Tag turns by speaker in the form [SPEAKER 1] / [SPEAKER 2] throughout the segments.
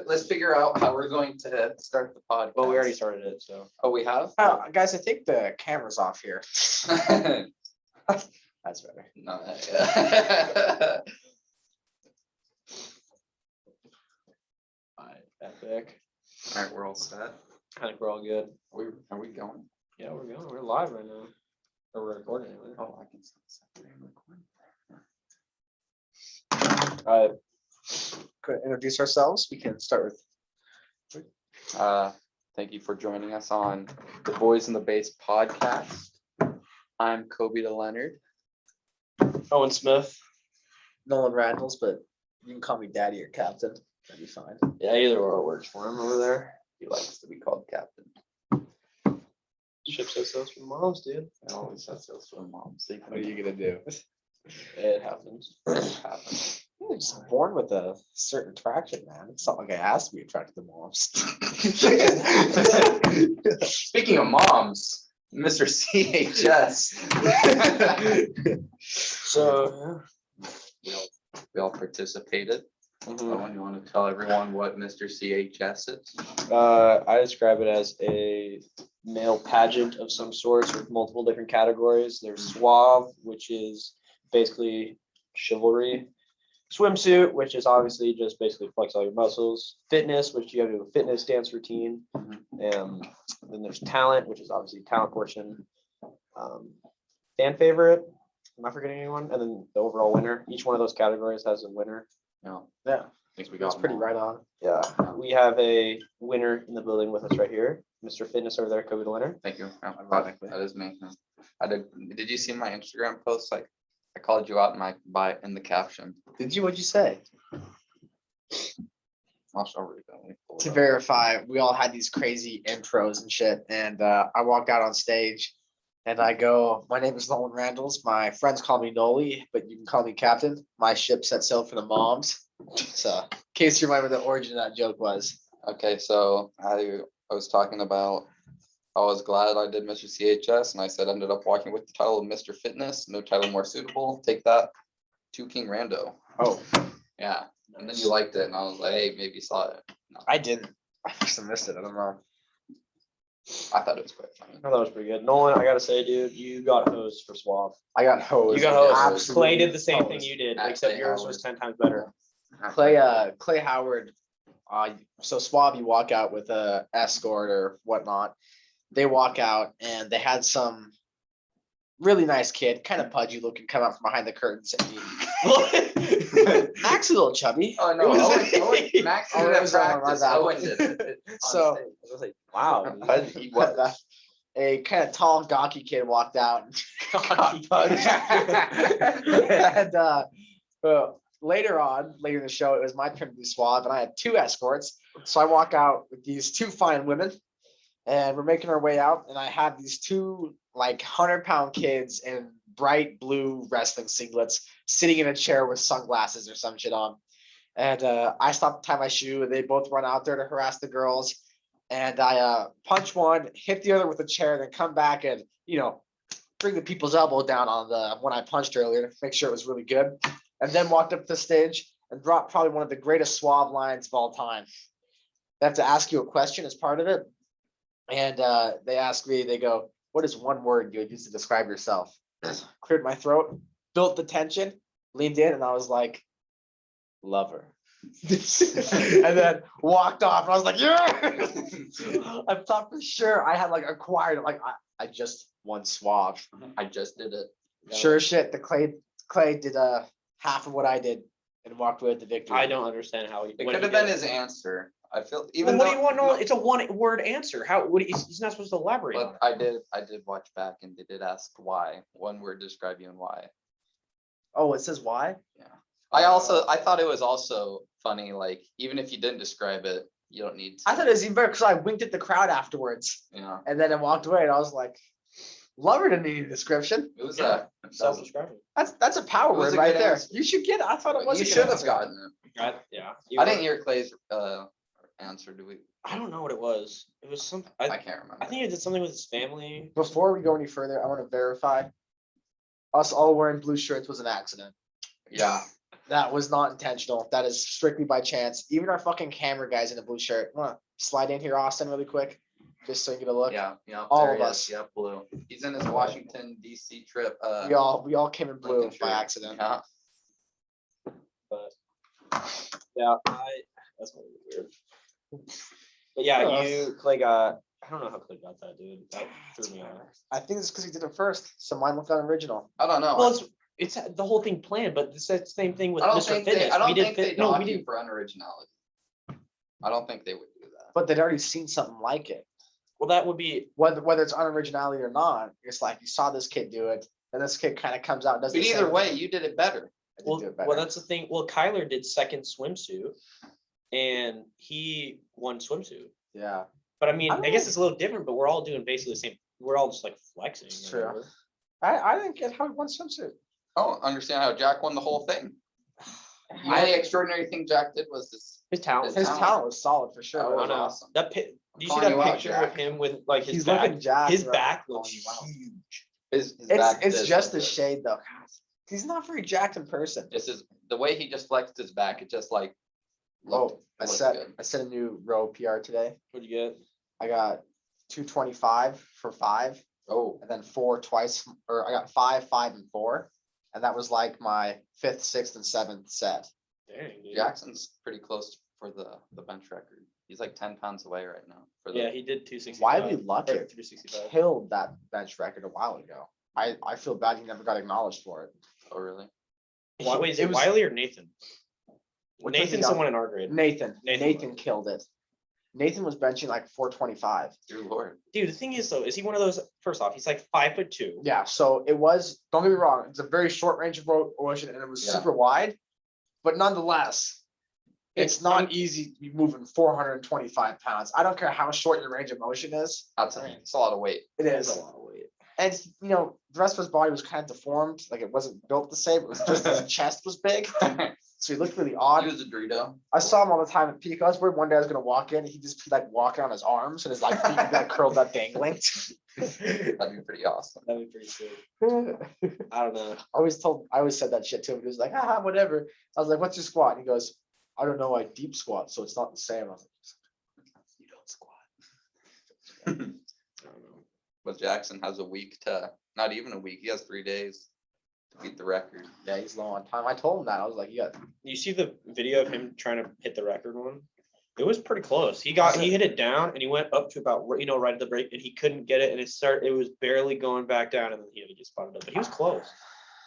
[SPEAKER 1] let's figure out how we're going to start the podcast.
[SPEAKER 2] Well, we already started it, so.
[SPEAKER 1] Oh, we have?
[SPEAKER 3] Guys, I think the camera's off here. That's better.
[SPEAKER 1] No. Yeah.
[SPEAKER 2] Epic.
[SPEAKER 1] All right, we're all set.
[SPEAKER 2] I think we're all good.
[SPEAKER 1] Are we going?
[SPEAKER 2] Yeah, we're going. We're live right now. Or we're recording anyway.
[SPEAKER 1] Oh, I can separate and record.
[SPEAKER 2] All right.
[SPEAKER 3] Could introduce ourselves. We can start with.
[SPEAKER 1] Thank you for joining us on the Boys in the Base podcast. I'm Kobie the Leonard.
[SPEAKER 2] Owen Smith.
[SPEAKER 3] Nolan Randalls, but you can call me Daddy or Captain. That'd be fine.
[SPEAKER 2] Yeah, either or works for him over there.
[SPEAKER 1] He likes to be called Captain.
[SPEAKER 2] Ship says so for moms, dude.
[SPEAKER 1] I always said so for mom. So
[SPEAKER 3] What are you gonna do?
[SPEAKER 2] It happens.
[SPEAKER 1] it happens.
[SPEAKER 3] You're just born with a certain attraction, man. It's not like I asked to be attracted to moms.
[SPEAKER 1] Speaking of moms, Mr. CHS.
[SPEAKER 2] So
[SPEAKER 1] We all participated.
[SPEAKER 2] yeah.
[SPEAKER 1] Owen, you want to tell everyone what Mr. CHS is?
[SPEAKER 2] I describe it as a male pageant of some sorts with multiple different categories. There's suave, which is basically chivalry. Swimsuit, which is obviously just basically flex all your muscles. Fitness, which you have to do a fitness dance routine. Then there's talent, which is obviously talent portion. Fan favorite, am I forgetting anyone? And then the overall winner. Each one of those categories has a winner.
[SPEAKER 1] No.
[SPEAKER 3] Yeah,
[SPEAKER 1] I think we
[SPEAKER 3] that's
[SPEAKER 1] got
[SPEAKER 3] pretty right on.
[SPEAKER 2] Yeah, we have a winner in the building with us right here, Mr. Fitness over there, Kobie the winner.
[SPEAKER 1] Thank you. Yeah,
[SPEAKER 3] Ironically.
[SPEAKER 1] that is me. Did you see my Instagram post? Like, I called you out in the caption.
[SPEAKER 3] Did you? What'd you say?
[SPEAKER 1] I'll show you that.
[SPEAKER 3] To verify, we all had these crazy intros and shit. And I walked out on stage and I go, my name is Nolan Randalls. My friends call me Noli, but you can call me Captain. My ship set sail for the moms. So in case you remember the origin of that joke was.
[SPEAKER 1] Okay, so I was talking about I was glad I did Mr. CHS, and I said ended up walking with the title of Mr. Fitness. No title more suitable. Take that to King Rando.
[SPEAKER 3] Oh,
[SPEAKER 1] Yeah. And then you liked it, and I was like, hey, maybe you saw it. No,
[SPEAKER 3] I didn't. I must have missed it. I don't know.
[SPEAKER 1] I thought it was quite funny.
[SPEAKER 2] I thought that was pretty good. Nolan, I gotta say, dude, you got hosed for Suave.
[SPEAKER 3] I got hosed.
[SPEAKER 2] You got hosed.
[SPEAKER 3] Absolutely
[SPEAKER 2] Clay did the same thing
[SPEAKER 3] hosed.
[SPEAKER 2] you did,
[SPEAKER 1] At
[SPEAKER 2] except
[SPEAKER 1] Clay
[SPEAKER 2] yours
[SPEAKER 1] Howard.
[SPEAKER 2] was 10 times better.
[SPEAKER 3] Clay Howard, so Suave, you walk out with a escort or whatnot. They walk out and they had some really nice kid, kind of pudgy looking, come out from behind the curtains. And Max is a little chubby.
[SPEAKER 1] Oh no, Owen, Max
[SPEAKER 3] Oh,
[SPEAKER 1] did
[SPEAKER 3] that
[SPEAKER 1] it
[SPEAKER 3] was
[SPEAKER 1] at
[SPEAKER 3] wrong, my
[SPEAKER 1] practice.
[SPEAKER 3] bad.
[SPEAKER 1] Owen did it.
[SPEAKER 3] So-
[SPEAKER 2] I was like, wow.
[SPEAKER 1] He was.
[SPEAKER 3] A kind of tall, gawky kid walked out. And later in the show, it was my turn to be Suave, and I had two escorts. So I walk out with these two fine women, and we're making our way out, and I have these two like 100-pound kids in bright blue wrestling singlets sitting in a chair with sunglasses or some shit on. And I stop to tie my shoe, and they both run out there to harass the girls. And I punch one, hit the other with a chair, then come back and, bring the people's elbow down on the one I punched earlier to make sure it was really good. And then walked up the stage and dropped probably one of the greatest Suave lines of all time. They have to ask you a question as part of it. And they ask me, they go, what is one word you would use to describe yourself? Cleared my throat, built the tension, leaned in, and I was like, lover. And then walked off, and I was like, yeah. I thought for sure I had like acquired, like I just won Suave.
[SPEAKER 1] I just did it.
[SPEAKER 3] Sure as shit, the Clay did half of what I did and walked away with the victory.
[SPEAKER 2] I don't understand how he.
[SPEAKER 1] It
[SPEAKER 2] when
[SPEAKER 1] could
[SPEAKER 2] he
[SPEAKER 1] have been
[SPEAKER 2] did
[SPEAKER 1] his answer. I feel
[SPEAKER 2] Well,
[SPEAKER 1] even
[SPEAKER 2] what
[SPEAKER 1] though
[SPEAKER 2] do you want? No, it's a one-word answer. How? What? He's not supposed to elaborate. on
[SPEAKER 1] but
[SPEAKER 2] it.
[SPEAKER 1] I did watch back, and they did ask why. One word describe you and why.
[SPEAKER 3] Oh, it says why?
[SPEAKER 1] Yeah. I thought it was also funny, like even if you didn't describe it, you don't need to.
[SPEAKER 3] I thought it was even better because I winked at the crowd afterwards, and then I walked away, and I was like, lover didn't need a description.
[SPEAKER 1] It was
[SPEAKER 2] Yeah.
[SPEAKER 1] a
[SPEAKER 2] Self-describing.
[SPEAKER 3] That's a power
[SPEAKER 1] It was
[SPEAKER 3] word
[SPEAKER 1] a
[SPEAKER 3] right
[SPEAKER 1] good
[SPEAKER 3] there.
[SPEAKER 1] answer.
[SPEAKER 3] You should get it. I thought it was.
[SPEAKER 1] you
[SPEAKER 3] a good
[SPEAKER 1] should have
[SPEAKER 3] answer.
[SPEAKER 1] gotten it.
[SPEAKER 2] Yeah.
[SPEAKER 1] I didn't hear Clay's answer. Do we?
[SPEAKER 2] I don't know what it was. It was something.
[SPEAKER 1] I can't remember.
[SPEAKER 2] I think it did something with his family.
[SPEAKER 3] Before we go any further, I want to verify us all wearing blue shirts was an accident.
[SPEAKER 1] Yeah.
[SPEAKER 3] That was not intentional. That is strictly by chance. Even our fucking camera guys in a blue shirt. Wanna slide in here, Austin, really quick? Just so you get a look.
[SPEAKER 1] Yeah.
[SPEAKER 3] All
[SPEAKER 1] there
[SPEAKER 3] of
[SPEAKER 1] he
[SPEAKER 3] us.
[SPEAKER 1] is. Yeah, blue. He's in his Washington DC trip.
[SPEAKER 3] We all came in blue
[SPEAKER 1] Lincoln
[SPEAKER 3] by
[SPEAKER 1] shirt.
[SPEAKER 3] accident.
[SPEAKER 1] Yeah.
[SPEAKER 2] Yeah, that's gonna be weird. But yeah, Clay got. I don't know how Clay got that, dude. That threw me off.
[SPEAKER 3] I think it's because he did it first, so mine looked unoriginal.
[SPEAKER 1] I don't know.
[SPEAKER 2] Well, it's the whole thing planned, but it's the same thing with
[SPEAKER 1] I don't
[SPEAKER 2] Mr.
[SPEAKER 1] think
[SPEAKER 2] Fitness.
[SPEAKER 1] they. I don't
[SPEAKER 2] we did
[SPEAKER 1] think they
[SPEAKER 2] no,
[SPEAKER 1] dock
[SPEAKER 2] we
[SPEAKER 1] you
[SPEAKER 2] did.
[SPEAKER 1] for unoriginality. I don't think they would do that.
[SPEAKER 3] But they'd already seen something like it.
[SPEAKER 2] Well, that would be.
[SPEAKER 3] Whether it's unoriginality or not, it's like you saw this kid do it, and this kid kind of comes out and does
[SPEAKER 1] But
[SPEAKER 3] the
[SPEAKER 1] either
[SPEAKER 3] same
[SPEAKER 1] way,
[SPEAKER 3] thing.
[SPEAKER 1] you did it better.
[SPEAKER 3] I did
[SPEAKER 2] Well,
[SPEAKER 3] do it better.
[SPEAKER 2] well, that's the thing. Well, Kyler did second swimsuit, and he won swimsuit.
[SPEAKER 3] Yeah.
[SPEAKER 2] But I mean,
[SPEAKER 3] I
[SPEAKER 2] I,
[SPEAKER 3] don't
[SPEAKER 2] guess
[SPEAKER 3] know.
[SPEAKER 2] it's a little different. But we're all doing basically the same. We're all just like flexing.
[SPEAKER 3] It's
[SPEAKER 2] or
[SPEAKER 3] true.
[SPEAKER 2] whatever.
[SPEAKER 3] I didn't get how he won swimsuit.
[SPEAKER 1] I don't understand how Jack won the whole thing. The only extraordinary thing Jack did was this.
[SPEAKER 2] His talent.
[SPEAKER 3] His
[SPEAKER 1] talent.
[SPEAKER 3] talent was solid for sure.
[SPEAKER 1] That
[SPEAKER 3] but
[SPEAKER 1] was
[SPEAKER 3] it was
[SPEAKER 1] awesome.
[SPEAKER 2] That do you see
[SPEAKER 1] calling
[SPEAKER 2] that
[SPEAKER 1] you out,
[SPEAKER 2] picture
[SPEAKER 1] Jack.
[SPEAKER 2] of him with like his
[SPEAKER 3] He's
[SPEAKER 2] back?
[SPEAKER 3] looking jacked,
[SPEAKER 2] His
[SPEAKER 3] bro.
[SPEAKER 2] back
[SPEAKER 3] Calling
[SPEAKER 2] looks
[SPEAKER 3] you out.
[SPEAKER 2] huge.
[SPEAKER 1] His back
[SPEAKER 3] It's
[SPEAKER 1] did
[SPEAKER 3] just
[SPEAKER 1] look
[SPEAKER 3] the
[SPEAKER 1] good.
[SPEAKER 3] shade though. He's not very jacked in person.
[SPEAKER 1] This is the way he just flexed his back. It just like.
[SPEAKER 3] Oh, I
[SPEAKER 1] looked
[SPEAKER 3] set
[SPEAKER 1] good.
[SPEAKER 3] I set a new row PR today.
[SPEAKER 2] What'd you get?
[SPEAKER 3] I got 225 for 5,
[SPEAKER 1] Oh,
[SPEAKER 3] and then 4 twice, or I got 5, 5, and 4, and that was like my 5th, 6th, and 7th set.
[SPEAKER 2] Dang, dude.
[SPEAKER 1] Jackson's pretty close for the bench record. He's like 10 pounds away right now. For the,
[SPEAKER 2] Yeah, he did 265.
[SPEAKER 3] Wiley Luckett
[SPEAKER 2] 365.
[SPEAKER 3] killed that bench record a while ago. I feel bad he never got acknowledged for it.
[SPEAKER 1] Oh, really?
[SPEAKER 2] Wait, is
[SPEAKER 3] it
[SPEAKER 2] it
[SPEAKER 3] was-
[SPEAKER 2] Wiley or Nathan?
[SPEAKER 3] Which one's
[SPEAKER 2] Nathan's
[SPEAKER 3] the
[SPEAKER 2] someone in our grade.
[SPEAKER 3] Nathan
[SPEAKER 2] Nathan.
[SPEAKER 3] killed it. Nathan was benching like 425.
[SPEAKER 1] Dear Lord.
[SPEAKER 2] Dude, the thing is though, is he one of those? First off, he's like 5'2".
[SPEAKER 3] Yeah, so it was, don't get me wrong, it's a very short range of motion and it was
[SPEAKER 1] Yeah.
[SPEAKER 3] super wide, but nonetheless, it's
[SPEAKER 2] It's
[SPEAKER 3] not
[SPEAKER 2] un-
[SPEAKER 3] easy to be moving 425 pounds. I don't care how short your range of motion is.
[SPEAKER 1] That's it's a lot of weight.
[SPEAKER 3] It
[SPEAKER 2] That's
[SPEAKER 3] is.
[SPEAKER 2] a lot of weight.
[SPEAKER 3] And the rest of his body was kind of deformed, like it wasn't built the same. It was just his chest was big, so he looked really
[SPEAKER 1] He
[SPEAKER 3] odd.
[SPEAKER 1] was a Dorito.
[SPEAKER 3] I saw him all the time at peak. I was worried one day I was gonna walk in, he'd just be like walking on his arms and his like feet would be like curled up dangling.
[SPEAKER 1] That'd be pretty awesome.
[SPEAKER 2] That'd be pretty sick.
[SPEAKER 3] I
[SPEAKER 2] I don't know.
[SPEAKER 3] always said that shit to him. He was like, ah, whatever. I was like, what's your squat? And he goes, I don't know, I deep squat, so it's not the same. I was like, you don't squat.
[SPEAKER 2] I don't know.
[SPEAKER 1] But Jackson has a week to, not even a week. He has 3 days to beat the record.
[SPEAKER 3] Yeah, he's low on time. I told him that. I was like, yeah.
[SPEAKER 2] You see the video of him trying to hit the record one? It was pretty close. He hit it down and he went up to about right at the break and he couldn't get it and it was barely going back down and then he just spotted up. But he was close.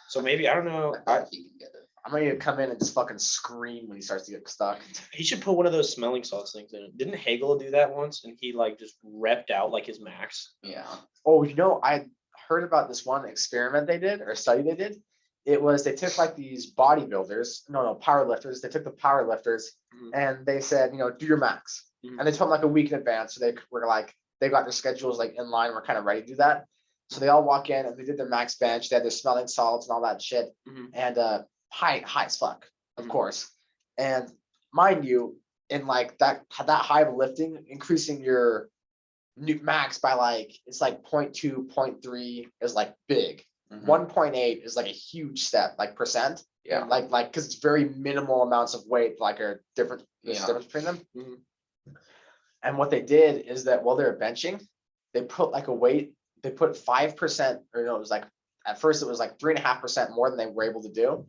[SPEAKER 2] So maybe I don't know.
[SPEAKER 1] I think he can get it.
[SPEAKER 3] I'm ready to come in and just fucking scream when he starts to get stuck.
[SPEAKER 2] He should put one of those smelling salts things in it. Didn't Hagel do that once and he like just repped out like his max?
[SPEAKER 1] Yeah.
[SPEAKER 3] Oh, I heard about this one experiment they did or study they did. It was they took like these bodybuilders, no, powerlifters. They took the powerlifters
[SPEAKER 2] Mhm.
[SPEAKER 3] and they said, do your max.
[SPEAKER 2] Mhm.
[SPEAKER 3] And they told them like a week in advance. So they were like, they got their schedules like in line. We're kind of ready to do that. So they all walk in and they did their max bench. They had their smelling salts and all that shit.
[SPEAKER 2] Mhm.
[SPEAKER 3] And high as fuck, of
[SPEAKER 2] Mhm.
[SPEAKER 3] course. And mind you, in like that high of lifting, increasing your new max by like it's like 0.2, 0.3 is like big.
[SPEAKER 1] Mhm.
[SPEAKER 3] 1.8 is like a huge step, like percent.
[SPEAKER 1] Yeah.
[SPEAKER 3] Like because it's very minimal amounts of weight, like are different. There's a
[SPEAKER 1] Yeah.
[SPEAKER 3] difference between them.
[SPEAKER 2] Mhm.
[SPEAKER 3] And what they did is that while they were benching, they put like a weight. They put 5%, or no, it was like at first it was like 3.5% more than they were able to do.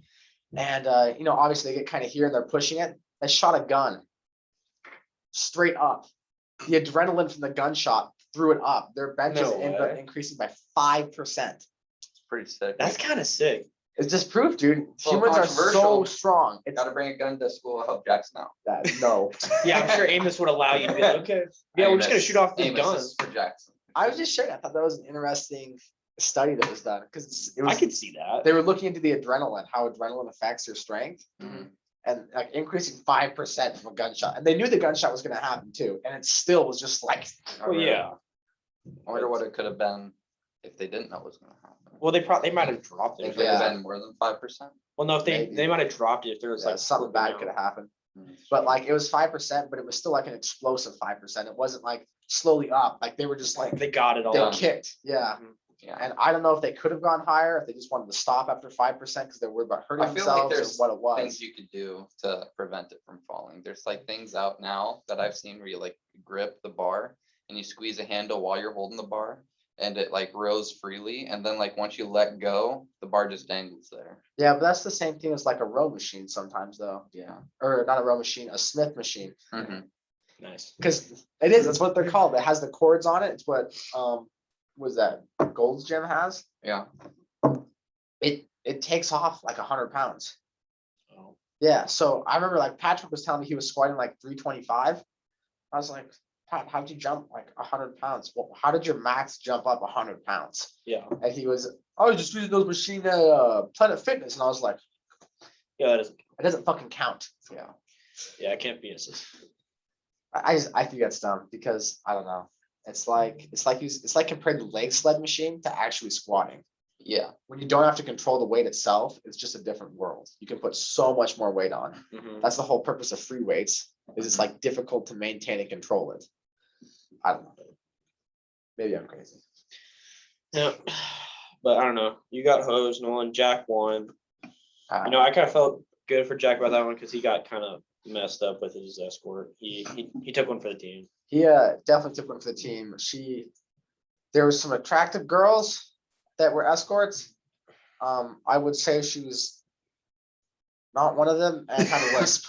[SPEAKER 3] And obviously they get kind of here and they're pushing it. They shot a gun straight up. The adrenaline from the gunshot threw it up. Their benches
[SPEAKER 2] No
[SPEAKER 3] ended up
[SPEAKER 2] way.
[SPEAKER 3] increasing by 5%.
[SPEAKER 1] It's pretty sick.
[SPEAKER 2] That's kind of sick.
[SPEAKER 3] It's just proof, dude.
[SPEAKER 1] Well,
[SPEAKER 3] Humans are so
[SPEAKER 1] controversial.
[SPEAKER 3] strong. It's
[SPEAKER 1] Gotta bring a gun to school to help Jackson out.
[SPEAKER 3] that no.
[SPEAKER 2] Yeah, I'm sure Amos would allow you to be like, okay. Yeah, we're just gonna
[SPEAKER 1] Amos-
[SPEAKER 2] shoot off this
[SPEAKER 1] Amos
[SPEAKER 2] gun.
[SPEAKER 1] is for Jackson.
[SPEAKER 3] I was just sharing. I thought that was an interesting study that was done because it
[SPEAKER 2] I
[SPEAKER 3] was.
[SPEAKER 2] could see that.
[SPEAKER 3] They were looking into the adrenaline, how adrenaline affects your strength,
[SPEAKER 1] Mhm.
[SPEAKER 3] and like increasing 5% from a gunshot. And they knew the gunshot was going to happen too, and it still was just like,
[SPEAKER 1] Oh,
[SPEAKER 2] Well,
[SPEAKER 1] really?
[SPEAKER 2] yeah.
[SPEAKER 1] I wonder what it could have been if they didn't know it was gonna happen.
[SPEAKER 2] Well, they might have dropped
[SPEAKER 1] Think
[SPEAKER 2] it.
[SPEAKER 1] it would have
[SPEAKER 3] Yeah.
[SPEAKER 1] been more than 5%.
[SPEAKER 2] Well, no, if
[SPEAKER 3] Maybe.
[SPEAKER 2] they might have dropped it if there was
[SPEAKER 3] yeah,
[SPEAKER 2] like
[SPEAKER 3] something
[SPEAKER 2] flipping
[SPEAKER 3] bad
[SPEAKER 2] out.
[SPEAKER 3] could have happened. But like it was 5%, but it was still like an explosive 5%. It wasn't like slowly up. Like they were just like
[SPEAKER 2] They got it all.
[SPEAKER 3] they
[SPEAKER 2] done.
[SPEAKER 3] kicked. Yeah.
[SPEAKER 1] Yeah.
[SPEAKER 3] And I don't know if they could have gone higher, if they just wanted to stop after 5% because they're worried about hurting
[SPEAKER 1] I feel like
[SPEAKER 3] themselves
[SPEAKER 1] there's
[SPEAKER 3] or what it was.
[SPEAKER 1] things you could do to prevent it from falling. There's like things out now that I've seen where you like grip the bar and you squeeze a handle while you're holding the bar and it like rose freely. And then like once you let go, the bar just dangles there.
[SPEAKER 3] Yeah, but that's the same thing as like a row machine sometimes though.
[SPEAKER 1] Yeah.
[SPEAKER 3] Or not a row machine, a Smith machine.
[SPEAKER 1] Mhm.
[SPEAKER 2] Nice.
[SPEAKER 3] Because it is, that's what they're called. It has the cords on it. It's what was that Gold's Gym has.
[SPEAKER 1] Yeah.
[SPEAKER 3] It takes off like 100 pounds.
[SPEAKER 2] Oh.
[SPEAKER 3] Yeah. So I remember like Patrick was telling me he was squatting like 325. I was like, Pat, how'd you jump like 100 pounds? Well, how did your max jump up 100 pounds?
[SPEAKER 2] Yeah.
[SPEAKER 3] And he was, I was just using those machines at Planet Fitness. And I was like,
[SPEAKER 2] Yeah,
[SPEAKER 3] it doesn't fucking count.
[SPEAKER 1] Yeah.
[SPEAKER 2] yeah, it can't be assist.
[SPEAKER 3] I think that's dumb because I don't know. It's like comparing the leg sled machine to actually squatting.
[SPEAKER 1] Yeah.
[SPEAKER 3] When you don't have to control the weight itself, it's just a different world. You can put so much more weight on.
[SPEAKER 2] Mhm.
[SPEAKER 3] That's the whole purpose of free weights. Is it's like difficult to maintain and control it. I don't know. Maybe I'm crazy.
[SPEAKER 2] Yeah, but I don't know. You got hosed, Nolan. Jack won.
[SPEAKER 1] Uh,
[SPEAKER 2] You know, I kind of felt good for Jack about that one because he got kind of messed up with his escort. He took one for the team.
[SPEAKER 3] He definitely took one for the team. There was some attractive girls that were escorts. I would say she was not one of them and had a lisp.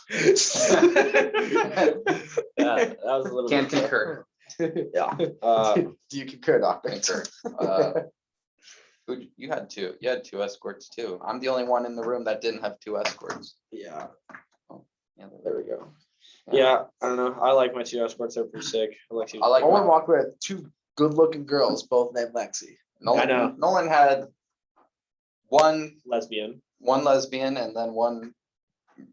[SPEAKER 2] Yeah, that was a little
[SPEAKER 1] Can't
[SPEAKER 2] bit.
[SPEAKER 1] concur.
[SPEAKER 2] Yeah.
[SPEAKER 3] Do you concur, Doctor?
[SPEAKER 1] Concur. You had two. You had two escorts too. I'm the only one in the room that didn't have two escorts.
[SPEAKER 2] Yeah.
[SPEAKER 1] Yeah,
[SPEAKER 2] There we go. Yeah, I don't know. I like my two escorts. They're pretty sick.
[SPEAKER 1] I like
[SPEAKER 3] Owen
[SPEAKER 1] one.
[SPEAKER 3] walked with two good-looking girls, both named Lexi.
[SPEAKER 1] Nolan,
[SPEAKER 2] I know.
[SPEAKER 1] Nolan had one
[SPEAKER 2] lesbian.
[SPEAKER 1] lesbian and then one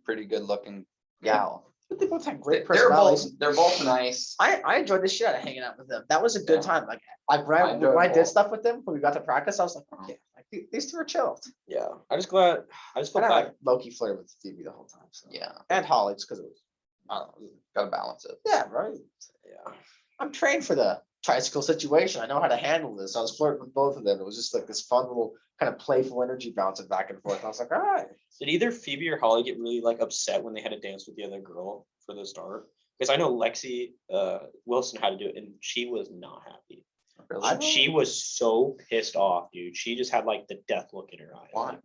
[SPEAKER 1] pretty good looking gal.
[SPEAKER 3] But they both had great
[SPEAKER 1] They're both
[SPEAKER 3] personalities.
[SPEAKER 1] nice.
[SPEAKER 3] I enjoyed the shit out of hanging out with them. That was a good
[SPEAKER 1] Yeah.
[SPEAKER 3] time. Like when
[SPEAKER 1] I
[SPEAKER 3] I,
[SPEAKER 1] enjoyed
[SPEAKER 3] when I
[SPEAKER 1] both.
[SPEAKER 3] did stuff with them, when we got to practice, I was like, okay, like these two are chilled.
[SPEAKER 2] Yeah. I just felt
[SPEAKER 3] And I
[SPEAKER 2] bad.
[SPEAKER 3] like low-key flirted with Phoebe the whole time. So.
[SPEAKER 1] Yeah,
[SPEAKER 3] And Holly, just because it was, I don't know.
[SPEAKER 1] gotta balance it.
[SPEAKER 3] Yeah, right.
[SPEAKER 2] Yeah.
[SPEAKER 3] I'm trained for the tricycle situation. I know how to handle this. I was flirting with both of them. It was just like this fun little kind of playful energy bouncing back and forth. I was like, all right.
[SPEAKER 2] Did either Phoebe or Holly get really like upset when they had to dance with the other girl for the start? Because I know Lexi Wilson had to do it and she was not happy.
[SPEAKER 1] Really?
[SPEAKER 2] She was so pissed off, dude. She just had like the death look in her eye.
[SPEAKER 1] Why?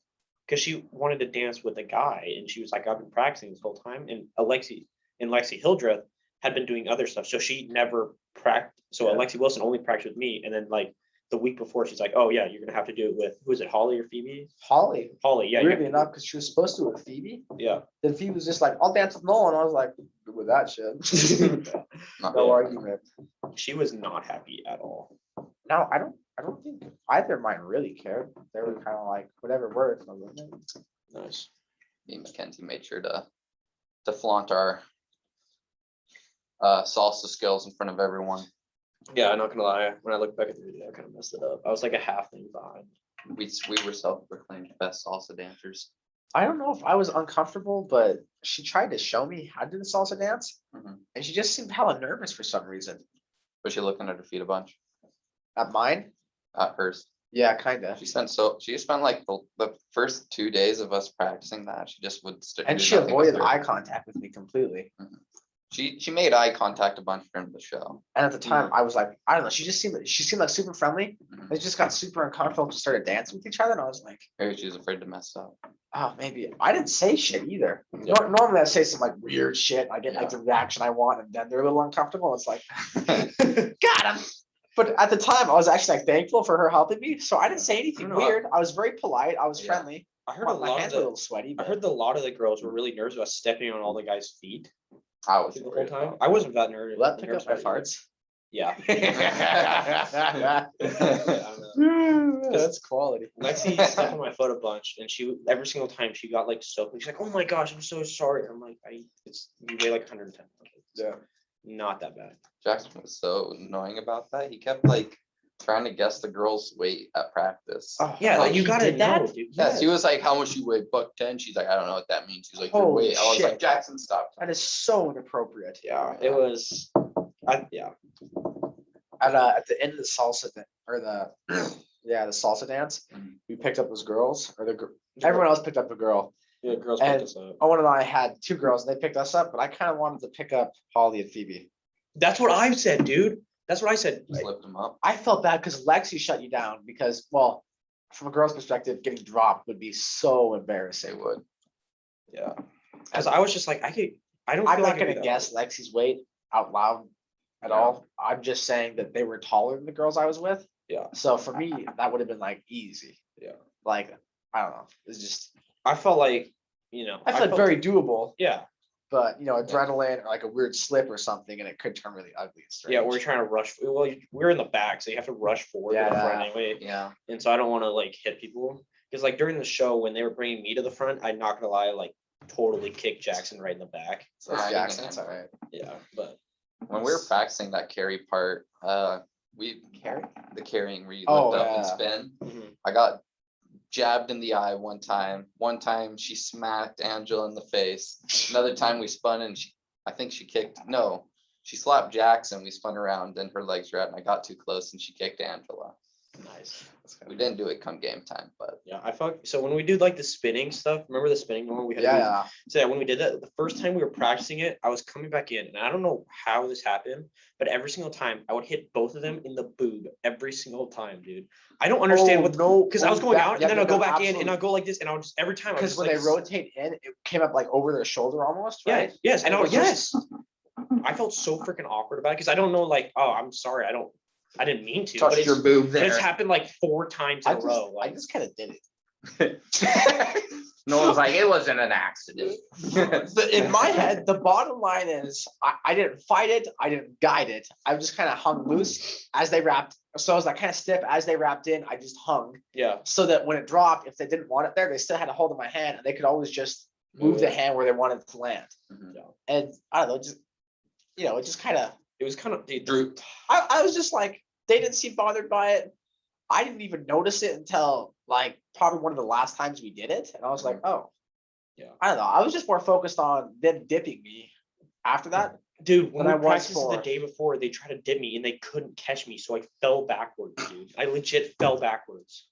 [SPEAKER 2] Because she wanted to dance with a guy and she was like, I've been practicing this whole time. And Lexi Hildreth had been doing other stuff. So she never practiced. So
[SPEAKER 3] Yeah.
[SPEAKER 2] Alexi Wilson only practiced with me. And then like the week before, she's like, oh yeah, you're gonna have to do it with, who is it, Holly or Phoebe?
[SPEAKER 3] Holly.
[SPEAKER 2] Holly, yeah.
[SPEAKER 3] Weirdly enough, because she was supposed to with Phoebe.
[SPEAKER 2] Yeah.
[SPEAKER 3] Then Phoebe was just like, I'll dance with Nolan. I was like, good with that shit.
[SPEAKER 1] Not
[SPEAKER 3] No
[SPEAKER 1] really.
[SPEAKER 3] argument.
[SPEAKER 2] She was not happy at all.
[SPEAKER 3] No, I don't think either of mine really cared. They were kind of like, whatever works. I was like,
[SPEAKER 2] Nice.
[SPEAKER 1] Me and Mackenzie made sure to flaunt our salsa skills in front of everyone.
[SPEAKER 2] Yeah, I'm not gonna lie. When I look back at the video, I kind of messed it up. I was like a half thing behind.
[SPEAKER 1] We were self-proclaimed best salsa dancers.
[SPEAKER 3] I don't know if I was uncomfortable, but she tried to show me how to do the salsa dance.
[SPEAKER 1] Mhm.
[SPEAKER 3] And she just seemed hella nervous for some reason.
[SPEAKER 1] Was she looking at her feet a bunch?
[SPEAKER 3] At mine?
[SPEAKER 1] At hers.
[SPEAKER 3] Yeah, kind of.
[SPEAKER 1] She spent like the first 2 days of us practicing that. She just would stick.
[SPEAKER 3] And she avoided eye contact with me completely.
[SPEAKER 1] She made eye contact a bunch during the show.
[SPEAKER 3] And at the time, I was like, I don't know. She seemed like super friendly.
[SPEAKER 1] Mhm.
[SPEAKER 3] It just got super uncomfortable. Just started dancing with each other, and I was like,
[SPEAKER 1] Maybe she was afraid to mess up.
[SPEAKER 3] oh, maybe I didn't say shit either.
[SPEAKER 2] Yeah.
[SPEAKER 3] Normally, I say some like weird shit. I get like
[SPEAKER 1] Yeah.
[SPEAKER 3] the reaction I want, and then they're a little uncomfortable. It's like, got him. But at the time, I was actually like thankful for her helping me. So I didn't say anything
[SPEAKER 2] I don't know.
[SPEAKER 3] weird. I was very polite. I was
[SPEAKER 1] Yeah.
[SPEAKER 3] friendly.
[SPEAKER 2] I heard
[SPEAKER 3] My hands were a little sweaty.
[SPEAKER 2] I
[SPEAKER 3] But
[SPEAKER 2] heard a lot of the girls were really nervous about stepping on all the guys' feet
[SPEAKER 1] I was
[SPEAKER 2] the whole
[SPEAKER 1] worried
[SPEAKER 2] time.
[SPEAKER 1] about
[SPEAKER 2] I wasn't that nervous.
[SPEAKER 3] will that pick up my
[SPEAKER 2] about it either.
[SPEAKER 3] farts?
[SPEAKER 2] Yeah.
[SPEAKER 3] That's quality.
[SPEAKER 2] Lexi stepped on my foot a bunch, and every single time she got like soaked. She's like, "Oh my gosh, I'm so sorry." I'm like, you weigh like 110 pounds.
[SPEAKER 3] Yeah.
[SPEAKER 2] Not that bad.
[SPEAKER 1] Jackson was so annoying about that. He kept like trying to guess the girl's weight at practice.
[SPEAKER 3] Oh,
[SPEAKER 2] Yeah,
[SPEAKER 3] like
[SPEAKER 2] you
[SPEAKER 3] he
[SPEAKER 2] gotta
[SPEAKER 3] did that?
[SPEAKER 2] know, dude.
[SPEAKER 1] Yes, he was like, "How much you weigh?" Buck 10. She's like, "I don't know what that means." She's like, "Your
[SPEAKER 3] Holy
[SPEAKER 1] weight." I was like,
[SPEAKER 3] shit.
[SPEAKER 1] "Jackson, stop."
[SPEAKER 3] That is so inappropriate.
[SPEAKER 2] Yeah, it was. Yeah.
[SPEAKER 3] At the end of the salsa or the Yeah, the salsa dance.
[SPEAKER 1] Mhm.
[SPEAKER 3] We picked up those girls, or everyone else picked up a girl.
[SPEAKER 2] Yeah, girls
[SPEAKER 3] And-
[SPEAKER 2] picked us up.
[SPEAKER 3] Owen and I had 2 girls, and they picked us up. But I kind of wanted to pick up Holly and Phoebe.
[SPEAKER 2] That's what I said, dude. That's what I said.
[SPEAKER 1] Slipped them up.
[SPEAKER 3] I felt bad because Lexi shut you down because, well, from a girl's perspective, getting dropped would be so
[SPEAKER 1] They
[SPEAKER 3] embarrassing.
[SPEAKER 1] would.
[SPEAKER 2] Yeah. Because I was just like, I don't
[SPEAKER 3] I'm
[SPEAKER 2] feel
[SPEAKER 3] not
[SPEAKER 2] like I
[SPEAKER 3] gonna
[SPEAKER 2] do that.
[SPEAKER 3] guess Lexi's weight out loud at
[SPEAKER 1] Yeah.
[SPEAKER 3] all. I'm just saying that they were taller than the girls I was with.
[SPEAKER 2] Yeah.
[SPEAKER 3] So for me, that would have been like easy.
[SPEAKER 2] Yeah.
[SPEAKER 3] Like, I don't know. It's just
[SPEAKER 2] I felt like,
[SPEAKER 3] I felt very doable,
[SPEAKER 2] Yeah.
[SPEAKER 3] but adrenaline or like a weird slip or something, and it could turn really ugly and strange.
[SPEAKER 2] Yeah, we're trying to rush. Well, we're in the back, so you have to rush forward to the front
[SPEAKER 3] Yeah.
[SPEAKER 2] anyway.
[SPEAKER 1] Yeah.
[SPEAKER 2] And so I don't want to like hit people because like during the show when they were bringing me to the front, I'm not gonna lie, like totally kicked Jackson right in the back.
[SPEAKER 3] So it's
[SPEAKER 1] I
[SPEAKER 3] Jackson.
[SPEAKER 1] didn't
[SPEAKER 3] It's all right.
[SPEAKER 2] Yeah, but
[SPEAKER 1] When we were practicing that carry part, we
[SPEAKER 3] Carry?
[SPEAKER 1] the carrying where you
[SPEAKER 3] Oh,
[SPEAKER 1] lift up and
[SPEAKER 3] yeah.
[SPEAKER 1] spin.
[SPEAKER 2] mhm.
[SPEAKER 1] I got jabbed in the eye one time. One time she smacked Angela in the face. Another time we spun and I think she kicked. No, she slapped Jackson. We spun around and her legs were out and I got too close and she kicked Angela.
[SPEAKER 2] Nice.
[SPEAKER 1] We didn't do it come game time, but
[SPEAKER 2] Yeah, I felt so when we did like the spinning stuff. Remember the spinning one we had? to do?
[SPEAKER 3] Yeah.
[SPEAKER 2] So yeah, when we did that, the first time we were practicing it, I was coming back in, and I don't know how this happened, but every single time I would hit both of them in the boob every single time, dude. I don't understand what
[SPEAKER 3] no,
[SPEAKER 2] because I was going out and then I'll go back in and
[SPEAKER 3] absolutely.
[SPEAKER 2] I'll go like this, and I'll just every time I was
[SPEAKER 3] Because when
[SPEAKER 2] like,
[SPEAKER 3] they rotate in, it came up like over their shoulder almost, right?
[SPEAKER 2] yes, and
[SPEAKER 3] And
[SPEAKER 2] I
[SPEAKER 3] it
[SPEAKER 2] was
[SPEAKER 3] was just-
[SPEAKER 2] yes. I felt so freaking awkward about it because I don't know, like, oh, I'm sorry, I didn't mean to, but
[SPEAKER 1] touch
[SPEAKER 2] it's,
[SPEAKER 1] your boob
[SPEAKER 2] but it's
[SPEAKER 1] there.
[SPEAKER 2] happened like 4 times in a row.
[SPEAKER 3] I
[SPEAKER 2] Like,
[SPEAKER 3] just kind of did it.
[SPEAKER 1] No one's like, it wasn't an accident.
[SPEAKER 3] In my head, the bottom line is I didn't fight it, I didn't guide it. I just kind of hung loose as they wrapped. So I was like kind of stiff as they wrapped in. I just hung
[SPEAKER 2] yeah,
[SPEAKER 3] so that when it dropped, if they didn't want it there, they still had a hold of my hand and they could always just move the hand where they wanted it to land.
[SPEAKER 1] Mhm.
[SPEAKER 3] And I don't know, just it just kind of.
[SPEAKER 2] it was kind of
[SPEAKER 1] Drooped.
[SPEAKER 3] I was just like, they didn't seem bothered by it. I didn't even notice it until like probably one of the last times we did it. And I was like, oh,
[SPEAKER 2] Yeah.
[SPEAKER 3] I don't know. I was just more focused on them dipping me after that.
[SPEAKER 2] Dude, when
[SPEAKER 3] than I
[SPEAKER 2] we
[SPEAKER 3] was
[SPEAKER 2] practiced the
[SPEAKER 3] for-
[SPEAKER 2] day before, they tried to dip me and they couldn't catch me, so I fell backwards, dude. I legit fell backwards.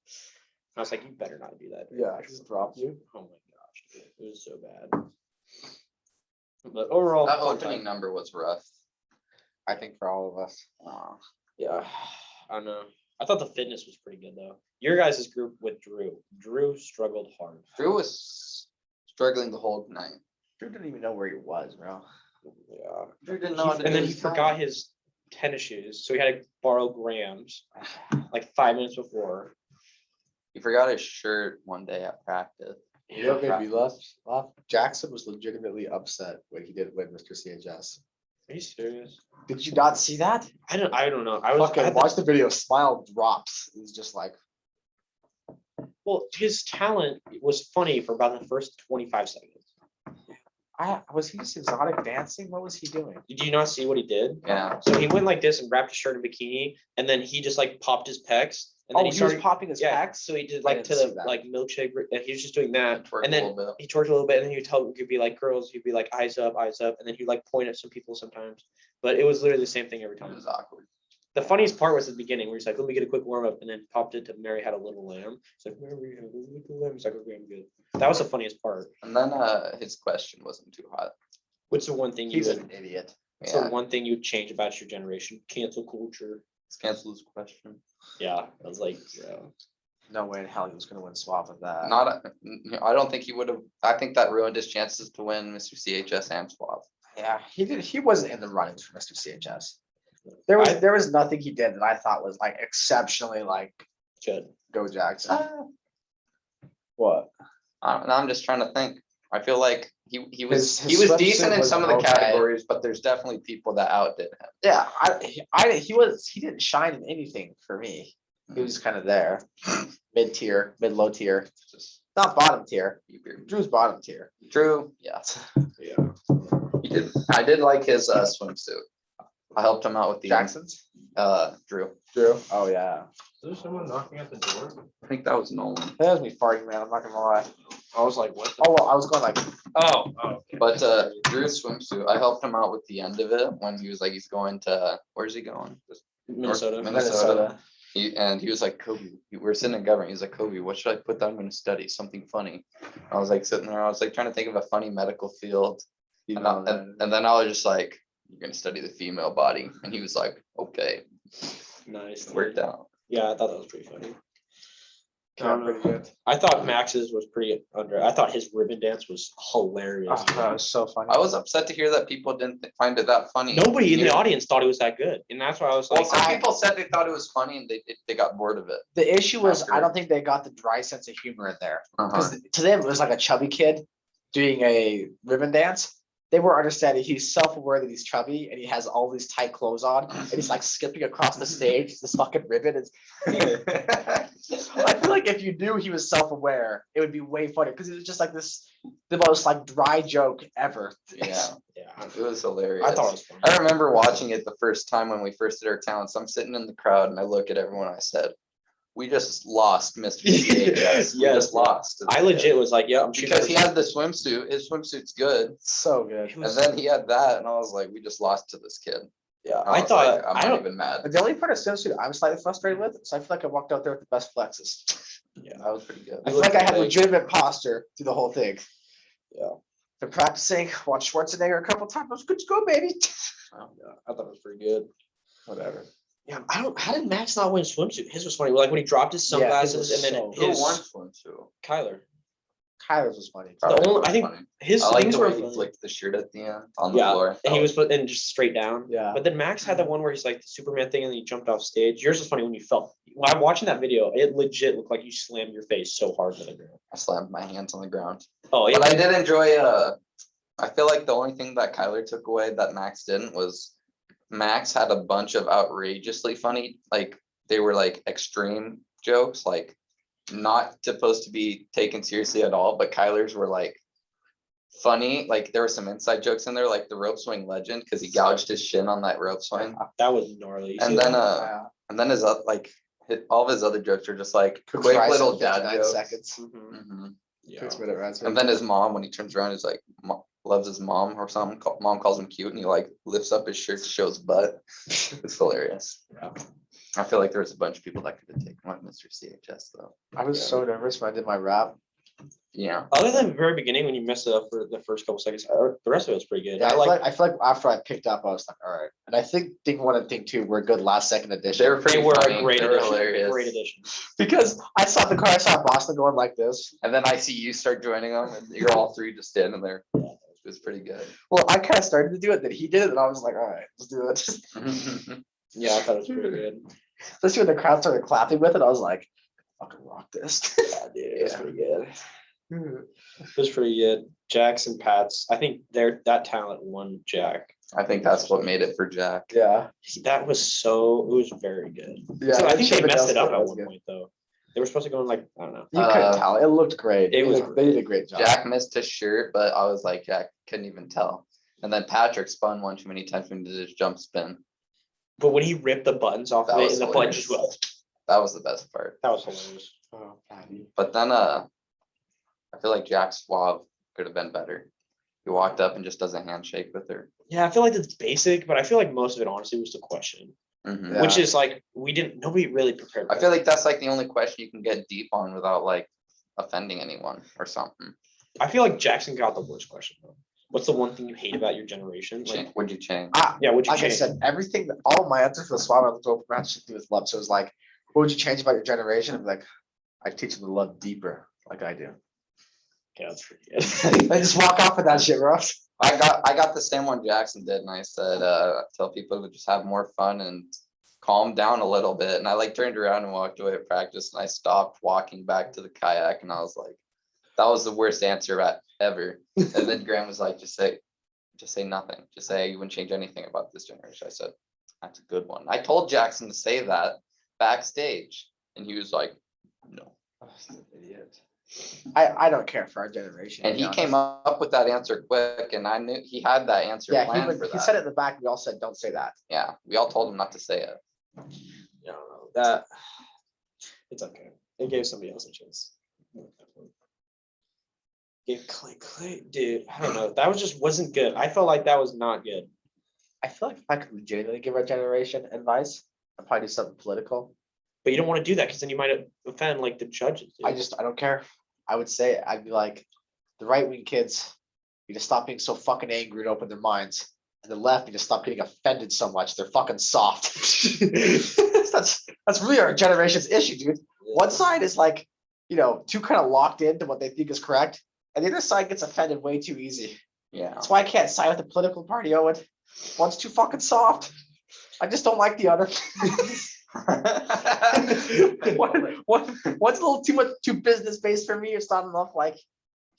[SPEAKER 2] I was like, you better not do that.
[SPEAKER 3] Yeah, I just dropped you.
[SPEAKER 2] Oh my gosh, dude. It was so bad. But overall,
[SPEAKER 1] That
[SPEAKER 2] fun
[SPEAKER 1] opening
[SPEAKER 2] time.
[SPEAKER 1] number was rough.
[SPEAKER 3] I think for all of us.
[SPEAKER 2] Yeah, I know. I thought the fitness was pretty good though. Your guys' group with Drew. Drew struggled hard.
[SPEAKER 1] Drew was struggling the whole night.
[SPEAKER 3] Drew didn't even know where he was, bro.
[SPEAKER 2] Yeah.
[SPEAKER 1] Drew didn't know how to
[SPEAKER 2] And
[SPEAKER 1] do
[SPEAKER 2] then he
[SPEAKER 1] his time.
[SPEAKER 2] forgot his tennis shoes, so he had to borrow Graham's like 5 minutes before.
[SPEAKER 1] He forgot his shirt one day at practice.
[SPEAKER 3] You know what made me laugh? Jackson was legitimately upset when he didn't win Mr. CHS.
[SPEAKER 2] Are you serious?
[SPEAKER 3] Did you not see that?
[SPEAKER 2] I don't know. I
[SPEAKER 3] Fucking
[SPEAKER 2] had
[SPEAKER 3] watch the video. Smile drops. It was just like,
[SPEAKER 2] well, his talent was funny for about the first 25 seconds.
[SPEAKER 3] was he just exotic dancing? What was he doing?
[SPEAKER 2] Did you not see what he did?
[SPEAKER 1] Yeah.
[SPEAKER 2] So he went like this and wrapped his shirt in bikini, and then he just like popped his pecs, and then
[SPEAKER 3] Oh,
[SPEAKER 2] he
[SPEAKER 3] he was
[SPEAKER 2] started.
[SPEAKER 3] popping his
[SPEAKER 2] Yeah,
[SPEAKER 3] pecs.
[SPEAKER 2] so he did
[SPEAKER 3] I
[SPEAKER 2] like
[SPEAKER 3] didn't
[SPEAKER 2] to
[SPEAKER 3] see
[SPEAKER 2] the
[SPEAKER 3] that.
[SPEAKER 2] like milkshake, and he was just doing that,
[SPEAKER 1] Twerk
[SPEAKER 2] and
[SPEAKER 1] a
[SPEAKER 2] then
[SPEAKER 1] little bit.
[SPEAKER 2] he twerked a little bit, and then he he'd be like girls, he'd be like eyes up, and then he'd like point at some people sometimes, but it was literally the same thing every
[SPEAKER 1] It
[SPEAKER 2] time.
[SPEAKER 1] was awkward.
[SPEAKER 2] The funniest part was at the beginning where he's like, "Let me get a quick warm up," and then popped it to Mary had a little lamb. He's like, "Mary had a little lamb." He's like, "Okay, I'm good." That was the funniest part.
[SPEAKER 1] And then his question wasn't too hot.
[SPEAKER 2] What's the one thing you
[SPEAKER 3] He's
[SPEAKER 2] would?
[SPEAKER 3] an idiot.
[SPEAKER 2] What's the
[SPEAKER 1] Yeah.
[SPEAKER 2] one thing you'd change about your generation? Cancel culture.
[SPEAKER 1] Let's cancel his question.
[SPEAKER 2] Yeah, I was like, yeah.
[SPEAKER 3] No way in hell he was going to win swap with that.
[SPEAKER 1] I don't think he would have. I think that ruined his chances to win Mr. CHS and Suave.
[SPEAKER 3] Yeah, he did. He wasn't in the running for Mr. CHS. There was nothing he did that I thought was like exceptionally like
[SPEAKER 2] Good.
[SPEAKER 3] go Jackson. What?
[SPEAKER 1] I'm just trying to think. I feel like he was
[SPEAKER 3] His
[SPEAKER 1] he was decent
[SPEAKER 3] swimsuit
[SPEAKER 1] in
[SPEAKER 3] was
[SPEAKER 1] some of the
[SPEAKER 3] okay.
[SPEAKER 1] categories, but there's definitely people that outdid him.
[SPEAKER 3] Yeah, he didn't shine in anything for me. He was kind of there, mid tier, mid low tier,
[SPEAKER 1] Just
[SPEAKER 3] not bottom tier.
[SPEAKER 1] Drew.
[SPEAKER 3] Drew's bottom tier.
[SPEAKER 1] Drew, yeah,
[SPEAKER 2] Yeah.
[SPEAKER 1] he did. I did like his swimsuit. I helped him out with the
[SPEAKER 3] Jackson's.
[SPEAKER 1] Drew.
[SPEAKER 3] Drew. Oh yeah.
[SPEAKER 2] Is there someone knocking at the door?
[SPEAKER 1] I think that was Nolan.
[SPEAKER 3] That was me farting, man. I'm not gonna lie.
[SPEAKER 2] I was like, what?
[SPEAKER 3] Oh well, I was going like,
[SPEAKER 2] Oh. Okay.
[SPEAKER 1] But Drew's swimsuit, I helped him out with the end of it when he was like, he's going to where's he going?
[SPEAKER 2] Minnesota.
[SPEAKER 1] Minnesota. He was like, Kobie, we're sitting in government. He's like, Kobie, what should I put that I'm going to study? Something funny. I was like sitting there. I was like trying to think of a funny medical field. And then I was just like, you're going to study the female body. And he was like, okay.
[SPEAKER 2] Nice.
[SPEAKER 1] Worked out.
[SPEAKER 2] Yeah, I thought that was pretty funny.
[SPEAKER 3] Pretty good.
[SPEAKER 2] I thought Max's was pretty under. I thought his ribbon dance was hilarious.
[SPEAKER 3] Oh, that was so funny.
[SPEAKER 1] I was upset to hear that people didn't find it that funny.
[SPEAKER 2] Nobody in the audience thought it was that good, and that's why I was
[SPEAKER 1] Well,
[SPEAKER 2] like,
[SPEAKER 1] some people said they thought it was funny and they got bored of it.
[SPEAKER 3] The issue was
[SPEAKER 1] After.
[SPEAKER 3] I don't think they got the dry sense of humor in there
[SPEAKER 1] Uh-huh.
[SPEAKER 3] because to them it was like a chubby kid doing a ribbon dance. They were understanding he's self-aware that he's chubby and he has all these tight clothes on and he's like skipping across the stage. This fucking ribbon is. I feel like if you knew he was self-aware, it would be way funny because it was just like the most like dry joke ever.
[SPEAKER 1] Yeah,
[SPEAKER 2] yeah,
[SPEAKER 1] it was hilarious.
[SPEAKER 2] I thought it was funny.
[SPEAKER 1] I remember watching it the first time when we first did our talents. I'm sitting in the crowd and I look at everyone. And I said, "We just lost Mr. CHS. We
[SPEAKER 2] Yes.
[SPEAKER 1] just lost."
[SPEAKER 2] I legit was like, yeah, I'm sure
[SPEAKER 1] because he had the swimsuit. His swimsuit's good,
[SPEAKER 3] So good.
[SPEAKER 1] and then he had that, and I was like, "We just lost to this kid."
[SPEAKER 2] Yeah,
[SPEAKER 1] I
[SPEAKER 2] I thought
[SPEAKER 1] like, I'm
[SPEAKER 2] I
[SPEAKER 1] not
[SPEAKER 2] don't.
[SPEAKER 1] even mad.
[SPEAKER 3] But the only part of swimsuit I'm slightly frustrated with, so I feel like I walked out there with the best flexes.
[SPEAKER 1] Yeah, that was pretty good.
[SPEAKER 3] I feel like I had legitimate posture through the whole thing.
[SPEAKER 2] Yeah.
[SPEAKER 3] Been practicing, watched Schwarzenegger a couple times. I was good to go, baby.
[SPEAKER 2] Yeah, I thought it was pretty good.
[SPEAKER 1] Whatever.
[SPEAKER 2] Yeah, I don't. How did Max not win swimsuit? His was funny. Like when he dropped his sunglasses
[SPEAKER 3] was
[SPEAKER 2] and then
[SPEAKER 3] so-
[SPEAKER 1] Who
[SPEAKER 2] his
[SPEAKER 1] won swimsuit?
[SPEAKER 2] Kyler.
[SPEAKER 3] Kyler's was funny.
[SPEAKER 2] The only-
[SPEAKER 1] was
[SPEAKER 2] I think-
[SPEAKER 1] funny.
[SPEAKER 2] His
[SPEAKER 1] I like
[SPEAKER 2] things
[SPEAKER 1] the
[SPEAKER 2] were
[SPEAKER 1] way he
[SPEAKER 2] funny.
[SPEAKER 1] flicked the shirt at the end on the
[SPEAKER 2] Yeah,
[SPEAKER 1] floor.
[SPEAKER 2] and he was put in just straight down.
[SPEAKER 3] Yeah.
[SPEAKER 2] But then Max had the one where he's like the Superman thing and then he jumped off stage. Yours was funny when you fell. When I'm watching that video, it legit looked like you slammed your face so hard to the ground.
[SPEAKER 1] I slammed my hands on the ground.
[SPEAKER 2] Oh,
[SPEAKER 1] But I did enjoy. I feel like the only thing that Kyler took away that Max didn't was Max had a bunch of outrageously funny, like they were like extreme jokes, like not supposed to be taken seriously at all. But Kyler's were like funny. Like there were some inside jokes in there, like the rope swing legend because he gouged his shin on that rope swing.
[SPEAKER 2] that was gnarly. You see
[SPEAKER 1] And then
[SPEAKER 2] that?
[SPEAKER 1] and then his all of his other jokes are just like
[SPEAKER 3] Cook's
[SPEAKER 1] quick
[SPEAKER 3] rice
[SPEAKER 1] little
[SPEAKER 3] in
[SPEAKER 1] dad
[SPEAKER 3] 59
[SPEAKER 1] jokes.
[SPEAKER 3] seconds.
[SPEAKER 2] Mhm.
[SPEAKER 1] Mhm.
[SPEAKER 2] Yeah.
[SPEAKER 3] Cook's minute rice.
[SPEAKER 1] And then his mom, when he turns around, is like loves his mom or something. Mom calls him cute, and he like lifts up his shirt to show his butt. It's hilarious.
[SPEAKER 2] Yeah.
[SPEAKER 1] I feel like there was a bunch of people that could have taken one Mr. CHS though.
[SPEAKER 3] I was so nervous when I did my rap.
[SPEAKER 1] Yeah.
[SPEAKER 2] Other than the very beginning when you messed it up for the first couple seconds, the rest of it was pretty good.
[SPEAKER 3] Yeah,
[SPEAKER 2] I
[SPEAKER 3] I feel like after I picked up, I was like, all right. And I think thing one and thing two were good last second edition.
[SPEAKER 1] They were pretty
[SPEAKER 2] they were
[SPEAKER 1] funny.
[SPEAKER 2] a great
[SPEAKER 1] They were
[SPEAKER 2] addition.
[SPEAKER 1] hilarious.
[SPEAKER 2] Great addition.
[SPEAKER 3] Because I saw the car, I saw Boston going like this.
[SPEAKER 1] And then I see you start joining them, and you're all three just standing there. It was pretty good.
[SPEAKER 3] Well, I kind of started to do it, then he did it, and I was like, all right, let's do it.
[SPEAKER 2] Yeah, I thought it was pretty good.
[SPEAKER 3] Especially when the crowd started clapping with it, I was like, fucking rock this.
[SPEAKER 2] Yeah, dude, it was
[SPEAKER 3] Yeah.
[SPEAKER 2] pretty good. It was pretty good. Jack's and Pat's. I think that talent won Jack.
[SPEAKER 1] I think that's what made it for Jack.
[SPEAKER 3] Yeah.
[SPEAKER 2] That was so. It was very good.
[SPEAKER 3] Yeah.
[SPEAKER 2] So I think they
[SPEAKER 3] Chip and
[SPEAKER 2] messed it
[SPEAKER 3] Dale
[SPEAKER 2] up at
[SPEAKER 3] was
[SPEAKER 2] one
[SPEAKER 3] good.
[SPEAKER 2] point though. They were supposed to go in like I don't know.
[SPEAKER 3] You couldn't
[SPEAKER 1] Uh,
[SPEAKER 3] tell. It looked great.
[SPEAKER 2] it was
[SPEAKER 3] They did a great job.
[SPEAKER 1] Jack missed his shirt, but I was like, Jack couldn't even tell. And then Patrick spun one too many times when he did his jump spin.
[SPEAKER 2] But when he ripped the buttons off
[SPEAKER 1] That
[SPEAKER 2] of it
[SPEAKER 1] was
[SPEAKER 2] and the button just
[SPEAKER 1] hilarious.
[SPEAKER 2] went,
[SPEAKER 1] That was the best part.
[SPEAKER 2] that was hilarious.
[SPEAKER 3] Oh, Patty.
[SPEAKER 1] But then I feel like Jack's suave could have been better. He walked up and just does a handshake with her.
[SPEAKER 2] Yeah, I feel like that's basic, but I feel like most of it honestly was the question,
[SPEAKER 1] Mhm.
[SPEAKER 3] Yeah.
[SPEAKER 2] which is like nobody really prepared.
[SPEAKER 1] I feel like that's like the only question you can get deep on without like offending anyone or something.
[SPEAKER 2] I feel like Jackson got the worst question though. What's the one thing you hate about your generation? Like,
[SPEAKER 1] Would you change?
[SPEAKER 2] yeah, what'd you
[SPEAKER 3] Like I
[SPEAKER 2] change?
[SPEAKER 3] said, everything, all my answers for the swab I looked over had to do with love. So it was like, what would you change about your generation? I'm like, I teach them to love deeper, like I do.
[SPEAKER 2] Yeah, that's pretty good.
[SPEAKER 3] I just walk off with that shit, bro.
[SPEAKER 1] I got the same one Jackson did, and I said, tell people to just have more fun and calm down a little bit. And I like turned around and walked away at practice, and I stopped walking back to the kayak, and I was like, that was the worst answer ever. And then Graham was like, just say nothing. Just say you wouldn't change anything about this generation. I said, that's a good one. I told Jackson to say that backstage, and he was like, no.
[SPEAKER 3] Idiot. I don't care for our generation.
[SPEAKER 1] And
[SPEAKER 3] to be
[SPEAKER 1] he came
[SPEAKER 3] honest.
[SPEAKER 1] up with that answer quick, and I knew he had that answer
[SPEAKER 3] Yeah,
[SPEAKER 1] planned for
[SPEAKER 3] he
[SPEAKER 1] that.
[SPEAKER 3] said it in the back. We all said, don't say that.
[SPEAKER 1] Yeah, we all told him not to say it.
[SPEAKER 2] I don't know that. It's okay. It gave somebody else a chance. Gave Clay, dude. I don't know. That wasn't good. I felt like that was not good.
[SPEAKER 3] I feel like if I could legitimately give our generation advice, I'd probably do something political.
[SPEAKER 2] But you don't want to do that because then you might offend like the judges.
[SPEAKER 3] I don't care. I would say, I'd be like, the right wing kids need to stop being so fucking angry and open their minds. And the left need to stop getting offended so much. They're fucking soft. That's really our generation's issue, dude. One side is like, too kind of locked into what they think is correct. And the other side gets offended way too easy.
[SPEAKER 1] Yeah.
[SPEAKER 3] That's why I can't side with the political party, Owen. One's too fucking soft. I just don't like the other. One's a little too business based for me. It's not enough like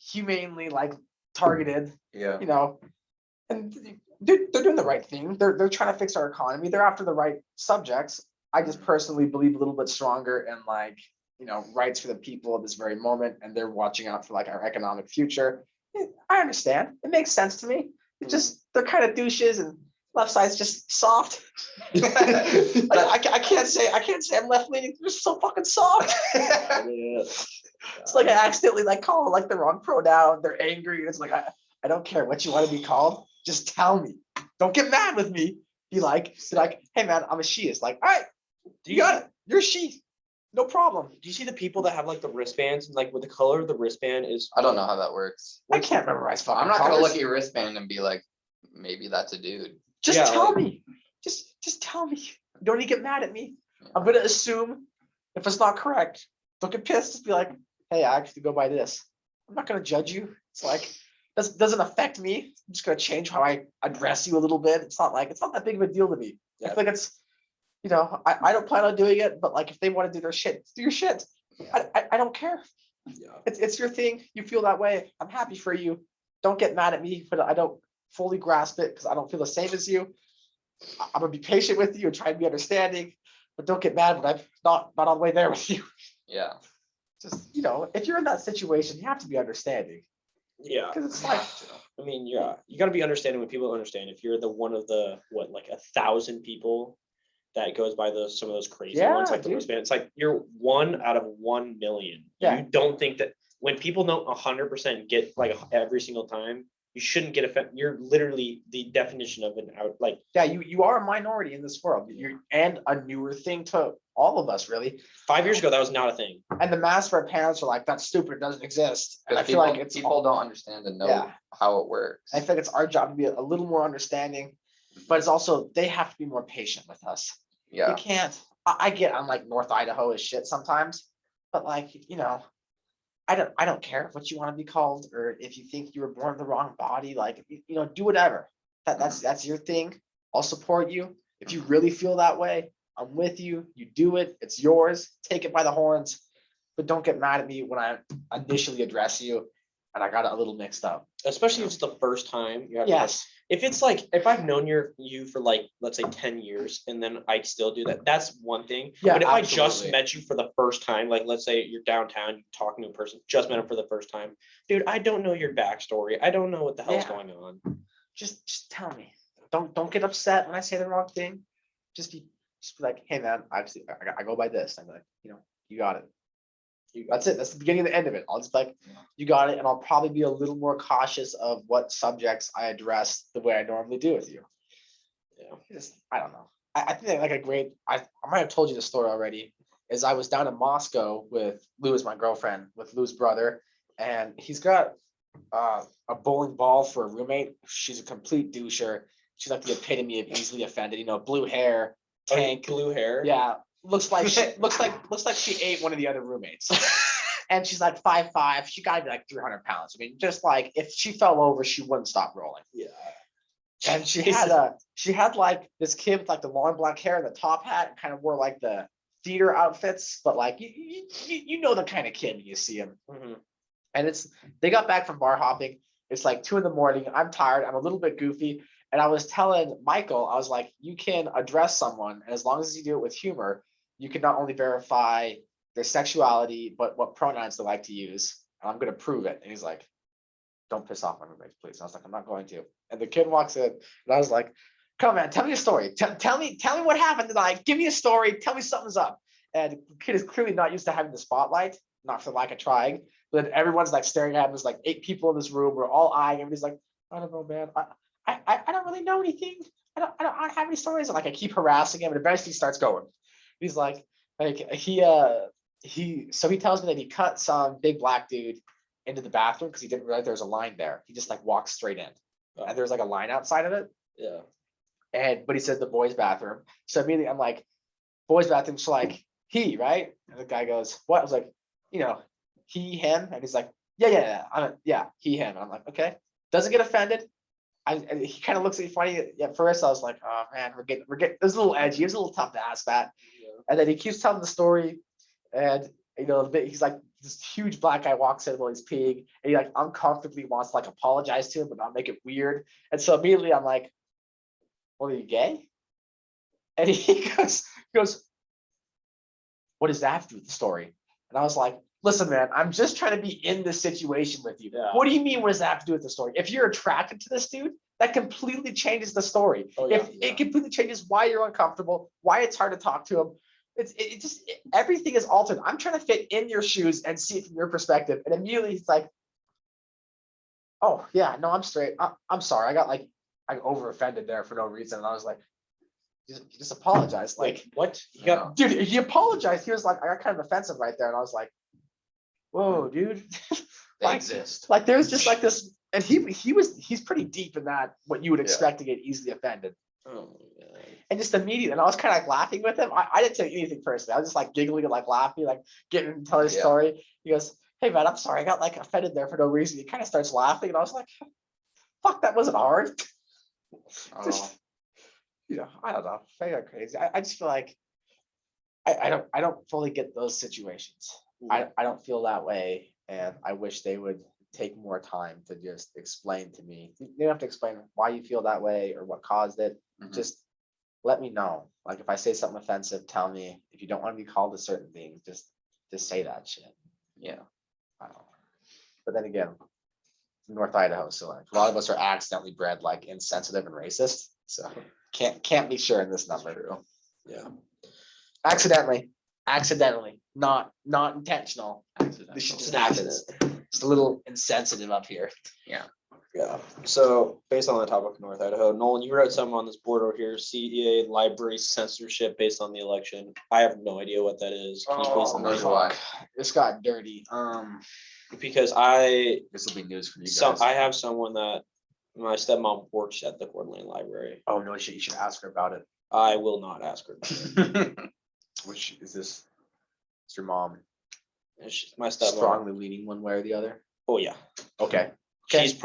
[SPEAKER 3] humanely like targeted,
[SPEAKER 1] Yeah.
[SPEAKER 3] and they're doing the right thing. They're trying to fix our economy. They're after the right subjects. I just personally believe a little bit stronger in like, rights for the people at this very moment, and they're watching out for like our economic future. I understand. It makes sense to me. It's just they're kind of douches, and left side's just soft. I can't say I'm left leaning. They're just so fucking soft. It's like I accidentally like call like the wrong pronoun. They're angry. It's like I don't care what you want to be called. Just tell me. Don't get mad with me. Be like, hey man, I'm a she. It's like, all right, you got it. You're a she. No problem.
[SPEAKER 2] Do you see the people that have like the wristbands and like with the color of the wristband is?
[SPEAKER 1] I don't know how that works.
[SPEAKER 3] I can't memorize fucking
[SPEAKER 1] I'm not gonna
[SPEAKER 3] colors.
[SPEAKER 1] look at your wristband and be like, maybe that's a dude.
[SPEAKER 3] Just
[SPEAKER 2] Yeah,
[SPEAKER 3] tell
[SPEAKER 2] like-
[SPEAKER 3] me. Just tell me. Don't even get mad at me. I'm gonna assume if it's not correct. Don't get pissed. Just be like, hey, I actually go by this. I'm not gonna judge you. It's like doesn't affect me. I'm just gonna change how I address you a little bit. It's not that big of a deal to me. I feel like it's, I don't plan on doing it, but like if they want to do their shit, do your shit. I don't care.
[SPEAKER 2] Yeah.
[SPEAKER 3] It's your thing. You feel that way. I'm happy for you. Don't get mad at me, but I don't fully grasp it because I don't feel the same as you. I'm gonna be patient with you and try to be understanding, but don't get mad when I'm not all the way there with you.
[SPEAKER 1] Yeah.
[SPEAKER 3] Just if you're in that situation, you have to be understanding
[SPEAKER 2] Yeah.
[SPEAKER 3] because it's like
[SPEAKER 2] I mean, yeah, you got to be understanding when people understand. If you're the one of the like 1,000 people that goes by some of those crazy ones, like the
[SPEAKER 3] dude.
[SPEAKER 2] wristband, it's like you're 1 out of 1 million.
[SPEAKER 3] Yeah.
[SPEAKER 2] You don't think that when people don't 100% get like every single time, you shouldn't get offended. You're literally the definition of an out like.
[SPEAKER 3] Yeah, you are a minority in this world. You're and a newer thing to all of us, really.
[SPEAKER 2] 5 years ago, that was not a thing.
[SPEAKER 3] And the mass of our parents are like, that's stupid, it doesn't exist. And I feel
[SPEAKER 1] People,
[SPEAKER 3] like it's
[SPEAKER 1] people don't understand and know
[SPEAKER 3] Yeah.
[SPEAKER 1] how it works.
[SPEAKER 3] I feel like it's our job to be a little more understanding, but it's also they have to be more patient with us.
[SPEAKER 1] Yeah.
[SPEAKER 3] You can't. I get I'm like North Idaho is shit sometimes, but like I don't care what you want to be called or if you think you were born in the wrong body. Like do whatever. That's your thing. I'll support you if you really feel that way. I'm with you. You do it. It's yours. Take it by the horns, but don't get mad at me when I initially address you and I got it a little mixed up.
[SPEAKER 2] Especially if it's the first time you have.
[SPEAKER 3] Yes.
[SPEAKER 2] If it's like if I've known you for like let's say 10 years and then I still do that, that's one thing.
[SPEAKER 3] Yeah,
[SPEAKER 2] but if I just
[SPEAKER 3] absolutely.
[SPEAKER 2] met you for the first time, like let's say you're downtown, you're talking to a person, just met him for the first time, dude, I don't know your backstory. I don't know what the hell's
[SPEAKER 3] Yeah.
[SPEAKER 2] going on.
[SPEAKER 3] Just tell me. Don't get upset when I say the wrong thing. Just be like, hey man, I go by this. I'm like, you got it. That's it. That's the beginning and the end of it. I'll just like, you got it, and I'll probably be a little more cautious of what subjects I address the way I normally do with you. I don't know. I think like a great. I might have told you the story already. Is I was down in Moscow with Lou, is my girlfriend, with Lou's brother, and he's got a bowling ball for a roommate. She's a complete doucher. She's like the epitome of easily offended. Blue hair, tank,
[SPEAKER 2] Blue hair.
[SPEAKER 3] yeah, looks like she ate one of the other roommates. And she's like 5'5". She gotta be like 300 pounds. I mean, just like if she fell over, she wouldn't stop rolling.
[SPEAKER 2] Yeah.
[SPEAKER 3] And she had like this kid with like the long black hair and the top hat, and kind of wore like the theater outfits, but like you know the kind of kid you see him.
[SPEAKER 2] Mm-hmm.
[SPEAKER 3] And they got back from bar hopping. It's like 2 a.m. I'm tired. I'm a little bit goofy. And I was telling Michael, I was like, you can address someone, and as long as you do it with humor, you can not only verify their sexuality, but what pronouns they like to use. And I'm going to prove it. And he's like, don't piss off my roommates, please. And I was like, I'm not going to. And the kid walks in, and I was like, come on, man, tell me a story. Tell me what happened tonight. Give me a story. Tell me something's up. And the kid is clearly not used to having the spotlight, not for lack of trying. But then everyone's like staring at him. There's like 8 people in this room. We're all eyeing him. He's like, I don't know, man. I don't really know anything. I don't have any stories. And like I keep harassing him, and eventually he starts going. He's like, Like so he tells me that he cut some big black dude into the bathroom because he didn't realize there was a line there. He just like walked straight in. And there's like a line outside of it.
[SPEAKER 2] Yeah.
[SPEAKER 3] But he said the boys' bathroom. So immediately I'm like, boys' bathroom. So like he, right? And the guy goes, what? I was like, he, him, and he's like, yeah, he, him. And I'm like, okay. Doesn't get offended. And he kind of looks at me funny. At first, I was like, oh man, we're getting. It was a little edgy. It was a little tough to ask that.
[SPEAKER 2] Yeah.
[SPEAKER 3] And then he keeps telling the story, and he's like, this huge black guy walks in while he's peeing, and he like uncomfortably wants to like apologize to him, but not make it weird. And so immediately I'm like, well, are you gay? And he goes, what does that have to do with the story? And I was like, listen, man, I'm just trying to be in this situation with you.
[SPEAKER 2] Yeah.
[SPEAKER 3] What do you mean? What does that have to do with the story? If you're attracted to this dude, that completely changes the story.
[SPEAKER 2] Oh, yeah,
[SPEAKER 3] It completely changes why you're uncomfortable, why it's hard to talk to him. Everything is altered. I'm trying to fit in your shoes and see it from your perspective. And immediately he's like, oh yeah, no, I'm straight. I'm sorry. I over offended there for no reason. And I was like, just apologize. Like,
[SPEAKER 2] what?
[SPEAKER 3] dude, he apologized. He was like, I got kind of offensive right there. And I was like, whoa, dude.
[SPEAKER 1] They
[SPEAKER 3] Like,
[SPEAKER 1] exist.
[SPEAKER 3] like there's just like this, and he's pretty deep in that, what you would expect to get easily offended.
[SPEAKER 2] Oh my God.
[SPEAKER 3] And just immediately, and I was kind of like laughing with him. I didn't take anything personally. I was just like giggling and like laughing, like getting to tell his
[SPEAKER 1] Yeah.
[SPEAKER 3] story. He goes, hey man, I'm sorry. I got like offended there for no reason. He kind of starts laughing. And I was like, fuck, that wasn't hard. Just, I don't know. I got crazy. I just feel like I don't fully get those situations. I don't feel that way. And I wish they would take more time to just explain to me. You don't have to explain why you feel that way or what caused it.
[SPEAKER 1] Mhm.
[SPEAKER 3] Just let me know. Like if I say something offensive, tell me. If you don't want to be called a certain thing, just say that shit.
[SPEAKER 1] Yeah.
[SPEAKER 3] I don't know. But then again, North Idaho, so like a lot of us are accidentally bred like insensitive and racist. So can't be sure in this number.
[SPEAKER 2] Yeah.
[SPEAKER 3] Accidentally, not intentional. This shit just happens. Just a little insensitive up here.
[SPEAKER 2] Yeah. So based on the topic of North Idaho, Nolan, you wrote something on this board over here, CEA library censorship based on the election. I have no idea what that is. Can you please
[SPEAKER 1] Oh,
[SPEAKER 2] enlighten
[SPEAKER 1] no.
[SPEAKER 2] me?
[SPEAKER 3] This got dirty.
[SPEAKER 2] Because
[SPEAKER 3] This will be news for you guys.
[SPEAKER 2] I have someone that my stepmom works at the Coeur d'Alene Library.
[SPEAKER 3] Oh no shit! You should ask her about it.
[SPEAKER 2] I will not ask her about it.
[SPEAKER 3] Which is this? It's your mom.
[SPEAKER 2] My stepmom.
[SPEAKER 3] Strongly leaning one way or the other.
[SPEAKER 2] Oh yeah.
[SPEAKER 3] Okay.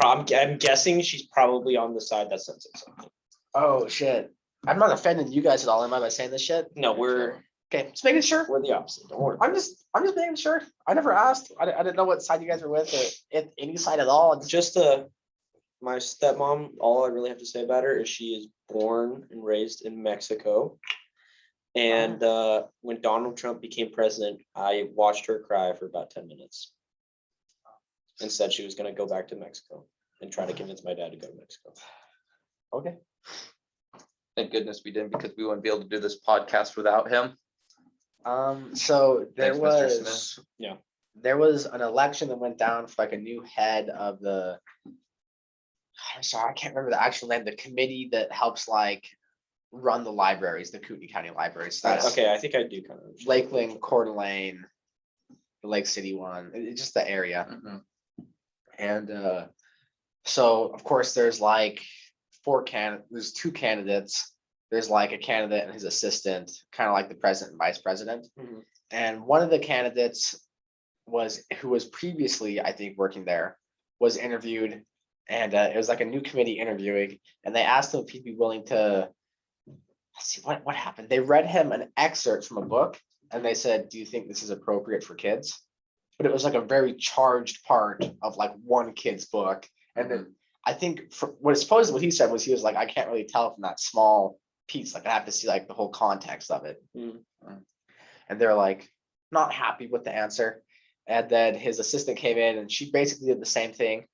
[SPEAKER 2] I'm guessing she's probably on the side that censors something.
[SPEAKER 3] Oh shit! I'm not offending you guys at all, am I, by saying this shit?
[SPEAKER 2] No, we're
[SPEAKER 3] Okay. Just making sure.
[SPEAKER 2] the opposite. Don't worry.
[SPEAKER 3] I'm just making sure. I never asked. I didn't know what side you guys were with, or if any side at all.
[SPEAKER 2] Just my stepmom, all I really have to say about her is she is born and raised in Mexico. And when Donald Trump became president, I watched her cry for about 10 minutes and said she was going to go back to Mexico and try to convince my dad to go to Mexico.
[SPEAKER 3] Okay.
[SPEAKER 1] Thank goodness we didn't, because we wouldn't be able to do this podcast without him.
[SPEAKER 3] So there
[SPEAKER 1] Thanks, Mr.
[SPEAKER 3] was
[SPEAKER 1] Smith.
[SPEAKER 2] Yeah.
[SPEAKER 3] There was an election that went down for like a new head of the. I'm sorry, I can't remember the actual name. The committee that helps like run the libraries, the Kootenai County libraries. That's
[SPEAKER 2] Okay, I think I do kind of understand.
[SPEAKER 3] Lakeland, Coeur d'Alene, the Lake City one. It's just the area.
[SPEAKER 1] Mhm.
[SPEAKER 3] And so of course there's like there's two candidates. There's like a candidate and his assistant, kind of like the president and vice president.
[SPEAKER 2] Mhm.
[SPEAKER 3] And one of the candidates who was previously, I think, working there, was interviewed, and it was like a new committee interviewing, and they asked him if he'd be willing to, let's see what happened. They read him an excerpt from a book, and they said, do you think this is appropriate for kids? But it was like a very charged part of like one kid's book. And then I think what he said was, he was like, I can't really tell from that small piece. Like I have to see like the whole context of it. And they're like not happy with the answer. And then his assistant came in and she basically did the same thing.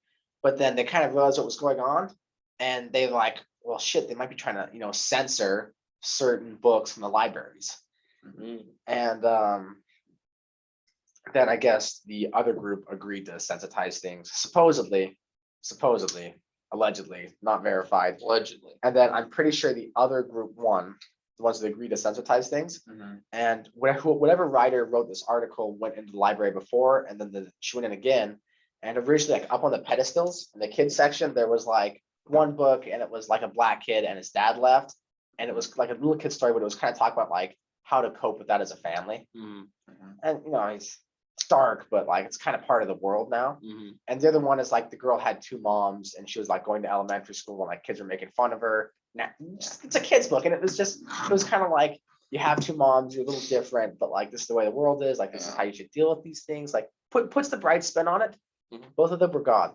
[SPEAKER 3] But then they kind of realized what was going on. And they like, well, shit, they might be trying to, censor certain books from the libraries. And then I guess the other group agreed to sensitize things, supposedly, allegedly, not verified.
[SPEAKER 1] Allegedly.
[SPEAKER 3] And then I'm pretty sure the other group won. the ones that agree to sensitize things.
[SPEAKER 1] Mhm.
[SPEAKER 3] And whatever writer wrote this article went into the library before, and then she went in again. And originally, like up on the pedestals in the kids section, there was like one book, and it was like a black kid and his dad left, and it was like a little kid story, but it was kind of talking about like how to cope with that as a family.
[SPEAKER 2] Mhm.
[SPEAKER 3] And it's dark, but like it's kind of part of the world now.
[SPEAKER 2] Mhm.
[SPEAKER 3] And the other one is like the girl had two moms, and she was like going to elementary school, and like kids were making fun of her. Now, it's a kid's book, and it was kind of like you have two moms, you're a little different, but like this is the way the world is. Like this is how you should deal with these things. Like puts the bright spin on it.
[SPEAKER 2] Mhm.
[SPEAKER 3] Both of them were God.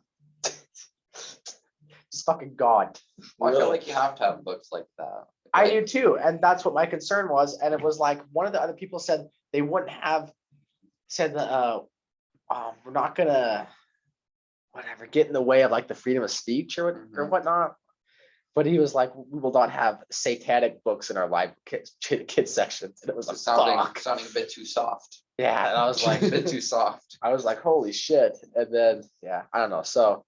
[SPEAKER 3] Just fucking God.
[SPEAKER 1] Well, I feel
[SPEAKER 2] Really?
[SPEAKER 1] like you have to have books like that.
[SPEAKER 3] I
[SPEAKER 1] Like,
[SPEAKER 3] do too, and that's what my concern was. And it was like one of the other people said they wouldn't have said that we're not gonna whatever get in the way of like the freedom of speech or
[SPEAKER 1] Mhm.
[SPEAKER 3] whatnot. But he was like, we will not have satanic books in our live kids sections, and it was like, fuck.
[SPEAKER 1] sounding a bit too soft.
[SPEAKER 3] Yeah, and I was like,
[SPEAKER 1] A bit too soft.
[SPEAKER 3] I was like, holy shit. And then yeah, I don't know. So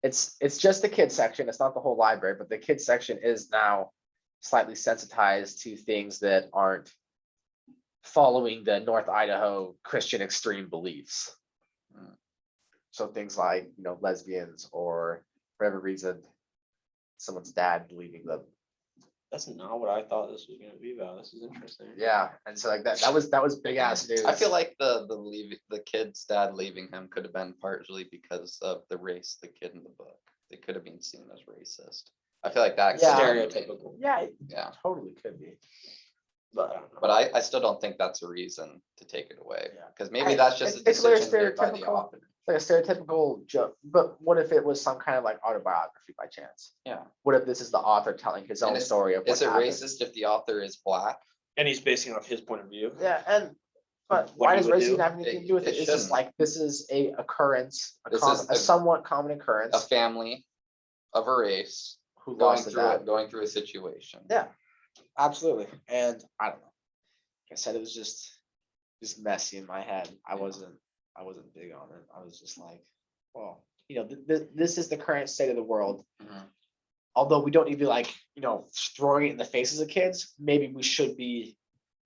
[SPEAKER 3] it's just the kids section. It's not the whole library, but the kids section is now slightly sensitized to things that aren't following the North Idaho Christian extreme beliefs.
[SPEAKER 1] Mm.
[SPEAKER 3] So things like, lesbians, or for whatever reason, someone's dad leaving them.
[SPEAKER 2] That's not what I thought this was going to be about. This is interesting.
[SPEAKER 3] Yeah. And so like that was big ass news.
[SPEAKER 1] I feel like the kid's dad leaving him could have been partially because of the race of the kid in the book. They could have been seen as racist. I feel like that
[SPEAKER 3] Yeah.
[SPEAKER 2] Stereotypical.
[SPEAKER 3] Yeah, it
[SPEAKER 1] Yeah.
[SPEAKER 3] totally could be.
[SPEAKER 2] But I don't know.
[SPEAKER 1] But I still don't think that's a reason to take it away.
[SPEAKER 3] Yeah.
[SPEAKER 1] Because maybe that's just a
[SPEAKER 3] It's very
[SPEAKER 1] decision made by the
[SPEAKER 3] stereotypical.
[SPEAKER 1] author.
[SPEAKER 3] Like a stereotypical joke. But what if it was some kind of like autobiography by chance?
[SPEAKER 1] Yeah.
[SPEAKER 3] What if this is the author telling his
[SPEAKER 1] And
[SPEAKER 3] own
[SPEAKER 1] is-
[SPEAKER 3] story of what
[SPEAKER 1] Is it
[SPEAKER 3] happened?
[SPEAKER 1] racist if the author is black?
[SPEAKER 2] And he's basing it off his point of view.
[SPEAKER 3] Yeah, but
[SPEAKER 2] What
[SPEAKER 3] why
[SPEAKER 2] he
[SPEAKER 3] does
[SPEAKER 2] would
[SPEAKER 3] racism
[SPEAKER 2] do?
[SPEAKER 3] have anything to do with
[SPEAKER 1] It
[SPEAKER 3] it? It's just
[SPEAKER 1] shouldn't.
[SPEAKER 3] like this is a occurrence,
[SPEAKER 1] This is
[SPEAKER 3] a
[SPEAKER 1] a-
[SPEAKER 3] somewhat common
[SPEAKER 1] A
[SPEAKER 3] occurrence.
[SPEAKER 1] family of a race
[SPEAKER 3] Who
[SPEAKER 1] going
[SPEAKER 3] lost a
[SPEAKER 1] through
[SPEAKER 3] dad.
[SPEAKER 1] going through a situation.
[SPEAKER 3] Yeah, absolutely. And I don't know. Like I said, it was just messy in my head. I wasn't big on it. I was just like, well, this is the current state of the world.
[SPEAKER 1] Mhm.
[SPEAKER 3] Although we don't need to be like, throwing it in the faces of kids, maybe we should be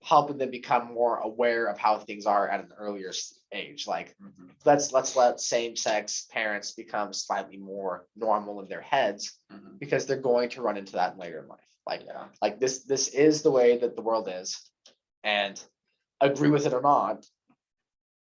[SPEAKER 3] helping them become more aware of how things are at an earlier age. Like,
[SPEAKER 1] Mhm.
[SPEAKER 3] let's let same-sex parents become slightly more normal in their heads,
[SPEAKER 1] Mhm.
[SPEAKER 3] because they're going to run into that later in life. Like,
[SPEAKER 1] Yeah.
[SPEAKER 3] like this is the way that the world is, and agree with it or not,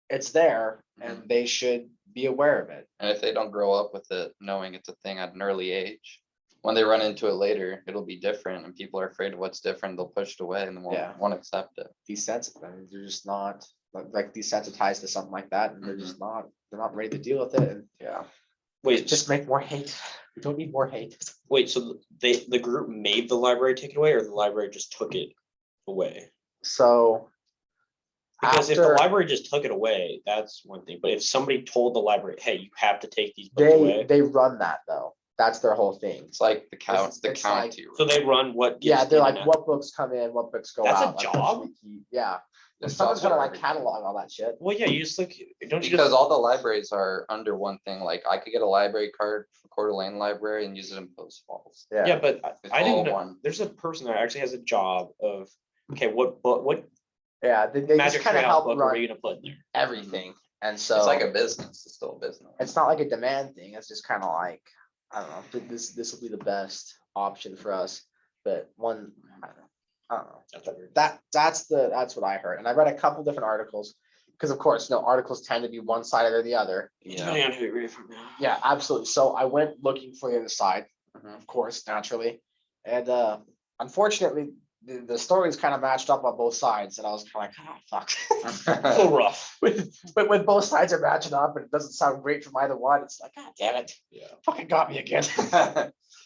[SPEAKER 3] it's there, and they should be aware of it.
[SPEAKER 1] And if they don't grow up with it, knowing it's a thing at an early age, when they run into it later, it'll be different, and people are afraid of what's different. They'll push it away and they
[SPEAKER 3] Yeah.
[SPEAKER 1] won't accept it.
[SPEAKER 3] Desensitized. They're just not like desensitized to something like that, and they're
[SPEAKER 1] Mhm.
[SPEAKER 3] just not. They're not ready to deal with it, and
[SPEAKER 1] Yeah.
[SPEAKER 2] Wait,
[SPEAKER 3] just make more hate. We don't need more hate.
[SPEAKER 2] wait. So the group made the library take it away, or the library just took it away?
[SPEAKER 3] So
[SPEAKER 2] Because if the
[SPEAKER 3] after
[SPEAKER 2] library just took it away, that's one thing. But if somebody told the library, "Hey, you have to take these books away,"
[SPEAKER 3] they run that though. That's their whole thing.
[SPEAKER 1] It's like the
[SPEAKER 3] It's like-
[SPEAKER 1] county.
[SPEAKER 2] so they run what?
[SPEAKER 3] Yeah,
[SPEAKER 2] gets
[SPEAKER 3] they're
[SPEAKER 2] in
[SPEAKER 3] like,
[SPEAKER 2] and out.
[SPEAKER 3] what books come in, what books go
[SPEAKER 2] That's a
[SPEAKER 3] out. like,
[SPEAKER 2] job?
[SPEAKER 3] what should we keep? Yeah.
[SPEAKER 1] There's
[SPEAKER 3] Someone's
[SPEAKER 1] jobs
[SPEAKER 3] gonna
[SPEAKER 1] for
[SPEAKER 3] like
[SPEAKER 1] everything.
[SPEAKER 3] catalog all that shit.
[SPEAKER 2] Well, yeah, you just like don't you
[SPEAKER 1] Because
[SPEAKER 2] just
[SPEAKER 1] all the libraries are under one thing. Like I could get a library card for Coeur d'Alene Library and use it in Post Falls.
[SPEAKER 2] yeah, but
[SPEAKER 1] It's
[SPEAKER 2] I
[SPEAKER 1] all
[SPEAKER 2] didn't know.
[SPEAKER 1] one.
[SPEAKER 2] There's a person that actually has a job of okay, what
[SPEAKER 3] Yeah, they just
[SPEAKER 2] magic
[SPEAKER 3] kind of
[SPEAKER 2] trail
[SPEAKER 3] help
[SPEAKER 2] book are
[SPEAKER 3] run
[SPEAKER 2] you gonna put in there?
[SPEAKER 3] everything. And so
[SPEAKER 1] It's like a business. It's still a business.
[SPEAKER 3] it's not like a demand thing. It's just kind of like, I don't know, this will be the best option for us. But one, I don't know.
[SPEAKER 2] That's weird.
[SPEAKER 3] That's what I heard. And I read a couple different articles, because of course, articles tend to be one side or the other.
[SPEAKER 2] Depending on who you read it from now.
[SPEAKER 3] Yeah, absolutely. So I went looking for the other side,
[SPEAKER 1] Mhm.
[SPEAKER 3] of course, naturally. And unfortunately, the stories kind of matched up on both sides. And I was kind of like, fuck.
[SPEAKER 2] A little rough.
[SPEAKER 3] when both sides are matching up and it doesn't sound great from either one, it's like, God damn it.
[SPEAKER 2] Yeah.
[SPEAKER 3] Fucking got me again.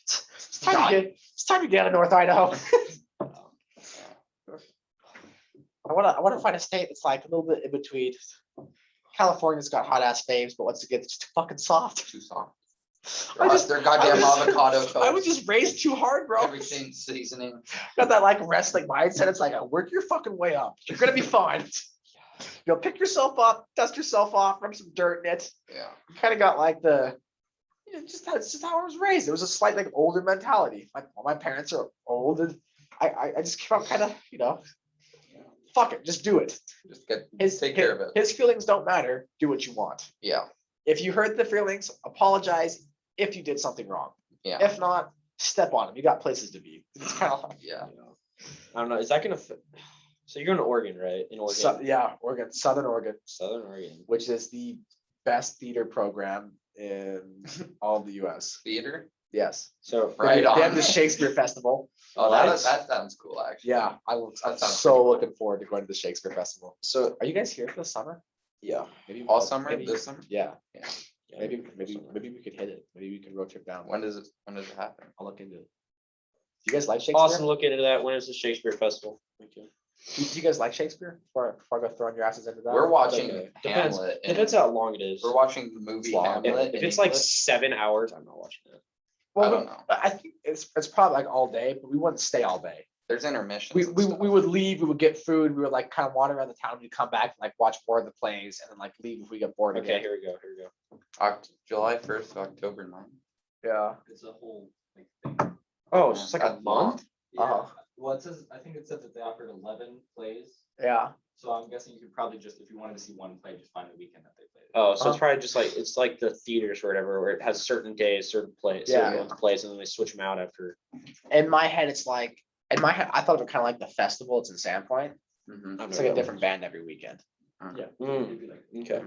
[SPEAKER 3] It's time to get out of North Idaho. I wanna find a state that's like a little bit in between. California's got hot ass faves, but once again, it's just too fucking soft.
[SPEAKER 1] Too soft.
[SPEAKER 3] I just-
[SPEAKER 1] Their goddamn avocado toast.
[SPEAKER 3] I was just raised too hard, bro.
[SPEAKER 1] Everything seasoning.
[SPEAKER 3] Got that like wrestling mindset. It's like, work your fucking way up. You're gonna be fine. Pick yourself up, dust yourself off, rub some dirt in it.
[SPEAKER 1] Yeah.
[SPEAKER 3] Kind of got like it's just how I was raised. It was a slight like older mentality. Like all my parents are old, and I just came out kind of, fuck it, just do it.
[SPEAKER 1] Just get,
[SPEAKER 3] His
[SPEAKER 1] take care of it.
[SPEAKER 3] His feelings don't matter. Do what you want.
[SPEAKER 1] Yeah,
[SPEAKER 3] If you hurt the feelings, apologize if you did something wrong.
[SPEAKER 1] yeah,
[SPEAKER 3] If not, step on them. You got places to be. It's kind of
[SPEAKER 1] yeah.
[SPEAKER 2] I don't know. Is that gonna fit? So you're going to Oregon, right? In Oregon.
[SPEAKER 3] yeah, Oregon, Southern Oregon,
[SPEAKER 2] Southern Oregon.
[SPEAKER 3] which is the best theater program in all of the U.S.
[SPEAKER 1] Theater.
[SPEAKER 3] Yes.
[SPEAKER 2] So
[SPEAKER 1] Right
[SPEAKER 3] They have
[SPEAKER 1] on.
[SPEAKER 3] the Shakespeare Festival.
[SPEAKER 1] Oh,
[SPEAKER 2] What?
[SPEAKER 1] that sounds cool, actually.
[SPEAKER 3] Yeah, I'm
[SPEAKER 1] That sounds
[SPEAKER 3] so
[SPEAKER 1] pretty cool.
[SPEAKER 3] looking forward to going to the Shakespeare Festival.
[SPEAKER 2] so
[SPEAKER 3] Are you guys here for the summer?
[SPEAKER 2] yeah.
[SPEAKER 3] Maybe
[SPEAKER 1] All summer,
[SPEAKER 3] maybe-
[SPEAKER 1] this summer.
[SPEAKER 3] Yeah,
[SPEAKER 2] Yeah,
[SPEAKER 3] maybe
[SPEAKER 2] summer.
[SPEAKER 3] we could hit it. Maybe we could road trip down.
[SPEAKER 1] When does it happen?
[SPEAKER 3] I'll look into it. Do you guys like Shakespeare?
[SPEAKER 2] Awesome. Look into that. When is the Shakespeare Festival? Thank you.
[SPEAKER 3] Do you guys like Shakespeare? Before I go throwing your asses into that.
[SPEAKER 1] We're watching
[SPEAKER 2] okay. Depends.
[SPEAKER 1] Hamlet.
[SPEAKER 2] Depends
[SPEAKER 1] and
[SPEAKER 2] how long it is.
[SPEAKER 1] We're watching the movie
[SPEAKER 3] It's long.
[SPEAKER 1] Hamlet.
[SPEAKER 2] If
[SPEAKER 1] in
[SPEAKER 2] it's like
[SPEAKER 1] English.
[SPEAKER 2] 7 hours, I'm not watching that.
[SPEAKER 3] Well,
[SPEAKER 1] I don't know.
[SPEAKER 3] I think it's probably like all day, but we wouldn't stay all day.
[SPEAKER 1] There's intermissions.
[SPEAKER 3] We,
[SPEAKER 1] and
[SPEAKER 3] we,
[SPEAKER 1] stuff.
[SPEAKER 3] we would leave, we would get food, we would like kind of wander around the town, we'd come back, and like watch more of the plays, and then like leave if we get bored
[SPEAKER 2] Okay,
[SPEAKER 3] again.
[SPEAKER 2] here we go. Here we go.
[SPEAKER 1] July 1st to October 9th.
[SPEAKER 3] Yeah.
[SPEAKER 4] It's a whole like thing.
[SPEAKER 2] Oh, it's just like a
[SPEAKER 1] That's long.
[SPEAKER 2] month.
[SPEAKER 3] Uh-huh.
[SPEAKER 4] Well, it says, I think it said that they offered 11 plays.
[SPEAKER 3] Yeah.
[SPEAKER 4] So I'm guessing you could probably just, if you wanted to see one play, just find the weekend that they played.
[SPEAKER 2] Oh, so it's probably just like it's like the theaters or whatever, where it has certain days, certain plays, certain
[SPEAKER 3] Yeah.
[SPEAKER 2] month plays, and then they switch them out after.
[SPEAKER 3] In my head, it's like, in my head, I thought it was kind of like the festival. It's in Sandpoint.
[SPEAKER 1] Mhm.
[SPEAKER 2] I've
[SPEAKER 3] It's
[SPEAKER 2] never
[SPEAKER 3] like a
[SPEAKER 2] done
[SPEAKER 3] different band every weekend.
[SPEAKER 4] Yeah.
[SPEAKER 2] Mm.
[SPEAKER 4] It'd be like-
[SPEAKER 2] Okay.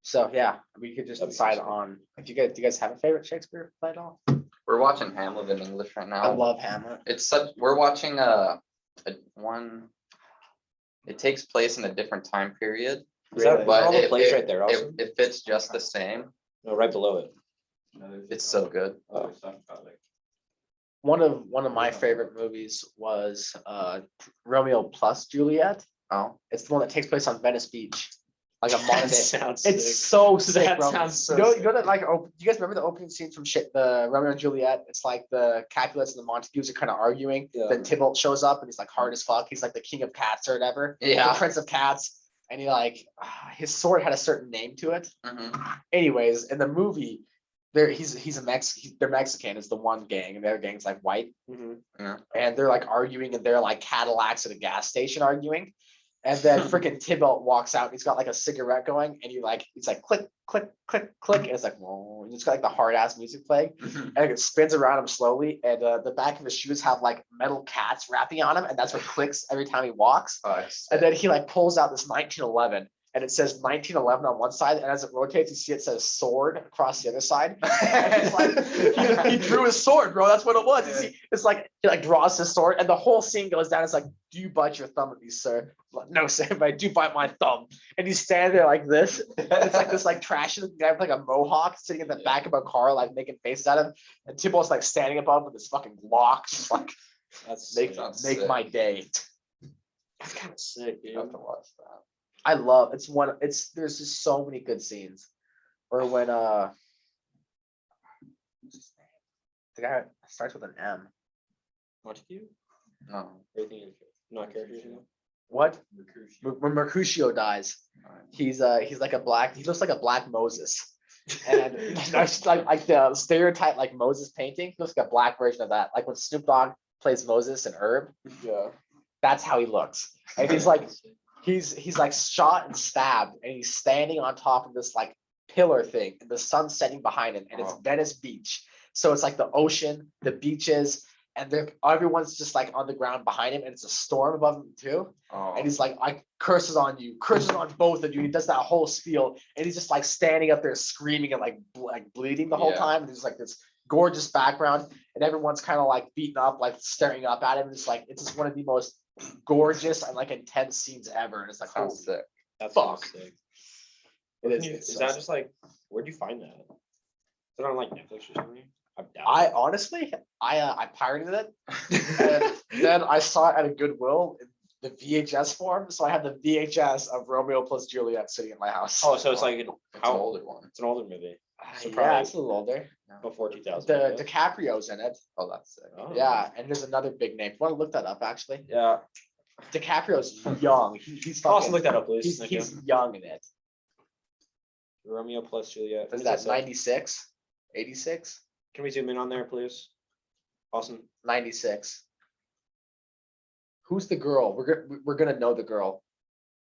[SPEAKER 3] So yeah, we could just
[SPEAKER 2] That'd be
[SPEAKER 3] decide
[SPEAKER 2] interesting.
[SPEAKER 3] on if do you guys have a favorite Shakespeare play at all?
[SPEAKER 1] We're watching Hamlet in English right now.
[SPEAKER 3] I love Hamlet.
[SPEAKER 1] It's such. We're watching a one. It takes place in a different time period,
[SPEAKER 2] Is that
[SPEAKER 3] Really?
[SPEAKER 2] all the
[SPEAKER 1] it-
[SPEAKER 2] plays
[SPEAKER 1] it-
[SPEAKER 2] right there? Also,
[SPEAKER 1] it fits just the same.
[SPEAKER 2] no, right below it.
[SPEAKER 4] No, there's
[SPEAKER 1] It's
[SPEAKER 4] just
[SPEAKER 1] so good.
[SPEAKER 4] other stuff about like.
[SPEAKER 3] One of my favorite movies was Romeo plus Juliet.
[SPEAKER 1] Oh,
[SPEAKER 3] It's the one that takes place on Venice Beach, like a modern
[SPEAKER 2] That
[SPEAKER 3] day.
[SPEAKER 2] sounds
[SPEAKER 3] It's
[SPEAKER 2] sick.
[SPEAKER 3] so sick,
[SPEAKER 2] That
[SPEAKER 3] bro.
[SPEAKER 2] sounds so
[SPEAKER 3] you know,
[SPEAKER 2] sick.
[SPEAKER 3] you know that like you guys remember the opening scene from the Romeo and Juliet? It's like the Capulets and the Montagues are kind of arguing.
[SPEAKER 2] Yeah.
[SPEAKER 3] Then Tybalt shows up and he's like hard as fuck. He's like the king of cats or whatever.
[SPEAKER 1] Yeah.
[SPEAKER 3] The prince of cats. And he like his sword had a certain name to it.
[SPEAKER 1] mhm.
[SPEAKER 3] Anyways, in the movie, they're Mexican. It's the one gang, and their gang's like white.
[SPEAKER 2] Mhm.
[SPEAKER 3] And they're like arguing in their like Cadillacs at a gas station arguing. And then freaking Tybalt walks out and he's got like a cigarette going and it's like click, click, click, click. And it's like, whoa, and it's got like the hard ass music playing.
[SPEAKER 1] Mhm.
[SPEAKER 3] And it spins around him slowly. And the back of his shoes have like metal cats wrapping on him. And that's what clicks every time he walks.
[SPEAKER 1] Oh, it's
[SPEAKER 3] And then he like pulls out this 1911 and it says 1911 on one side. And as it rotates, you see it says sword across the other side. And it's like, he drew his sword, bro. That's what it was. It's like, he like draws his sword and the whole scene goes down. It's like, do you bite your thumb at me, sir? I'm like, no, sir, but I do bite my thumb. And he's standing there like this. And it's like this like trashy looking guy with like a mohawk sitting in the back of a car, like making faces at him. And Tybalt's like standing above with his fucking Glock, just like
[SPEAKER 2] That's
[SPEAKER 3] make,
[SPEAKER 2] sick.
[SPEAKER 3] make my day.
[SPEAKER 2] That's kind of sick, dude.
[SPEAKER 1] You have to watch that.
[SPEAKER 3] I love there's just so many good scenes. Or when the guy starts with an M.
[SPEAKER 2] Montague?
[SPEAKER 1] No.
[SPEAKER 2] Everything is not characters. You know?
[SPEAKER 3] What?
[SPEAKER 4] Mercutio.
[SPEAKER 3] When Mercutio dies, he's like he looks like a black Moses. And that's like the stereotype like Moses painting, he looks like a black version of that. Like when Snoop Dogg plays Moses in Herb,
[SPEAKER 2] Yeah.
[SPEAKER 3] that's how he looks. And he's like he's like shot and stabbed and he's standing on top of this like pillar thing and the sun's setting behind him and it's
[SPEAKER 1] Oh.
[SPEAKER 3] Venice Beach. So it's like the ocean, the beaches, and everyone's just like on the ground behind him and it's a storm above him too.
[SPEAKER 1] Oh.
[SPEAKER 3] And he's like curses on you, curses on both of you. He does that whole spiel and he's just like standing up there screaming and like bleeding the whole
[SPEAKER 1] Yeah.
[SPEAKER 3] time. And there's like this gorgeous background and everyone's kind of like beaten up, like staring up at him. It's just one of the most gorgeous and like intense scenes ever. And it's like,
[SPEAKER 1] Sounds
[SPEAKER 3] holy
[SPEAKER 1] sick.
[SPEAKER 2] That's
[SPEAKER 3] Fuck.
[SPEAKER 2] sick.
[SPEAKER 3] it is.
[SPEAKER 2] Is
[SPEAKER 3] It's so
[SPEAKER 2] that
[SPEAKER 3] sick.
[SPEAKER 2] just like where'd you find that? Is it on like Netflix or something?
[SPEAKER 3] I honestly, I pirated it, and then I saw it at a Goodwill in the VHS form. So I have the VHS of Romeo plus Juliet sitting in my house.
[SPEAKER 2] Oh, so it's like
[SPEAKER 1] It's an
[SPEAKER 2] how
[SPEAKER 1] older one.
[SPEAKER 2] it's an older movie so
[SPEAKER 3] yeah,
[SPEAKER 2] probably-
[SPEAKER 3] it's a little older.
[SPEAKER 2] before 2000.
[SPEAKER 3] The DiCaprio's in it.
[SPEAKER 1] Oh, that's sick.
[SPEAKER 2] Oh.
[SPEAKER 3] Yeah, and there's another big name. Want to look that up? Actually,
[SPEAKER 2] Yeah.
[SPEAKER 3] DiCaprio's young. He's
[SPEAKER 2] Awesome.
[SPEAKER 3] fucking,
[SPEAKER 2] Look that up, please.
[SPEAKER 3] he's,
[SPEAKER 2] Thank you.
[SPEAKER 3] he's young in it.
[SPEAKER 2] Romeo plus Juliet.
[SPEAKER 3] Is
[SPEAKER 2] What
[SPEAKER 3] that
[SPEAKER 2] does say?
[SPEAKER 3] 96, 86,
[SPEAKER 2] Can we zoom in on there, please? Awesome.
[SPEAKER 3] 96? Who's the girl? We're gonna know the girl.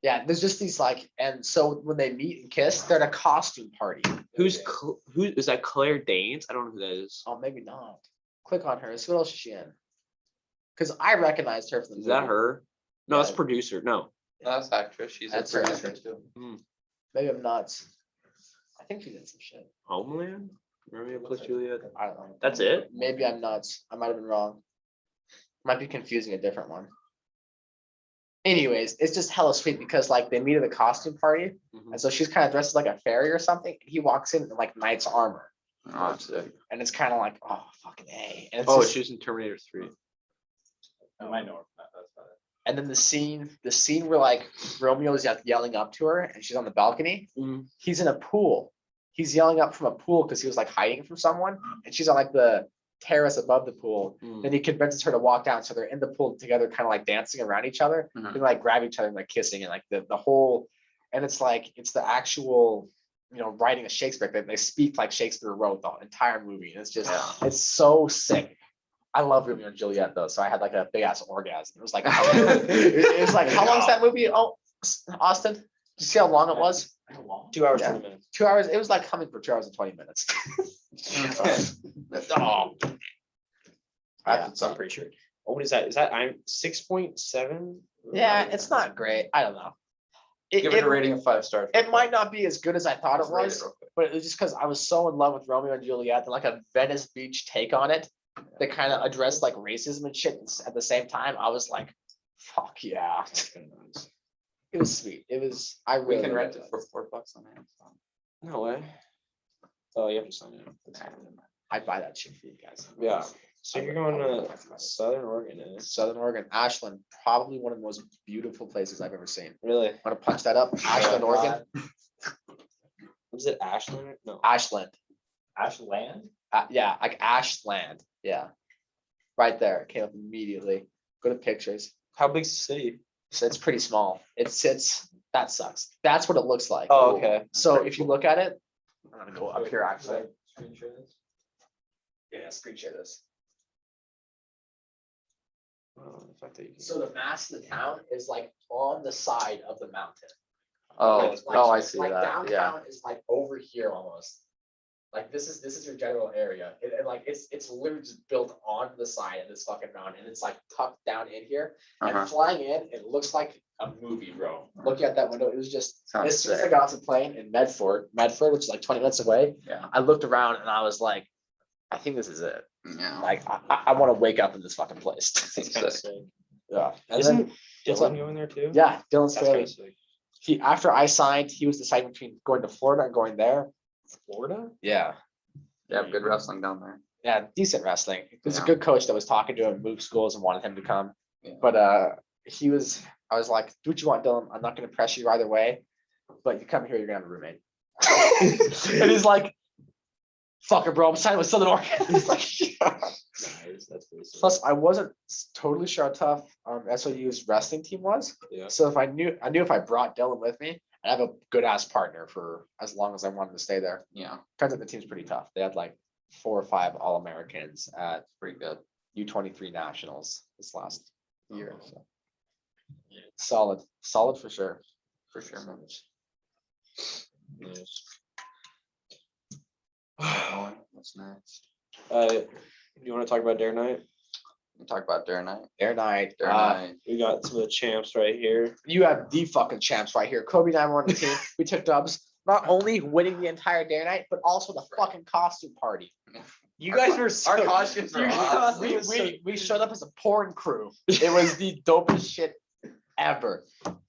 [SPEAKER 3] Yeah, there's just these like, and so when they meet and kiss, they're at a costume party.
[SPEAKER 2] Who is that? Claire Danes? I don't know who that is.
[SPEAKER 3] Oh, maybe not. Click on her. See what else is she in? Because I recognized her from the
[SPEAKER 2] Is that
[SPEAKER 3] movie.
[SPEAKER 2] her? No, that's
[SPEAKER 3] Yeah.
[SPEAKER 2] producer. No.
[SPEAKER 1] That's actress. She's a
[SPEAKER 3] That's her
[SPEAKER 1] producer
[SPEAKER 3] actress.
[SPEAKER 1] too.
[SPEAKER 3] Maybe I'm nuts. I think she did some shit.
[SPEAKER 2] Homeland. Romeo plus Juliet.
[SPEAKER 3] I don't know.
[SPEAKER 2] That's it.
[SPEAKER 3] Maybe I'm nuts. I might have been wrong. Might be confusing a different one. Anyways, it's just hella sweet because like they meet at a costume party,
[SPEAKER 2] Mhm.
[SPEAKER 3] and so she's kind of dressed like a fairy or something. And he walks in like knight's armor,
[SPEAKER 1] Oh, that's sick.
[SPEAKER 3] and it's kind of like, oh fucking A. And it's
[SPEAKER 2] Oh,
[SPEAKER 3] just-
[SPEAKER 2] she was in Terminator 3.
[SPEAKER 4] I might know her from that, that's about it.
[SPEAKER 3] and then the scene where like Romeo's yelling up to her and she's on the balcony.
[SPEAKER 2] Mhm.
[SPEAKER 3] He's in a pool. He's yelling up from a pool because he was like hiding from someone, and she's on like the terrace above the pool.
[SPEAKER 2] Mm.
[SPEAKER 3] Then he convinces her to walk down, so they're in the pool together, kind of like dancing around each other,
[SPEAKER 1] Mhm.
[SPEAKER 3] and like grab each other and like kissing, and like the whole, and it's like it's the actual, writing of Shakespeare. They speak like Shakespeare wrote the entire movie, and it's just
[SPEAKER 1] Yeah.
[SPEAKER 3] it's so sick. I love Romeo and Juliet though, so I had like a big ass orgasm. It was like it was like, how long is that movie? Oh, Austin, did you see how long it was?
[SPEAKER 2] 2 hours,
[SPEAKER 3] Yeah.
[SPEAKER 2] 20 minutes.
[SPEAKER 3] 2 hours. It was like coming for 2 hours and 20 minutes. Oh.
[SPEAKER 2] Yeah, I'm pretty sure. Oh, what is that? Is that I'm 6.7?
[SPEAKER 3] Yeah, it's not great. I don't know.
[SPEAKER 1] Give it a rating of 5 stars.
[SPEAKER 3] It might not be as good as I thought it
[SPEAKER 1] Just rate
[SPEAKER 3] was,
[SPEAKER 1] real quick.
[SPEAKER 3] but it was just because I was so in love with Romeo and Juliet, and like a Venice Beach take on it. They kind of addressed like racism and shit at the same time. I was like, fuck yeah. It was sweet. It was. I
[SPEAKER 1] We
[SPEAKER 3] really
[SPEAKER 1] can rent
[SPEAKER 3] liked
[SPEAKER 1] it for $4 on Amazon.
[SPEAKER 2] No way. Oh, you have to sign it.
[SPEAKER 3] I'd buy that shit for you guys.
[SPEAKER 2] Yeah. So you're going to Southern Oregon, eh?
[SPEAKER 3] Southern Oregon, Ashland, probably one of the most beautiful places I've ever seen.
[SPEAKER 2] Really?
[SPEAKER 3] Want to punch that up? Ashland, Oregon.
[SPEAKER 2] Was it Ashland? No.
[SPEAKER 3] Ashland.
[SPEAKER 4] Ashland?
[SPEAKER 3] Yeah, like Ashland. Yeah. Right there. It came up immediately. Go to pictures.
[SPEAKER 2] How big's the city?
[SPEAKER 3] So it's pretty small. It's that sucks. That's what it looks like.
[SPEAKER 2] Oh, okay.
[SPEAKER 3] So if you look at it, I'm gonna go up here actually.
[SPEAKER 4] Screen share this?
[SPEAKER 3] Yeah, screen share this.
[SPEAKER 2] Oh, the fact that you can-
[SPEAKER 3] So the mass of the town is like on the side of the mountain.
[SPEAKER 1] Oh,
[SPEAKER 3] Like-
[SPEAKER 1] I see
[SPEAKER 3] like
[SPEAKER 1] that. Yeah.
[SPEAKER 3] Downtown is like over here almost. Like this is your general area. And like it's literally just built on the side of this fucking mountain, and it's like tucked down in here.
[SPEAKER 1] Uh-huh.
[SPEAKER 3] And flying in, it looks like a movie, bro. Looking at that window, it was just
[SPEAKER 1] Sounds
[SPEAKER 3] as soon as I
[SPEAKER 1] sick.
[SPEAKER 3] got off the plane in Medford, which is like 20 minutes away,
[SPEAKER 1] Yeah.
[SPEAKER 3] I looked around and I was like, I think this is it.
[SPEAKER 1] Yeah.
[SPEAKER 3] Like I want to wake up in this fucking place.
[SPEAKER 2] That's kind of sick.
[SPEAKER 3] Yeah. And
[SPEAKER 2] Isn't
[SPEAKER 3] then, what's
[SPEAKER 2] Dylan
[SPEAKER 3] up?
[SPEAKER 2] going there too?
[SPEAKER 3] Yeah, Dylan
[SPEAKER 2] That's kind
[SPEAKER 3] Staley.
[SPEAKER 2] of sick.
[SPEAKER 3] He after I signed, he was deciding between going to Florida and going there.
[SPEAKER 2] Florida?
[SPEAKER 3] Yeah.
[SPEAKER 1] They have good wrestling down there.
[SPEAKER 3] Yeah, decent wrestling. There's a
[SPEAKER 1] Yeah.
[SPEAKER 3] good coach that was talking to him, moved schools and wanted him to come.
[SPEAKER 1] Yeah.
[SPEAKER 3] But I was like, do what you want, Dylan. I'm not gonna press you either way. But you come here, you're gonna have a roommate. And he's like, fuck it, bro. I'm signing with Southern Oregon. It's like,
[SPEAKER 2] Nice. That's pretty sick.
[SPEAKER 3] plus, I wasn't totally sure how tough SOU's wrestling team was.
[SPEAKER 2] Yeah.
[SPEAKER 3] So if I knew if I brought Dylan with me, I'd have a good ass partner for as long as I wanted to stay there.
[SPEAKER 1] Yeah.
[SPEAKER 3] Turns out the team's pretty tough. They had like 4 or 5 All-Americans at
[SPEAKER 1] Pretty good.
[SPEAKER 3] U23 nationals this last year. So solid for sure.
[SPEAKER 1] For sure, man.
[SPEAKER 2] Nice.
[SPEAKER 1] Owen, what's next?
[SPEAKER 2] You want to talk about Dare Night?
[SPEAKER 1] We talk about Dare Night.
[SPEAKER 3] Dare night.
[SPEAKER 1] Dare Night.
[SPEAKER 2] We got some of the champs right here.
[SPEAKER 3] You have the fucking champs right here. Kobie and I were on the team. We took dubs. Not only winning the entire dare night, but also the fucking costume party. You guys were so,
[SPEAKER 1] Our costumes are awesome.
[SPEAKER 3] we showed up as a porn crew. It was the dopest shit ever.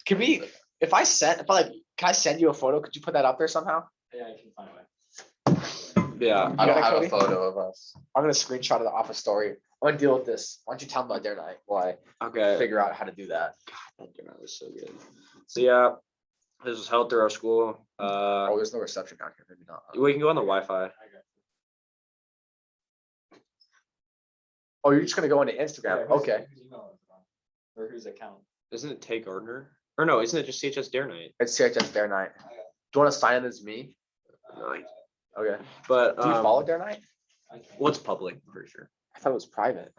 [SPEAKER 3] Can I send you a photo? Could you put that up there somehow?
[SPEAKER 4] Yeah, I can find a way.
[SPEAKER 2] Yeah.
[SPEAKER 1] I
[SPEAKER 3] You
[SPEAKER 1] don't
[SPEAKER 3] got
[SPEAKER 1] have
[SPEAKER 3] it,
[SPEAKER 1] a
[SPEAKER 3] Kobie?
[SPEAKER 1] photo of us.
[SPEAKER 3] I'm gonna screenshot it off a story. I'm gonna deal with this. Why don't you tell them about dare night while I
[SPEAKER 2] Okay.
[SPEAKER 3] figure out how to do that?
[SPEAKER 2] That Dare Night was so good. So yeah, this was held through our school.
[SPEAKER 3] Oh, there's no reception down here. Maybe not.
[SPEAKER 2] We can go on the Wi-Fi.
[SPEAKER 4] I got
[SPEAKER 3] Oh, you're just gonna go into
[SPEAKER 4] it.
[SPEAKER 3] Instagram.
[SPEAKER 4] Yeah, whose-
[SPEAKER 3] Okay.
[SPEAKER 4] whose email is it on? Or whose account?
[SPEAKER 2] Isn't it Tay Gardner? Or no, isn't it just CHS Dare Night?
[SPEAKER 3] It's CHS Dare Night. Do you want to sign in as me?
[SPEAKER 2] No,
[SPEAKER 3] Okay.
[SPEAKER 2] but
[SPEAKER 3] Do you follow Dare Night?
[SPEAKER 4] I can't.
[SPEAKER 2] what's public? I'm pretty sure.
[SPEAKER 3] I thought it was private.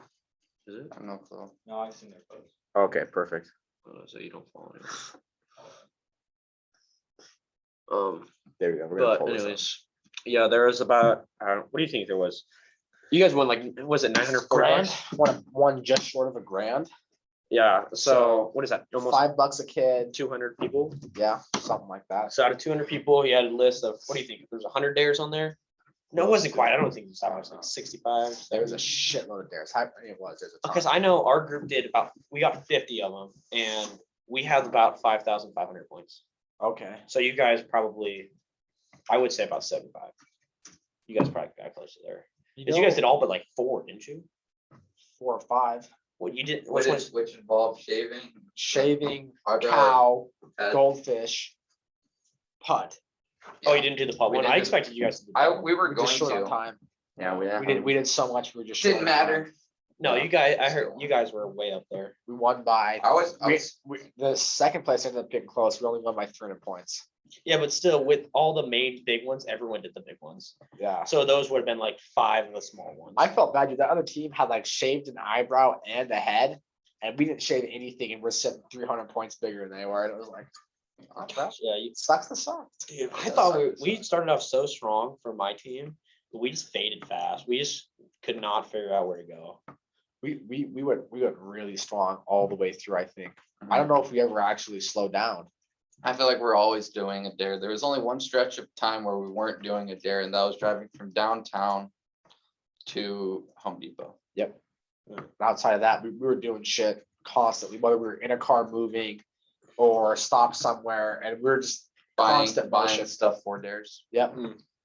[SPEAKER 2] Is it?
[SPEAKER 1] I have no clue.
[SPEAKER 4] No, I've seen their post.
[SPEAKER 2] Okay, perfect. So you don't fall anywhere. There we go. We're gonna
[SPEAKER 3] But
[SPEAKER 2] pull this up.
[SPEAKER 3] anyways, yeah, there was about, what do you think there was? You guys won like, was it 900
[SPEAKER 2] Grand, one just short of a grand.
[SPEAKER 3] Yeah, so
[SPEAKER 2] So,
[SPEAKER 3] what is that? Almost
[SPEAKER 2] $5 a kid.
[SPEAKER 3] 200 people.
[SPEAKER 2] Yeah, something like that.
[SPEAKER 3] So out of 200 people, he had a list of, what do you think? There's 100 dares on there? No, it wasn't quite. I don't think it was that much, like 65.
[SPEAKER 2] There was a shitload of dares. How many it was? There's a ton.
[SPEAKER 3] Because I know our group did about, we got 50 of them and we had about 5,500 points.
[SPEAKER 2] Okay.
[SPEAKER 3] So you guys probably, I would say about 75. You guys probably got close to there. Because you guys did all but like 4, didn't you?
[SPEAKER 2] 4 or 5.
[SPEAKER 3] What you did,
[SPEAKER 1] Which
[SPEAKER 3] which ones?
[SPEAKER 1] which involved shaving.
[SPEAKER 2] Shaving,
[SPEAKER 1] Eyebrow,
[SPEAKER 2] cow,
[SPEAKER 1] head.
[SPEAKER 2] goldfish, putt.
[SPEAKER 3] Oh, you
[SPEAKER 1] Yeah.
[SPEAKER 3] didn't do the pub
[SPEAKER 1] We
[SPEAKER 3] one. I
[SPEAKER 1] didn't.
[SPEAKER 3] expected you guys to do the pub one.
[SPEAKER 1] We were
[SPEAKER 2] We
[SPEAKER 1] going
[SPEAKER 2] just short on
[SPEAKER 1] to.
[SPEAKER 2] time.
[SPEAKER 1] Yeah,
[SPEAKER 2] We did so much. We were just short
[SPEAKER 1] Didn't
[SPEAKER 2] on time.
[SPEAKER 1] matter.
[SPEAKER 3] No, you guys, I heard you guys were way up there.
[SPEAKER 2] We won by.
[SPEAKER 1] I was
[SPEAKER 2] The second place ended up getting close. We only won by 300 points.
[SPEAKER 3] Yeah, but still, with all the main big ones, everyone did the big ones.
[SPEAKER 2] Yeah.
[SPEAKER 3] So those would have been like 5 of the small ones.
[SPEAKER 2] I felt bad, dude. The other team had like shaved an eyebrow and a head, and we didn't shave anything, and we're sitting 300 points bigger than they were. And it was like,
[SPEAKER 3] Yeah, you,
[SPEAKER 2] it sucks to suck.
[SPEAKER 3] dude, I thought we started off so strong for my team, but we just faded fast. We just could not figure out where to go.
[SPEAKER 2] We went really strong all the way through. I think. I don't know if we ever actually slowed down.
[SPEAKER 1] I feel like we're always doing a dare. There was only one stretch of time where we weren't doing a dare, and that was driving from downtown to Home Depot.
[SPEAKER 2] Yep. Outside of that, we were doing shit constantly, whether we were in a car moving or stopped somewhere, and we were just
[SPEAKER 1] Buying
[SPEAKER 2] constant motion.
[SPEAKER 1] stuff for dares.
[SPEAKER 2] Yep.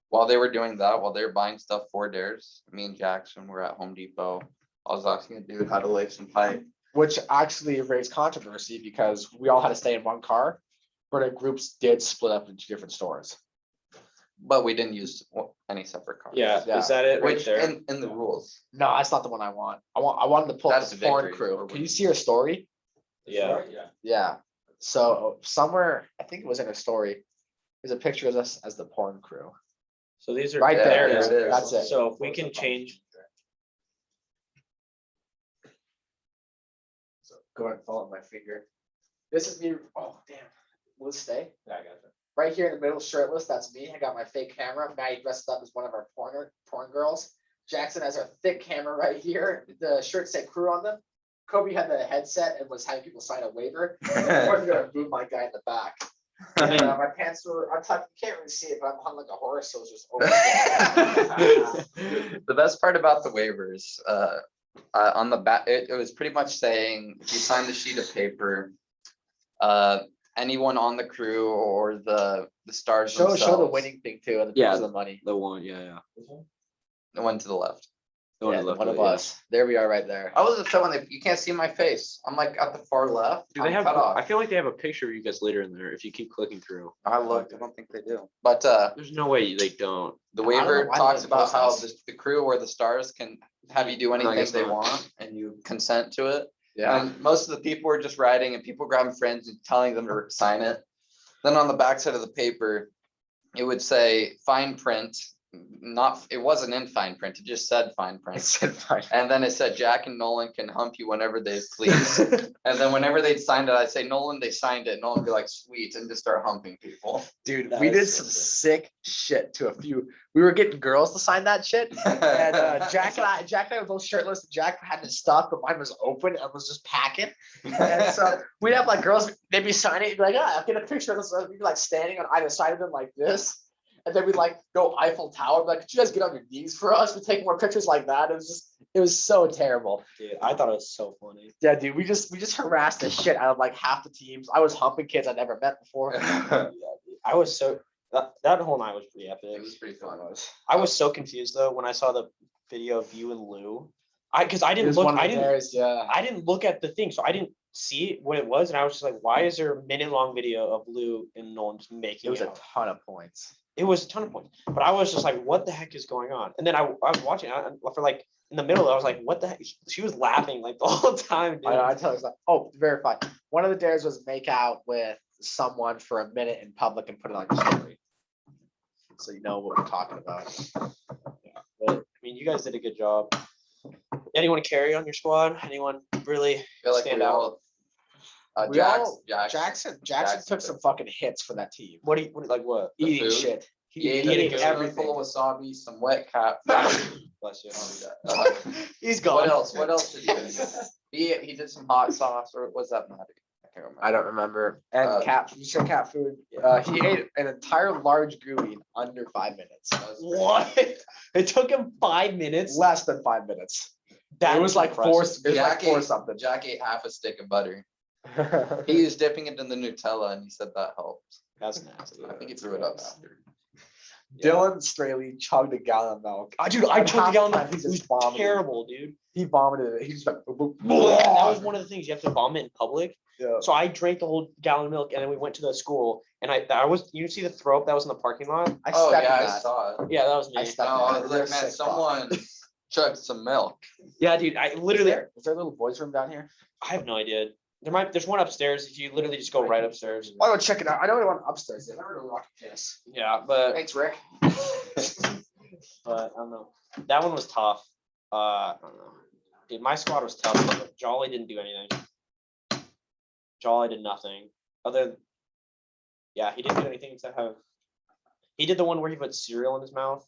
[SPEAKER 1] While they were doing that, while they were buying stuff for dares, me and Jackson were at Home Depot. I was asking a dude how to lay some pipe.
[SPEAKER 2] Which actually raised controversy because we all had to stay in one car, but the groups did split up into different stores.
[SPEAKER 1] But we didn't use any separate cars.
[SPEAKER 3] Yeah,
[SPEAKER 2] Yeah.
[SPEAKER 3] is that it right
[SPEAKER 1] Which
[SPEAKER 3] there?
[SPEAKER 1] in the rules.
[SPEAKER 2] No, that's not the one I want. I wanted to pull up
[SPEAKER 1] That's
[SPEAKER 2] the porn
[SPEAKER 1] victory
[SPEAKER 2] crew.
[SPEAKER 1] or
[SPEAKER 2] Can you
[SPEAKER 1] win.
[SPEAKER 2] see her story?
[SPEAKER 3] Yeah.
[SPEAKER 2] Yeah. So somewhere, I think it was in a story, there's a picture of us as the porn crew.
[SPEAKER 3] So these are
[SPEAKER 2] Right there,
[SPEAKER 3] dares.
[SPEAKER 1] it is.
[SPEAKER 2] That's it.
[SPEAKER 3] So if we can change,
[SPEAKER 2] So go ahead and follow my finger. This is me. Oh, damn. Will it stay?
[SPEAKER 4] Yeah, I got that.
[SPEAKER 2] Right here in the middle, shirtless, that's me. I got my fake camera. Maddie dressed up as one of our porn girls. Jackson has a thick camera right here. The shirts say crew on them. Kobie had the headset and was having people sign a waiver. And then we're gonna move my guy in the back. And, my pants were, I'm talking, you can't really see it, but I'm hung like a horse, so it's just over.
[SPEAKER 1] The best part about the waivers, on the back, it was pretty much saying, if you sign the sheet of paper, anyone on the crew or the stars
[SPEAKER 2] Show the
[SPEAKER 1] themselves,
[SPEAKER 2] winning thing too, and the
[SPEAKER 5] Yeah.
[SPEAKER 2] of the money.
[SPEAKER 5] The one, yeah.
[SPEAKER 1] the one to the left.
[SPEAKER 5] The one
[SPEAKER 2] Yeah,
[SPEAKER 5] on the left
[SPEAKER 2] one
[SPEAKER 5] of
[SPEAKER 2] of
[SPEAKER 5] it, yeah.
[SPEAKER 2] us. There we are, right there.
[SPEAKER 1] I wasn't showing that you can't see my face. I'm like at the far left.
[SPEAKER 5] Do they
[SPEAKER 1] I'm
[SPEAKER 5] have?
[SPEAKER 1] cut off.
[SPEAKER 5] I feel like they have a picture of you guys later in there. If you keep clicking through,
[SPEAKER 1] I looked. I don't think they do. But
[SPEAKER 5] there's no way they don't.
[SPEAKER 1] the
[SPEAKER 2] I don't know
[SPEAKER 1] waiver
[SPEAKER 2] why they
[SPEAKER 1] talks
[SPEAKER 2] didn't
[SPEAKER 1] about
[SPEAKER 2] post
[SPEAKER 1] how
[SPEAKER 2] this.
[SPEAKER 1] the crew or the stars can have you do
[SPEAKER 5] I
[SPEAKER 1] anything
[SPEAKER 5] guess
[SPEAKER 1] they
[SPEAKER 5] not.
[SPEAKER 1] want, and you consent to it.
[SPEAKER 2] Yeah.
[SPEAKER 1] And most of the people were just writing, and people grabbing friends and telling them to sign it. Then on the backside of the paper, it would say fine print. It wasn't in fine print. It just said fine
[SPEAKER 2] I
[SPEAKER 1] print.
[SPEAKER 2] said fine.
[SPEAKER 1] And then it said Jack and Nolan can hump you whenever they please. And then whenever they'd signed it, I'd say Nolan, they signed it. Nolan would be like, sweet, and just start humping people.
[SPEAKER 2] Dude,
[SPEAKER 3] That
[SPEAKER 2] we
[SPEAKER 3] is
[SPEAKER 2] did
[SPEAKER 3] so
[SPEAKER 2] some
[SPEAKER 3] sick.
[SPEAKER 2] sick shit to a few. We were getting girls to sign that shit. And Jack and I were both shirtless. Jack had his stuff, but mine was open and was just packing. And so we'd have like girls maybe sign it and be like, I'll get a picture of this. We'd be like standing on either side of them like this. And then we'd like go Eiffel Tower, like, could you guys get on your knees for us? We take more pictures like that. It was so terrible.
[SPEAKER 3] dude, I thought it was so funny.
[SPEAKER 2] Yeah, dude, we just harassed the shit out of like half the teams. I was humping kids I never met before.
[SPEAKER 3] Yeah, dude, I was so that whole night was pretty
[SPEAKER 1] It
[SPEAKER 3] epic.
[SPEAKER 1] was pretty fun.
[SPEAKER 3] I was so confused though when I saw the video of you and Lou. Because I
[SPEAKER 2] It
[SPEAKER 3] didn't
[SPEAKER 2] was
[SPEAKER 3] look,
[SPEAKER 2] one of
[SPEAKER 3] I
[SPEAKER 2] the
[SPEAKER 3] didn't
[SPEAKER 2] dares, yeah.
[SPEAKER 3] I didn't look at the thing, so I didn't see what it was, and I was just like, why is there a minute-long video of Lou and Nolan just making
[SPEAKER 2] It was a
[SPEAKER 3] out?
[SPEAKER 2] ton of points.
[SPEAKER 3] It was a ton of points, but I was just like, what the heck is going on? And then I was watching for like in the middle, I was like, what the heck? She was laughing like the whole time, dude.
[SPEAKER 2] I tell you, oh, verify. One of the dares was make out with someone for a minute in public and put it on your story. So you know what we're talking about.
[SPEAKER 3] But I mean, you guys did a good job. Anyone carry on your squad? Anyone really
[SPEAKER 1] I feel like
[SPEAKER 3] stand
[SPEAKER 1] we
[SPEAKER 3] out?
[SPEAKER 1] all
[SPEAKER 3] We Jackson took some fucking hits for that team.
[SPEAKER 2] What like what?
[SPEAKER 1] The
[SPEAKER 3] Eating
[SPEAKER 1] food?
[SPEAKER 3] shit.
[SPEAKER 1] He ate
[SPEAKER 3] eating
[SPEAKER 1] a
[SPEAKER 3] everything.
[SPEAKER 1] spoonful of wasabi, some wet cat.
[SPEAKER 2] Bless you.
[SPEAKER 3] He's gone.
[SPEAKER 1] What else? What else did he do? He did some hot sauce, or was that Maddie? I can't remember.
[SPEAKER 3] I don't remember. And you said cat food. He ate an entire large gooey in under 5 minutes.
[SPEAKER 2] What? It took him 5 minutes.
[SPEAKER 3] Less than 5 minutes.
[SPEAKER 2] That
[SPEAKER 3] It was
[SPEAKER 2] is
[SPEAKER 3] like
[SPEAKER 2] impressive.
[SPEAKER 3] four. It was like four something.
[SPEAKER 1] Jack ate half a stick of butter. He was dipping it in the Nutella, and he said that helped.
[SPEAKER 2] That's nasty.
[SPEAKER 1] I think he threw it up after.
[SPEAKER 3] Dylan Straley chugged a gallon of milk.
[SPEAKER 2] Dude, I
[SPEAKER 3] At
[SPEAKER 2] took the gallon.
[SPEAKER 3] halftime,
[SPEAKER 2] It
[SPEAKER 3] he
[SPEAKER 2] was
[SPEAKER 3] just vomited.
[SPEAKER 2] terrible, dude.
[SPEAKER 3] He vomited it. He just like.
[SPEAKER 2] That was one of the things you have to vomit in public.
[SPEAKER 3] Yeah.
[SPEAKER 2] So I drank the whole gallon of milk, and then we went to the school, and you see the throw up that was in the parking lot?
[SPEAKER 3] I
[SPEAKER 1] Oh
[SPEAKER 3] stepped
[SPEAKER 1] yeah,
[SPEAKER 3] in
[SPEAKER 1] I
[SPEAKER 3] that.
[SPEAKER 1] saw it.
[SPEAKER 2] Yeah, that was
[SPEAKER 3] I
[SPEAKER 2] me.
[SPEAKER 3] stepped
[SPEAKER 1] No, I
[SPEAKER 3] in
[SPEAKER 1] was
[SPEAKER 3] that.
[SPEAKER 1] like, man, someone chugged some milk.
[SPEAKER 2] Yeah, dude, I
[SPEAKER 3] Is
[SPEAKER 2] literally,
[SPEAKER 3] there a little boys' room down here?
[SPEAKER 2] I have no idea. There's one upstairs. If you literally just go right upstairs.
[SPEAKER 3] Why don't check it out? I know we went upstairs. I never really rock piss.
[SPEAKER 2] Yeah, but
[SPEAKER 3] Thanks, Rick.
[SPEAKER 2] I don't know. That one was tough. I don't know. Dude, my squad was tough. But Jolly didn't do anything. Jolly did nothing. Yeah, he didn't do anything except have. He did the one where he put cereal in his mouth.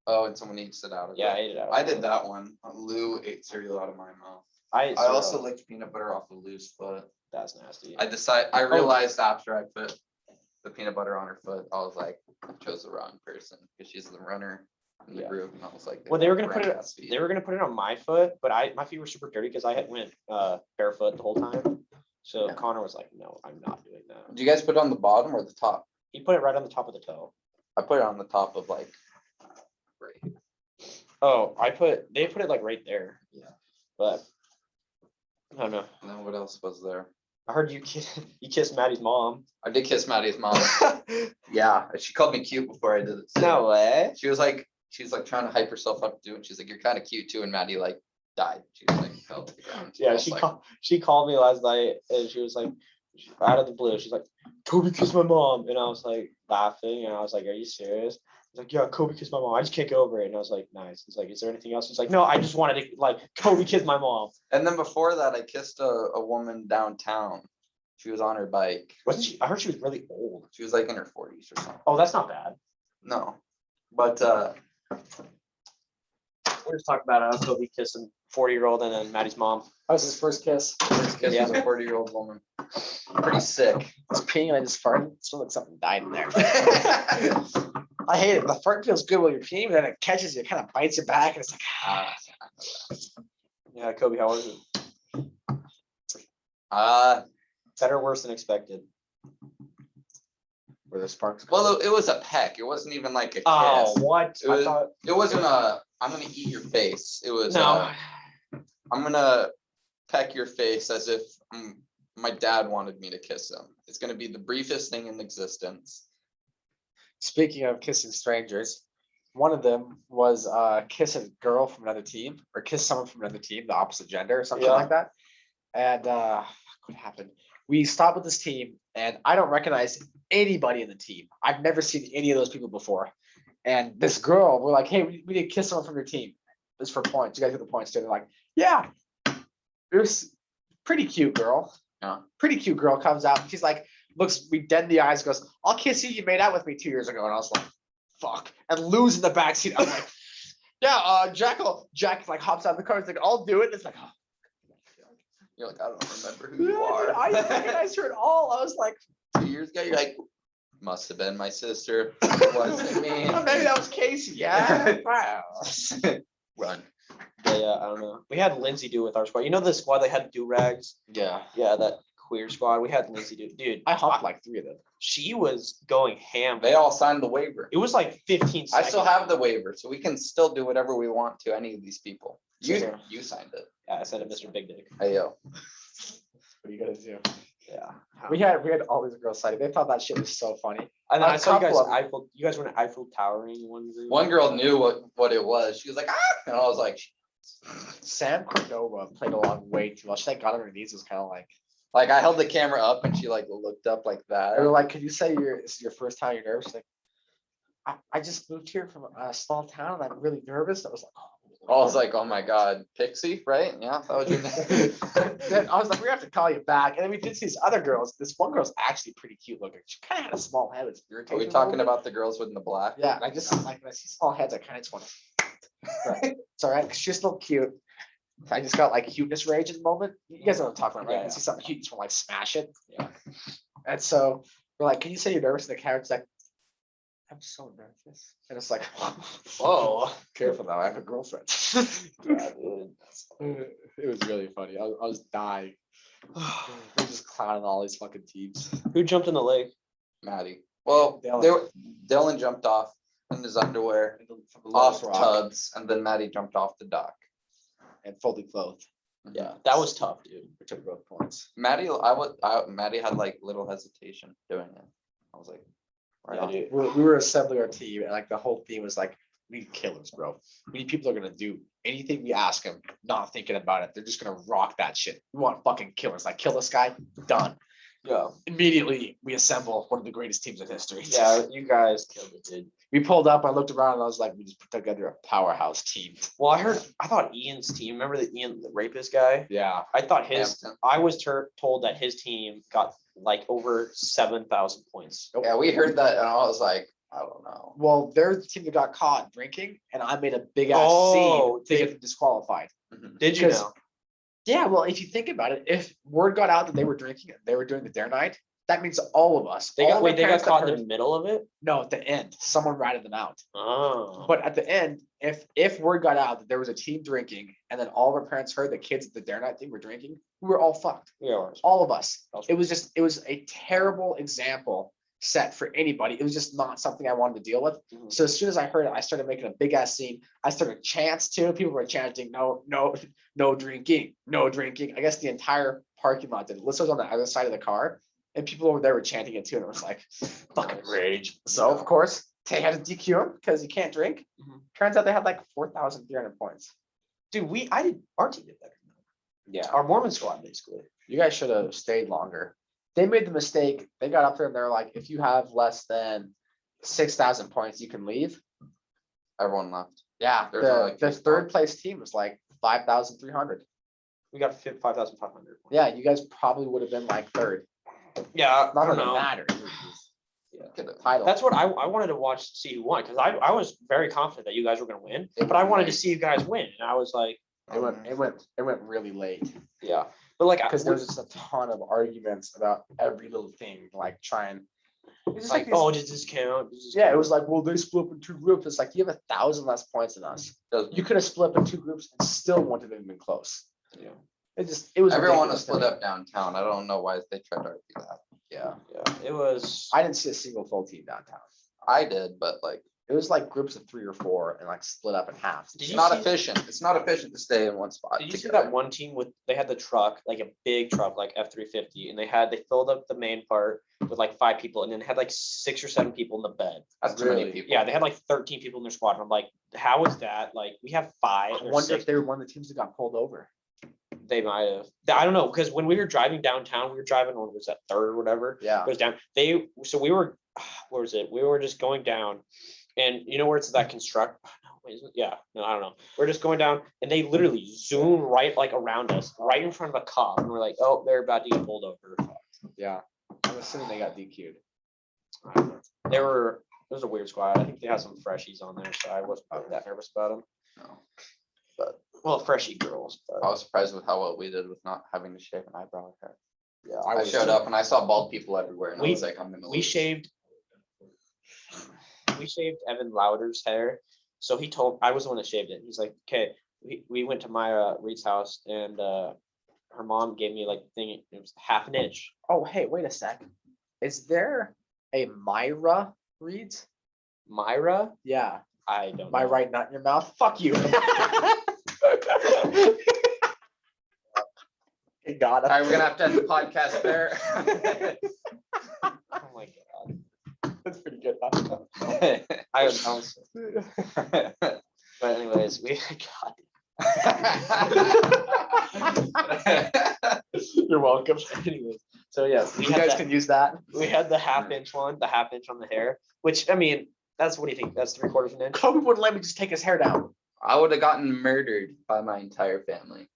[SPEAKER 1] Oh, and someone eats it out of
[SPEAKER 2] Yeah, I
[SPEAKER 1] it.
[SPEAKER 2] ate it out.
[SPEAKER 1] I did that one. Lou ate cereal out of my mouth.
[SPEAKER 2] I ate
[SPEAKER 1] I
[SPEAKER 2] cereal.
[SPEAKER 1] also licked peanut butter off of Lou's foot.
[SPEAKER 2] That's nasty.
[SPEAKER 1] I realized after I put the peanut butter on her foot, I was like, I chose the wrong person because she's the runner in the
[SPEAKER 2] Yeah.
[SPEAKER 1] group, and I was like,
[SPEAKER 2] Well, they were gonna put it.
[SPEAKER 1] ass feet.
[SPEAKER 2] They were gonna put it on my foot, but my feet were super dirty because I had went barefoot the whole time. So
[SPEAKER 1] Yeah.
[SPEAKER 2] Connor was like, "No, I'm not doing that."
[SPEAKER 1] Did you guys put it on the bottom or the top?
[SPEAKER 2] He put it right on the top of the toe.
[SPEAKER 1] I put it on the top of like right here.
[SPEAKER 2] Oh, they put it like right there.
[SPEAKER 1] Yeah.
[SPEAKER 2] But I don't know.
[SPEAKER 1] And then what else was there?
[SPEAKER 2] I heard you kissed Maddie's mom.
[SPEAKER 1] I did kiss Maddie's mom. Yeah, she called me cute before I did it. too.
[SPEAKER 2] No way.
[SPEAKER 1] She was like trying to hype herself up to do it. She's like, you're kind of cute too. And Maddie like died. She was like fell to the ground. I
[SPEAKER 2] Yeah,
[SPEAKER 1] was like,
[SPEAKER 2] she called me last night and she was like, out of the blue, she's like, "Kobie kissed my mom," and I was like laughing and I was like, "Are you serious?" He's like, "Yeah, Kobie kissed my mom. I just can't get over it." And I was like, "Nice." He's like, "Is there anything else?" He's like, "No, I just wanted to like Kobie kissed my mom."
[SPEAKER 1] And then before that, I kissed a woman downtown. She was on her bike.
[SPEAKER 2] Wasn't she? I heard she was really old.
[SPEAKER 1] She was like in her 40s or something.
[SPEAKER 2] Oh, that's not bad.
[SPEAKER 1] No, but
[SPEAKER 2] We're just talking about Kobie kissing 40-year-old and then Maddie's mom.
[SPEAKER 3] That was his first kiss.
[SPEAKER 1] first kiss was a 40-year-old woman. Pretty sick.
[SPEAKER 3] I was peeing and I just farted. It smelled like something died in there. I hate it. The fart feels good while you're peeing, but then it catches you, it kind of bites you back, and it's like,
[SPEAKER 2] Yeah, Kobie, how was it?
[SPEAKER 1] Uh,
[SPEAKER 2] Better, worse than expected.
[SPEAKER 3] where the sparks.
[SPEAKER 1] well, it was a peck. It wasn't even like a kiss.
[SPEAKER 2] Oh, what?
[SPEAKER 1] It was-
[SPEAKER 2] I thought
[SPEAKER 1] It wasn't I'm gonna eat your face. It was
[SPEAKER 2] no.
[SPEAKER 1] I'm gonna peck your face as if my dad wanted me to kiss him. It's gonna be the briefest thing in existence.
[SPEAKER 3] Speaking of kissing strangers, one of them was kiss a girl from another team or kiss someone from another team, the opposite gender or something
[SPEAKER 2] Yeah.
[SPEAKER 3] like that. And what happened? We stopped with this team, and I don't recognize anybody in the team. I've never seen any of those people before. And this girl, we're like, "Hey, we need to kiss someone from your team. This is for points. You guys get the points too." They're like, "Yeah." It was pretty cute girl.
[SPEAKER 1] Yeah.
[SPEAKER 3] Pretty cute girl comes out. And she's like, looks me dead in the eyes, goes, "I'll kiss you. You made out with me 2 years ago." And I was like, "Fuck." And Lou's in the backseat. I'm like, "Yeah, Jack like hops out of the car. He's like, I'll do it." And it's like, "Oh."
[SPEAKER 1] You're like, I don't remember who you are.
[SPEAKER 3] I recognized her at all. I was like,
[SPEAKER 1] 2 years ago, you're like, must have been my sister. It wasn't me.
[SPEAKER 3] "Oh, maybe that was Casey." Yeah. Wow.
[SPEAKER 1] Run.
[SPEAKER 2] Yeah, I don't know. We had Lindsay do it with our squad. You know the squad that had do rags?
[SPEAKER 3] Yeah.
[SPEAKER 2] Yeah, that queer squad. We had Lindsay do. Dude,
[SPEAKER 3] I hopped like 3 of them.
[SPEAKER 2] she was going ham.
[SPEAKER 1] They all signed the waiver.
[SPEAKER 2] It was like 15
[SPEAKER 1] I
[SPEAKER 2] seconds.
[SPEAKER 1] still have the waiver, so we can still do whatever we want to any of these people.
[SPEAKER 3] Sure.
[SPEAKER 1] You signed it.
[SPEAKER 2] Yeah, I said it, Mr. Big Dick.
[SPEAKER 1] Hey yo.
[SPEAKER 3] What are you gonna do?
[SPEAKER 2] Yeah.
[SPEAKER 3] We had all these girls cited. They thought that shit was so funny.
[SPEAKER 2] And then
[SPEAKER 3] A
[SPEAKER 2] I saw you guys
[SPEAKER 3] couple of them.
[SPEAKER 2] Eiffel. You guys were in Eiffel Towering one group.
[SPEAKER 1] One girl knew what it was. She was like, ah, and I was like,
[SPEAKER 3] Sam Cordova played along way too much. Thank God her knees was kind of like.
[SPEAKER 1] I held the camera up and she like looked up like that.
[SPEAKER 3] They were like, "Could you say this is your first time you're nervous?" Like, I just moved here from a small town and I'm really nervous. I was like, "Oh
[SPEAKER 1] I was like, oh my God, Pixie, right? Yeah, that was your name.
[SPEAKER 3] Then I was like, we have to call you back. And then we did see these other girls. This one girl's actually pretty cute looking. She kind of had a small head. It's
[SPEAKER 1] Are
[SPEAKER 3] irritating.
[SPEAKER 1] we
[SPEAKER 3] a little
[SPEAKER 1] talking
[SPEAKER 3] bit.
[SPEAKER 1] about the girls with the black?
[SPEAKER 3] Yeah, and I just like when I see small heads, I kind of just want to. It's all right. 'Cause she's still cute. I just got like cuteness rage at the moment. You guys know what I'm talking about, right?
[SPEAKER 2] Yeah,
[SPEAKER 3] You see something cute, you just want to like smash it.
[SPEAKER 2] Yeah.
[SPEAKER 3] And so we're like, can you say you're nervous? And the carrot's like, I'm so nervous. And it's like, whoa, careful now. I have a girlfriend.
[SPEAKER 2] Yeah, dude.
[SPEAKER 3] It was really funny. I was dying. We're just clowning all these fucking teams.
[SPEAKER 2] Who jumped in the lake?
[SPEAKER 1] Maddie. Well, Dylan jumped off in his underwear, off tubs, and then Maddie jumped off the dock.
[SPEAKER 3] And fully clothed.
[SPEAKER 2] Yeah, that was tough, dude.
[SPEAKER 3] We took both points.
[SPEAKER 1] Maddie, Maddie had like little hesitation doing it. I was like, right
[SPEAKER 2] Yeah,
[SPEAKER 1] on.
[SPEAKER 2] dude.
[SPEAKER 3] We were assembling our team, and like the whole theme was like, we need killers, bro. We need people that are gonna do anything we ask them, not thinking about it. They're just gonna rock that shit. We want fucking killers. Like, kill this guy, done.
[SPEAKER 2] Yeah.
[SPEAKER 3] Immediately, we assemble one of the greatest teams in history.
[SPEAKER 2] Yeah, you guys killed it, dude.
[SPEAKER 3] We pulled up. I looked around, and I was like, we just put together a powerhouse team.
[SPEAKER 2] Well, I thought Ian's team, remember the Ian, the rapist guy?
[SPEAKER 3] Yeah.
[SPEAKER 2] I thought his,
[SPEAKER 1] Hampton.
[SPEAKER 2] I was told that his team got like over 7,000 points.
[SPEAKER 1] Yeah, we heard that, and I was like, I don't know.
[SPEAKER 3] Well, they're the team that got caught drinking, and I made a big ass
[SPEAKER 2] Oh,
[SPEAKER 3] scene to get them disqualified.
[SPEAKER 2] Did you
[SPEAKER 3] Because-
[SPEAKER 2] know?
[SPEAKER 3] Yeah, well, if you think about it, if word got out that they were drinking and they were doing the dare night, that means all of us.
[SPEAKER 2] They
[SPEAKER 3] all
[SPEAKER 2] got,
[SPEAKER 3] of
[SPEAKER 2] wait,
[SPEAKER 3] our
[SPEAKER 2] they got
[SPEAKER 3] parents that
[SPEAKER 2] caught in
[SPEAKER 3] heard-
[SPEAKER 2] the middle of it?
[SPEAKER 3] No, at the end, someone ratted them out.
[SPEAKER 2] Oh.
[SPEAKER 3] But at the end, if word got out that there was a team drinking, and then all of our parents heard the kids at the dare night thing were drinking, we were all fucked.
[SPEAKER 2] Yeah.
[SPEAKER 3] All of us. It was a terrible example set for anybody. It was just not something I wanted to deal with.
[SPEAKER 2] Mhm.
[SPEAKER 3] So as soon as I heard it, I started making a big ass scene. I started chants too. People were chanting, no, no, no drinking, no drinking. I guess the entire parking lot did. Alyssa was on the other side of the car, and people over there were chanting it too. And it was like fucking rage. So of course they had to DQ him because you can't drink.
[SPEAKER 2] Mhm.
[SPEAKER 3] Turns out they had like 4,300 points.
[SPEAKER 2] Dude, our team did better.
[SPEAKER 3] Yeah.
[SPEAKER 2] Our Mormon squad, basically.
[SPEAKER 3] You guys should have stayed longer. They made the mistake. They got up there and they're like, if you have less than 6,000 points, you can leave.
[SPEAKER 1] Everyone left.
[SPEAKER 3] Yeah,
[SPEAKER 1] There's only like
[SPEAKER 3] the
[SPEAKER 1] three
[SPEAKER 3] third
[SPEAKER 1] spots.
[SPEAKER 3] place team was like 5,300.
[SPEAKER 2] We got 5,500.
[SPEAKER 3] Yeah, you guys probably would have been like third.
[SPEAKER 2] Yeah,
[SPEAKER 3] Not
[SPEAKER 2] I don't
[SPEAKER 3] gonna
[SPEAKER 2] know.
[SPEAKER 3] matter.
[SPEAKER 1] Could've-
[SPEAKER 3] Title.
[SPEAKER 2] That's what I wanted to watch to see who won, because I was very confident that you guys were going to win, but I wanted to see you guys win. And I was like,
[SPEAKER 3] It went really late
[SPEAKER 2] yeah. But like,
[SPEAKER 3] because there was just a ton of arguments about every little thing, like trying. It's just
[SPEAKER 2] like,
[SPEAKER 3] these-
[SPEAKER 2] oh, does this count? Does this
[SPEAKER 3] yeah, it
[SPEAKER 2] count?
[SPEAKER 3] was like, well, they split up in two groups. It's like you have 1,000 less points than us.
[SPEAKER 1] doesn't-
[SPEAKER 3] You could have split up in two groups and still wouldn't have been close.
[SPEAKER 2] Yeah.
[SPEAKER 3] It was.
[SPEAKER 1] Everyone
[SPEAKER 3] ridiculous
[SPEAKER 1] was
[SPEAKER 3] to
[SPEAKER 1] split
[SPEAKER 3] me.
[SPEAKER 1] up downtown. I don't know why they tried to argue that.
[SPEAKER 3] Yeah,
[SPEAKER 2] Yeah, it was.
[SPEAKER 3] I didn't see a single full team downtown.
[SPEAKER 1] I did, but like,
[SPEAKER 3] It was like groups of 3 or 4 and like split up in half.
[SPEAKER 2] Did
[SPEAKER 1] it's
[SPEAKER 2] you
[SPEAKER 1] not
[SPEAKER 2] see-
[SPEAKER 1] efficient. It's not efficient to stay in one spot.
[SPEAKER 2] Did you see
[SPEAKER 1] together.
[SPEAKER 2] that one team they had the truck, like a big truck, like F-350, and they filled up the main part with like 5 people, and then had like 6 or 7 people in the bed.
[SPEAKER 1] That's too many
[SPEAKER 3] Really?
[SPEAKER 1] people.
[SPEAKER 2] Yeah, they had like 13 people in their squad. And I'm like, how is that? Like, we have 5
[SPEAKER 3] I
[SPEAKER 2] or
[SPEAKER 3] wonder
[SPEAKER 2] 6.
[SPEAKER 3] if they were one of the teams that got pulled over.
[SPEAKER 2] They might have. I don't know, because when we were driving downtown, we were driving on, was that 3rd or whatever.
[SPEAKER 3] Yeah.
[SPEAKER 2] It was down. So we were, where was it? We were just going down, and you know where it's that construct. No, wait, is it? Yeah, no, I don't know. We're just going down, and they literally zoom right like around us, right in front of a cop, and we're like, oh, they're about to get pulled over.
[SPEAKER 3] Yeah. I'm assuming they got DQ'd.
[SPEAKER 2] I don't know. It was a weird squad. I think they had some freshies on there, so I wasn't really that nervous about them.
[SPEAKER 1] No.
[SPEAKER 2] Well, freshie girls.
[SPEAKER 1] I
[SPEAKER 2] But
[SPEAKER 1] was surprised with how well we did with not having to shave an eyebrow hair.
[SPEAKER 2] yeah,
[SPEAKER 1] I showed up and I saw bald people everywhere, and I
[SPEAKER 2] We-
[SPEAKER 1] was like, I'm gonna.
[SPEAKER 2] we
[SPEAKER 1] lose.
[SPEAKER 2] shaved Evan Lauder's hair. So I was the one that shaved it. He's like, okay, we went to Myra Reed's house, and her mom gave me like the thing, it was half an inch.
[SPEAKER 3] Oh, hey, wait a sec. Is there a Myra Reeds?
[SPEAKER 2] Myra?
[SPEAKER 3] Yeah.
[SPEAKER 2] I don't
[SPEAKER 3] My
[SPEAKER 2] know.
[SPEAKER 3] right nut in your mouth. Fuck you. Hey, God.
[SPEAKER 1] All right, we're gonna have to end the podcast there.
[SPEAKER 2] Oh my god.
[SPEAKER 3] That's pretty good. Huh?
[SPEAKER 2] I was but anyways,
[SPEAKER 3] You're welcome.
[SPEAKER 2] anyways, so yeah,
[SPEAKER 3] You guys can use that.
[SPEAKER 2] we had the half-inch one, the half-inch on the hair, which I mean, what do you think? That's 3/4 of an inch.
[SPEAKER 3] Kobie wouldn't let me just take his hair down.
[SPEAKER 1] I would have gotten murdered by my entire family.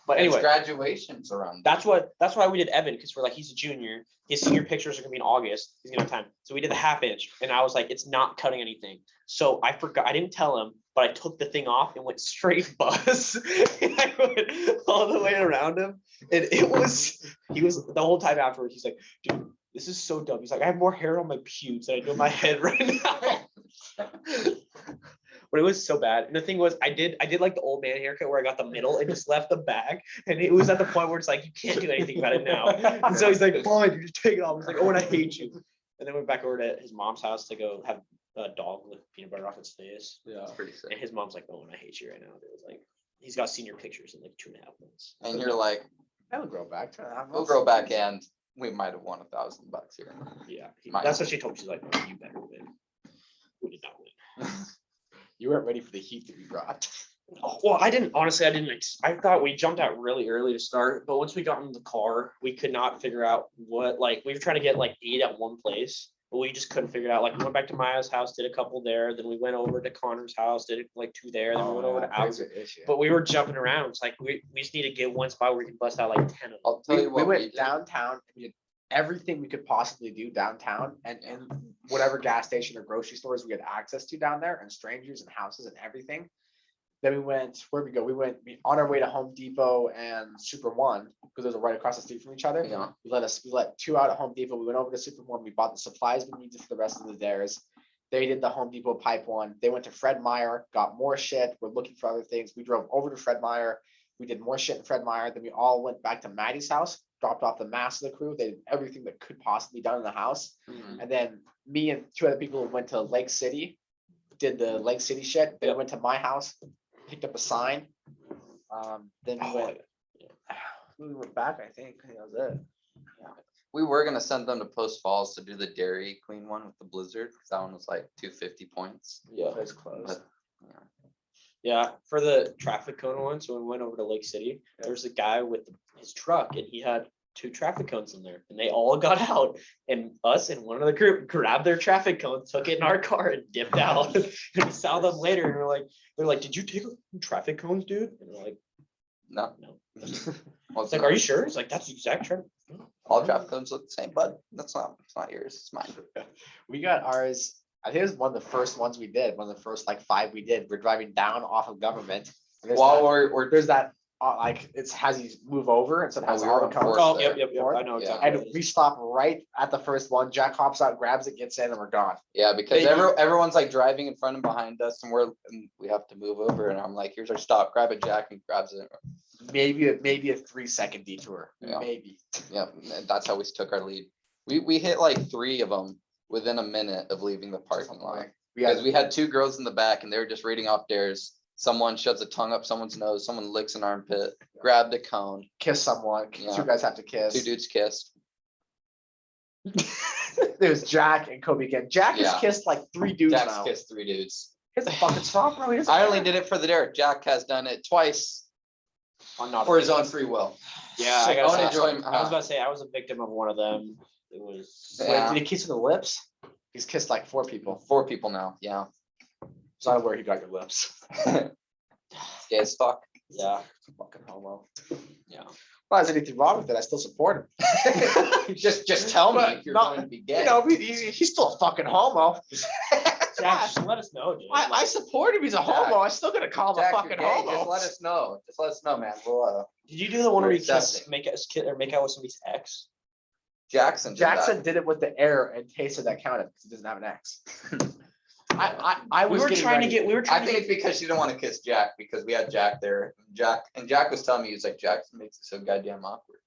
[SPEAKER 6] But
[SPEAKER 1] It's
[SPEAKER 6] anyway,
[SPEAKER 1] graduations around.
[SPEAKER 6] that's why we did Evan, because we're like, he's a junior. His senior pictures are gonna be in August. He's gonna have time. So we did the half inch, and I was like, it's not cutting anything. So I forgot. I didn't tell him, but I took the thing off and went straight bus. And I went all the way around him, and he was the whole time afterwards. He's like, dude, this is so dumb. He's like, I have more hair on my pubes than I do on my head right now. But it was so bad. And the thing was, I did like the old man haircut where I got the middle and just left the back. And it was at the point where it's like, you can't do anything about it now. And so he's like, fine, you just take it off. He's like, oh, and I hate you. And then went back over to his mom's house to go have a dog with peanut butter off its face.
[SPEAKER 2] Yeah.
[SPEAKER 1] It's pretty sick.
[SPEAKER 6] And his mom's like, oh, and I hate you right now. It was like, he's got senior pictures in like 2.5 months.
[SPEAKER 1] And you're like,
[SPEAKER 3] That'll grow back.
[SPEAKER 1] we'll grow back and we might have won $1,000 here.
[SPEAKER 6] Yeah.
[SPEAKER 1] Might
[SPEAKER 6] That's
[SPEAKER 1] not.
[SPEAKER 6] what she told me. She's like, no, you better win. We did not win.
[SPEAKER 3] You weren't ready for the heat that we brought.
[SPEAKER 6] Oh, well, I didn't I thought we jumped out really early to start, but once we got in the car, we could not figure out what, like, we were trying to get like 8 at one place, but we just couldn't figure it out. Like, we went back to Maya's house, did a couple there, then we went over to Connor's house, did like 2 there, then we went over to ours. But we were jumping around. It's like we just need to get one spot where we can bust out like 10 of them.
[SPEAKER 1] I'll tell
[SPEAKER 3] We,
[SPEAKER 1] you
[SPEAKER 3] we
[SPEAKER 1] what
[SPEAKER 3] went
[SPEAKER 1] did.
[SPEAKER 3] downtown and we did everything we could possibly do downtown and in whatever gas station or grocery stores we had access to down there, and strangers and houses and everything. Then we went, where'd we go? We went on our way to Home Depot and Super One, because those are right across the street from each other.
[SPEAKER 1] Yeah.
[SPEAKER 3] We let 2 out at Home Depot. We went over to Super One. We bought the supplies we needed for the rest of the days. They did the Home Depot pipe one. They went to Fred Meyer, got more shit. We're looking for other things. We drove over to Fred Meyer. We did more shit in Fred Meyer. Then we all went back to Maddie's house, dropped off the mass of the crew. They did everything that could possibly be done in the house.
[SPEAKER 1] Mhm.
[SPEAKER 3] And then me and 2 other people went to Lake City, did the Lake City shit. Then went to my house, picked up a sign. Then we went back, I think. I think that was it.
[SPEAKER 1] We were gonna send them to Post Falls to do the Dairy Queen one with the Blizzard, because that one was like 250 points.
[SPEAKER 6] Yeah.
[SPEAKER 3] Place closed.
[SPEAKER 1] But, yeah.
[SPEAKER 6] Yeah, for the traffic cone one, so when we went over to Lake City, there was a guy with his truck and he had 2 traffic cones in there and they all got out, and us and one of the group grabbed their traffic cones, took it in our car and dipped out. And we saw them later and they're like, did you take traffic cones, dude? And we're like,
[SPEAKER 1] No.
[SPEAKER 6] no.
[SPEAKER 1] Well,
[SPEAKER 6] It's like, are you sure? It's like, that's the exact traffic.
[SPEAKER 1] all traffic cones look the same, bud? It's not yours, it's mine.
[SPEAKER 3] We got ours. I think it was one of the first ones we did. One of the first like 5 we did. We're driving down off of Government. and there's
[SPEAKER 1] While
[SPEAKER 3] that-
[SPEAKER 1] we're
[SPEAKER 3] there's that like it has you move over, and so it has
[SPEAKER 1] we
[SPEAKER 3] all
[SPEAKER 1] were
[SPEAKER 3] the
[SPEAKER 1] on
[SPEAKER 3] cones.
[SPEAKER 1] Forest
[SPEAKER 6] Oh,
[SPEAKER 1] there.
[SPEAKER 6] yep. I know
[SPEAKER 1] Yeah.
[SPEAKER 6] exactly.
[SPEAKER 3] And
[SPEAKER 6] what it
[SPEAKER 3] we
[SPEAKER 6] is.
[SPEAKER 3] stop right at the first one. Jack hops out, grabs it, gets in, and we're gone.
[SPEAKER 1] Yeah, because
[SPEAKER 6] They-
[SPEAKER 1] everyone's like driving in front and behind us, and we have to move over, and I'm like, here's our stop, grab it, Jack, and grabs it.
[SPEAKER 3] Maybe a 3-second detour.
[SPEAKER 1] Yeah.
[SPEAKER 3] Maybe.
[SPEAKER 1] Yep, and that's how we took our lead. We hit like 3 of them within a minute of leaving the parking lot. Because we had 2 girls in the back and they were just reading off dares. Someone shoves a tongue up someone's nose, someone licks an armpit, grabbed a cone,
[SPEAKER 3] kiss someone.
[SPEAKER 1] Yeah.
[SPEAKER 3] 2 guys have to
[SPEAKER 1] 2
[SPEAKER 3] kiss.
[SPEAKER 1] dudes kissed.
[SPEAKER 3] There's Jack and Kobie again. Jack has
[SPEAKER 1] Yeah.
[SPEAKER 3] kissed like 3 dudes
[SPEAKER 1] Jack's
[SPEAKER 3] now.
[SPEAKER 1] kissed 3 dudes.
[SPEAKER 3] He doesn't fucking stop, bro. He doesn't
[SPEAKER 1] I only
[SPEAKER 3] care.
[SPEAKER 1] did it for the dare. Jack has done it twice
[SPEAKER 6] I'm not.
[SPEAKER 1] for his own free will.
[SPEAKER 6] Yeah,
[SPEAKER 1] So
[SPEAKER 6] I gotta
[SPEAKER 1] Owen
[SPEAKER 6] say,
[SPEAKER 1] enjoyed-
[SPEAKER 6] I was about to say I was a victim of one of them. It was.
[SPEAKER 3] Wait,
[SPEAKER 1] Yeah.
[SPEAKER 3] did he kiss in the lips? He's kissed like 4 people.
[SPEAKER 1] 4 people now, yeah.
[SPEAKER 3] So I don't know where he got your lips.
[SPEAKER 1] Gay as fuck.
[SPEAKER 6] Yeah.
[SPEAKER 3] Fucking homo.
[SPEAKER 6] Yeah.
[SPEAKER 3] Well, there's anything wrong with it. I still support him.
[SPEAKER 1] Just tell me
[SPEAKER 3] But
[SPEAKER 1] if you're
[SPEAKER 3] not-
[SPEAKER 1] going to be gay.
[SPEAKER 3] You know, he's still a fucking homo.
[SPEAKER 6] Jack, just let us know, dude.
[SPEAKER 3] I support him. He's a homo. I'm still gonna call him
[SPEAKER 1] Jack,
[SPEAKER 3] a
[SPEAKER 1] you're
[SPEAKER 3] fucking
[SPEAKER 1] gay,
[SPEAKER 3] homo.
[SPEAKER 1] just let us know. Just let us know, man. We'll
[SPEAKER 6] Did you do the one where
[SPEAKER 1] We're
[SPEAKER 6] you
[SPEAKER 1] accepting.
[SPEAKER 6] make out with somebody's ex?
[SPEAKER 1] Jackson did that.
[SPEAKER 3] Jackson did it with the air and tasted that counted because he doesn't have an ex. I
[SPEAKER 6] We
[SPEAKER 3] was
[SPEAKER 6] were
[SPEAKER 3] getting
[SPEAKER 6] trying to
[SPEAKER 3] ready.
[SPEAKER 6] get. We were
[SPEAKER 1] I
[SPEAKER 6] trying to
[SPEAKER 1] think
[SPEAKER 6] get.
[SPEAKER 1] it's because she didn't want to kiss Jack because we had Jack there. Jack was telling me, he was like, Jackson makes it so goddamn awkward.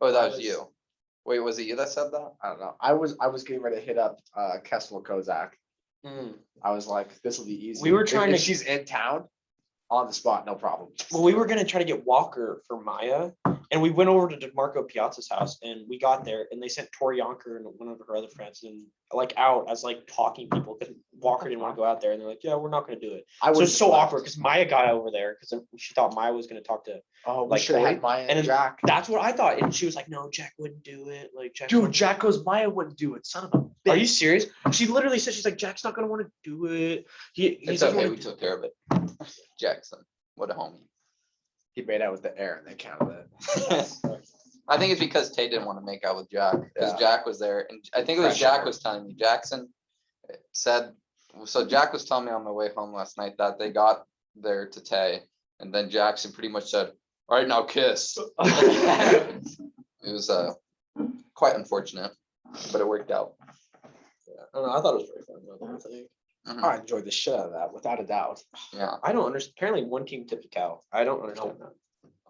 [SPEAKER 1] Oh, that was you. Wait, was it you that said that?
[SPEAKER 3] I don't know. I was getting ready to hit up Kessel Kozak.
[SPEAKER 6] Mm.
[SPEAKER 3] I was like, this will be easy.
[SPEAKER 6] We were
[SPEAKER 3] If-
[SPEAKER 6] trying
[SPEAKER 3] if
[SPEAKER 6] to-
[SPEAKER 3] she's in town, on the spot, no problem.
[SPEAKER 6] Well, we were gonna try to get Walker for Maya, And we went over to DeMarco Piazza's house and we got there and they sent Tori Yonker and one of her other friends and like out as like talking people because Walker didn't want to go out there and they're like, yeah, we're not gonna do it.
[SPEAKER 3] I
[SPEAKER 6] So
[SPEAKER 3] was
[SPEAKER 6] it's so awkward because Maya got over there because she thought Maya was gonna talk to.
[SPEAKER 3] Oh, we
[SPEAKER 6] like,
[SPEAKER 3] should have
[SPEAKER 6] Corey,
[SPEAKER 3] had Maya
[SPEAKER 6] and
[SPEAKER 3] and
[SPEAKER 6] then
[SPEAKER 3] Jack.
[SPEAKER 6] That's what I thought. And she was like, no, Jack wouldn't do it. Like Jack.
[SPEAKER 3] Dude, Jack goes, Maya wouldn't do it. Son of a bitch.
[SPEAKER 6] Are you serious? She literally said she's like, Jack's not gonna want to do it. He
[SPEAKER 1] It's
[SPEAKER 6] doesn't
[SPEAKER 1] okay,
[SPEAKER 6] wanna
[SPEAKER 1] we took care of it. Jackson, what a homie.
[SPEAKER 3] He made out with the air and they counted it.
[SPEAKER 1] I think it's because Tay didn't want to make out with Jack, because
[SPEAKER 3] Yeah.
[SPEAKER 1] Jack was there, and I think it was
[SPEAKER 3] Pressure.
[SPEAKER 1] Jack was telling me, Jackson said, so Jack was telling me on my way home last night that they got there to Tay, and then Jackson pretty much said, all right, now kiss. It was quite unfortunate, but it worked out.
[SPEAKER 6] I don't know. I thought it was very fun. Though, the whole thing.
[SPEAKER 1] Mhm.
[SPEAKER 3] I enjoyed the shit out of that, without a doubt.
[SPEAKER 1] Yeah,
[SPEAKER 6] I don't understand. Apparently, one team tipped a cow. I don't understand that.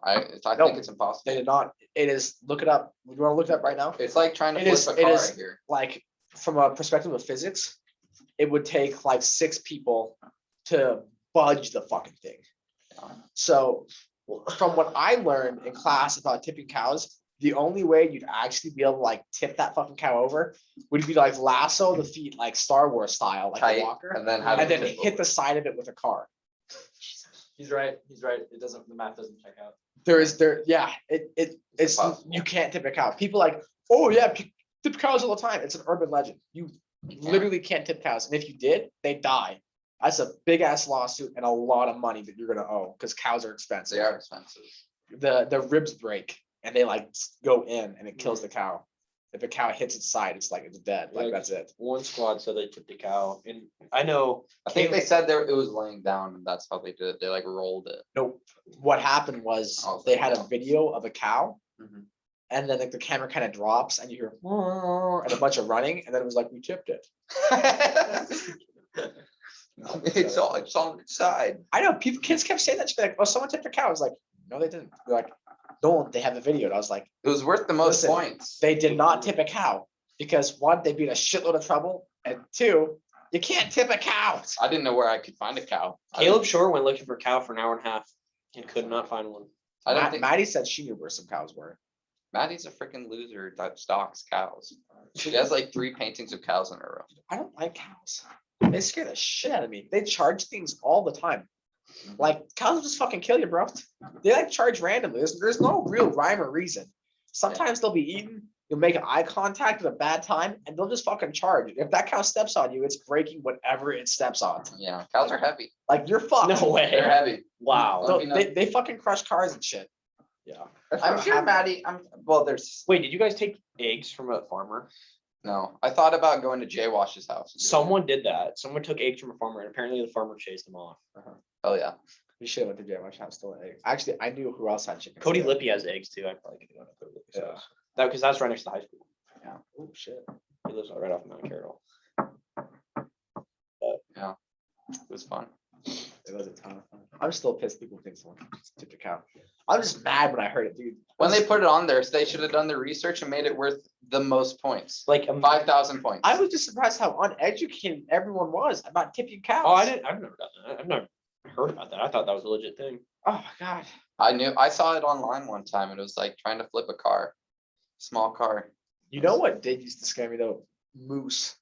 [SPEAKER 1] I
[SPEAKER 3] No.
[SPEAKER 1] think it's impossible.
[SPEAKER 3] They did not. It is. Look it up. You want to look it up right now?
[SPEAKER 1] It's like trying to
[SPEAKER 3] It
[SPEAKER 1] flip
[SPEAKER 3] is-
[SPEAKER 1] a
[SPEAKER 3] it
[SPEAKER 1] car
[SPEAKER 3] is-
[SPEAKER 1] right here.
[SPEAKER 3] Like from a perspective of physics, it would take like 6 people to budge the fucking thing. So from what I learned in class about tipping cows, the only way you'd actually be able to like tip that fucking cow over would be like lasso the feet like Star Wars style, like
[SPEAKER 1] Tight,
[SPEAKER 3] a walker,
[SPEAKER 1] and then have
[SPEAKER 3] and
[SPEAKER 1] it
[SPEAKER 3] then
[SPEAKER 1] tip
[SPEAKER 3] hit
[SPEAKER 1] over.
[SPEAKER 3] the side of it with a car.
[SPEAKER 4] He's right. He's right. It doesn't. The math doesn't check out.
[SPEAKER 3] It's
[SPEAKER 1] impossible.
[SPEAKER 3] you can't tip a cow. People like, oh yeah, tip cows all the time. It's an urban legend. You literally can't tip cows, and if you did, they die. That's a big ass lawsuit and a lot of money that you're gonna owe because cows are expensive.
[SPEAKER 1] They are expensive.
[SPEAKER 3] The ribs break and they like go in and it kills the cow. If a cow hits its side, it's like it's dead. Like
[SPEAKER 6] Yeah.
[SPEAKER 3] that's it.
[SPEAKER 6] One squad said they tipped a cow, and I know.
[SPEAKER 1] I think they
[SPEAKER 6] Caleb-
[SPEAKER 1] said there it was laying down, and that's how they did it. They like rolled it.
[SPEAKER 3] Nope. What happened was
[SPEAKER 1] Oh,
[SPEAKER 3] they had a
[SPEAKER 1] yeah.
[SPEAKER 3] video of a cow,
[SPEAKER 1] Mhm.
[SPEAKER 3] and then like the camera kind of drops and you hear and a bunch of running, and then it was like we tipped it.
[SPEAKER 1] It's on its side.
[SPEAKER 3] I know kids kept saying that. She'd be like, "Oh, someone tipped a cow." I was like, "No, they didn't." They're like, "No, they have a video." And I was like,
[SPEAKER 1] It was worth the most
[SPEAKER 3] Listen,
[SPEAKER 1] points.
[SPEAKER 3] "They did not tip a cow because one, they'd be in a shitload of trouble, and two, you can't tip a cow."
[SPEAKER 1] I didn't know where I could find a cow.
[SPEAKER 6] Caleb Shore went looking for a cow for an hour and a half and could not find one.
[SPEAKER 1] I don't think
[SPEAKER 3] Maddie said she knew where some cows were.
[SPEAKER 1] Maddie's a freaking loser that stalks cows. She has like 3 paintings of cows in her room.
[SPEAKER 3] I don't like cows. They scare the shit out of me. They charge things all the time. Like cows will just fucking kill you, bro. They like charge randomly. There's no real rhyme or reason. Sometimes they'll be eaten. You'll make eye contact at a bad time, and they'll just fucking charge. If that cow steps on you, it's breaking whatever it steps on.
[SPEAKER 1] Yeah, cows are heavy.
[SPEAKER 3] Like you're fucked.
[SPEAKER 6] No way.
[SPEAKER 1] They're heavy.
[SPEAKER 6] Wow.
[SPEAKER 3] No,
[SPEAKER 1] You know-
[SPEAKER 3] they fucking crush cars and shit.
[SPEAKER 6] Yeah.
[SPEAKER 1] I'm sure Maddie. Well, there's
[SPEAKER 6] Wait, did you guys take eggs from a farmer?
[SPEAKER 1] no. I thought about going to Jay Wash's house. and doing
[SPEAKER 6] Someone did that. Someone took eggs from a farmer, and apparently the farmer chased them off.
[SPEAKER 1] it. Oh yeah.
[SPEAKER 3] We should have went to Jay Much House still egg. Actually, I knew who else had chicken.
[SPEAKER 6] Cody
[SPEAKER 3] too.
[SPEAKER 6] Lippy has eggs too. I probably could go to Cody Lippy's
[SPEAKER 3] Yeah.
[SPEAKER 6] house. That because that's right next to the high school.
[SPEAKER 3] Oh shit.
[SPEAKER 6] He lives right off Mount Carroll.
[SPEAKER 1] It was fun.
[SPEAKER 3] It was a ton of fun. I'm still pissed people think someone tipped a cow. I'm just mad when I heard it, dude.
[SPEAKER 1] When they put it on there, they should have done their research and made it worth the most points.
[SPEAKER 6] Like
[SPEAKER 1] 5,000 points.
[SPEAKER 3] I was just surprised how uneducated everyone was about tipping cows.
[SPEAKER 6] oh, I've never done that. I've never heard about that. I thought that was a legit thing.
[SPEAKER 3] Oh my god.
[SPEAKER 1] I saw it online one time. And it was like trying to flip a car, small car.
[SPEAKER 3] You know what did used to scare me though? Moose.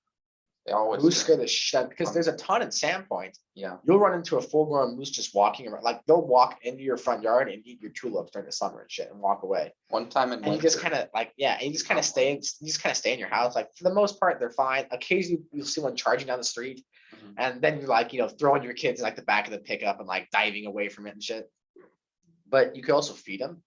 [SPEAKER 1] They always
[SPEAKER 3] Moose
[SPEAKER 1] do.
[SPEAKER 3] scare the shit out because there's a ton in Sandpoint.
[SPEAKER 1] Yeah.
[SPEAKER 3] You'll run into a full-grown moose just walking around. Like they'll walk into your front yard and eat your tulips during the summer and shit and walk away.
[SPEAKER 1] One time in
[SPEAKER 3] And you just
[SPEAKER 1] winter.
[SPEAKER 3] kind of like, yeah, and you just kind of stay in your house. Like for the most part, they're fine. Occasionally you'll see one charging down the street.
[SPEAKER 1] Mhm.
[SPEAKER 3] And then you're like, throwing your kids in like the back of the pickup and like diving away from it and shit. But you can also feed them.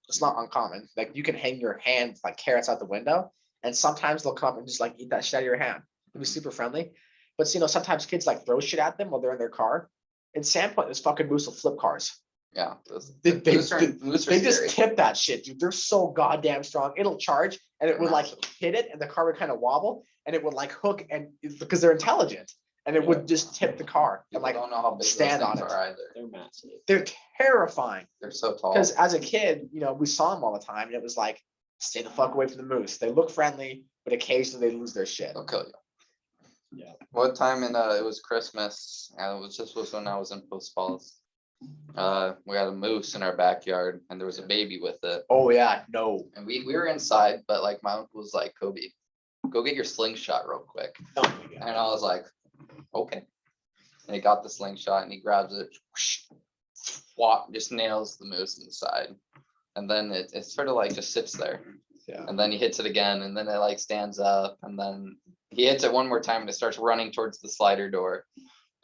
[SPEAKER 3] It's not uncommon. Like you can hang your hand like carrots out the window, and sometimes they'll come and just like eat that shit out of your hand. It'll be super friendly. But sometimes kids like throw shit at them while they're in their car. In Sandpoint, this fucking moose will flip cars.
[SPEAKER 1] Yeah.
[SPEAKER 3] They-
[SPEAKER 1] Moose are moose are
[SPEAKER 3] They
[SPEAKER 1] scary.
[SPEAKER 3] just tip that shit, dude. They're so goddamn strong. It'll charge and it would like
[SPEAKER 1] Massive.
[SPEAKER 3] hit it, and the car would kind of wobble, and it would like hook, and because they're intelligent, and it would just tip the car and
[SPEAKER 1] People
[SPEAKER 3] like
[SPEAKER 1] don't know how big
[SPEAKER 3] stand
[SPEAKER 1] those
[SPEAKER 3] on
[SPEAKER 1] things
[SPEAKER 3] it.
[SPEAKER 1] are either.
[SPEAKER 6] They're massive.
[SPEAKER 3] they're terrifying.
[SPEAKER 1] They're so tall.
[SPEAKER 3] Because as a kid, we saw them all the time, and it was like, stay the fuck away from the moose. They look friendly, but occasionally they lose their shit.
[SPEAKER 1] They'll kill you.
[SPEAKER 6] Yeah.
[SPEAKER 1] What time in it was Christmas, and this was when I was in Post Falls. We had a moose in our backyard and there was a baby with it.
[SPEAKER 3] Oh yeah, no.
[SPEAKER 1] And we were inside, but like my uncle was like, Kobie, go get your slingshot real quick.
[SPEAKER 6] Oh my God.
[SPEAKER 1] And I was like, okay. And he got the slingshot and he grabs it, swat, just nails the moose in the side. And then it sort of like just sits there.
[SPEAKER 3] Yeah.
[SPEAKER 1] And then he hits it again and then it like stands up and then he hits it one more time and it starts running towards the slider door.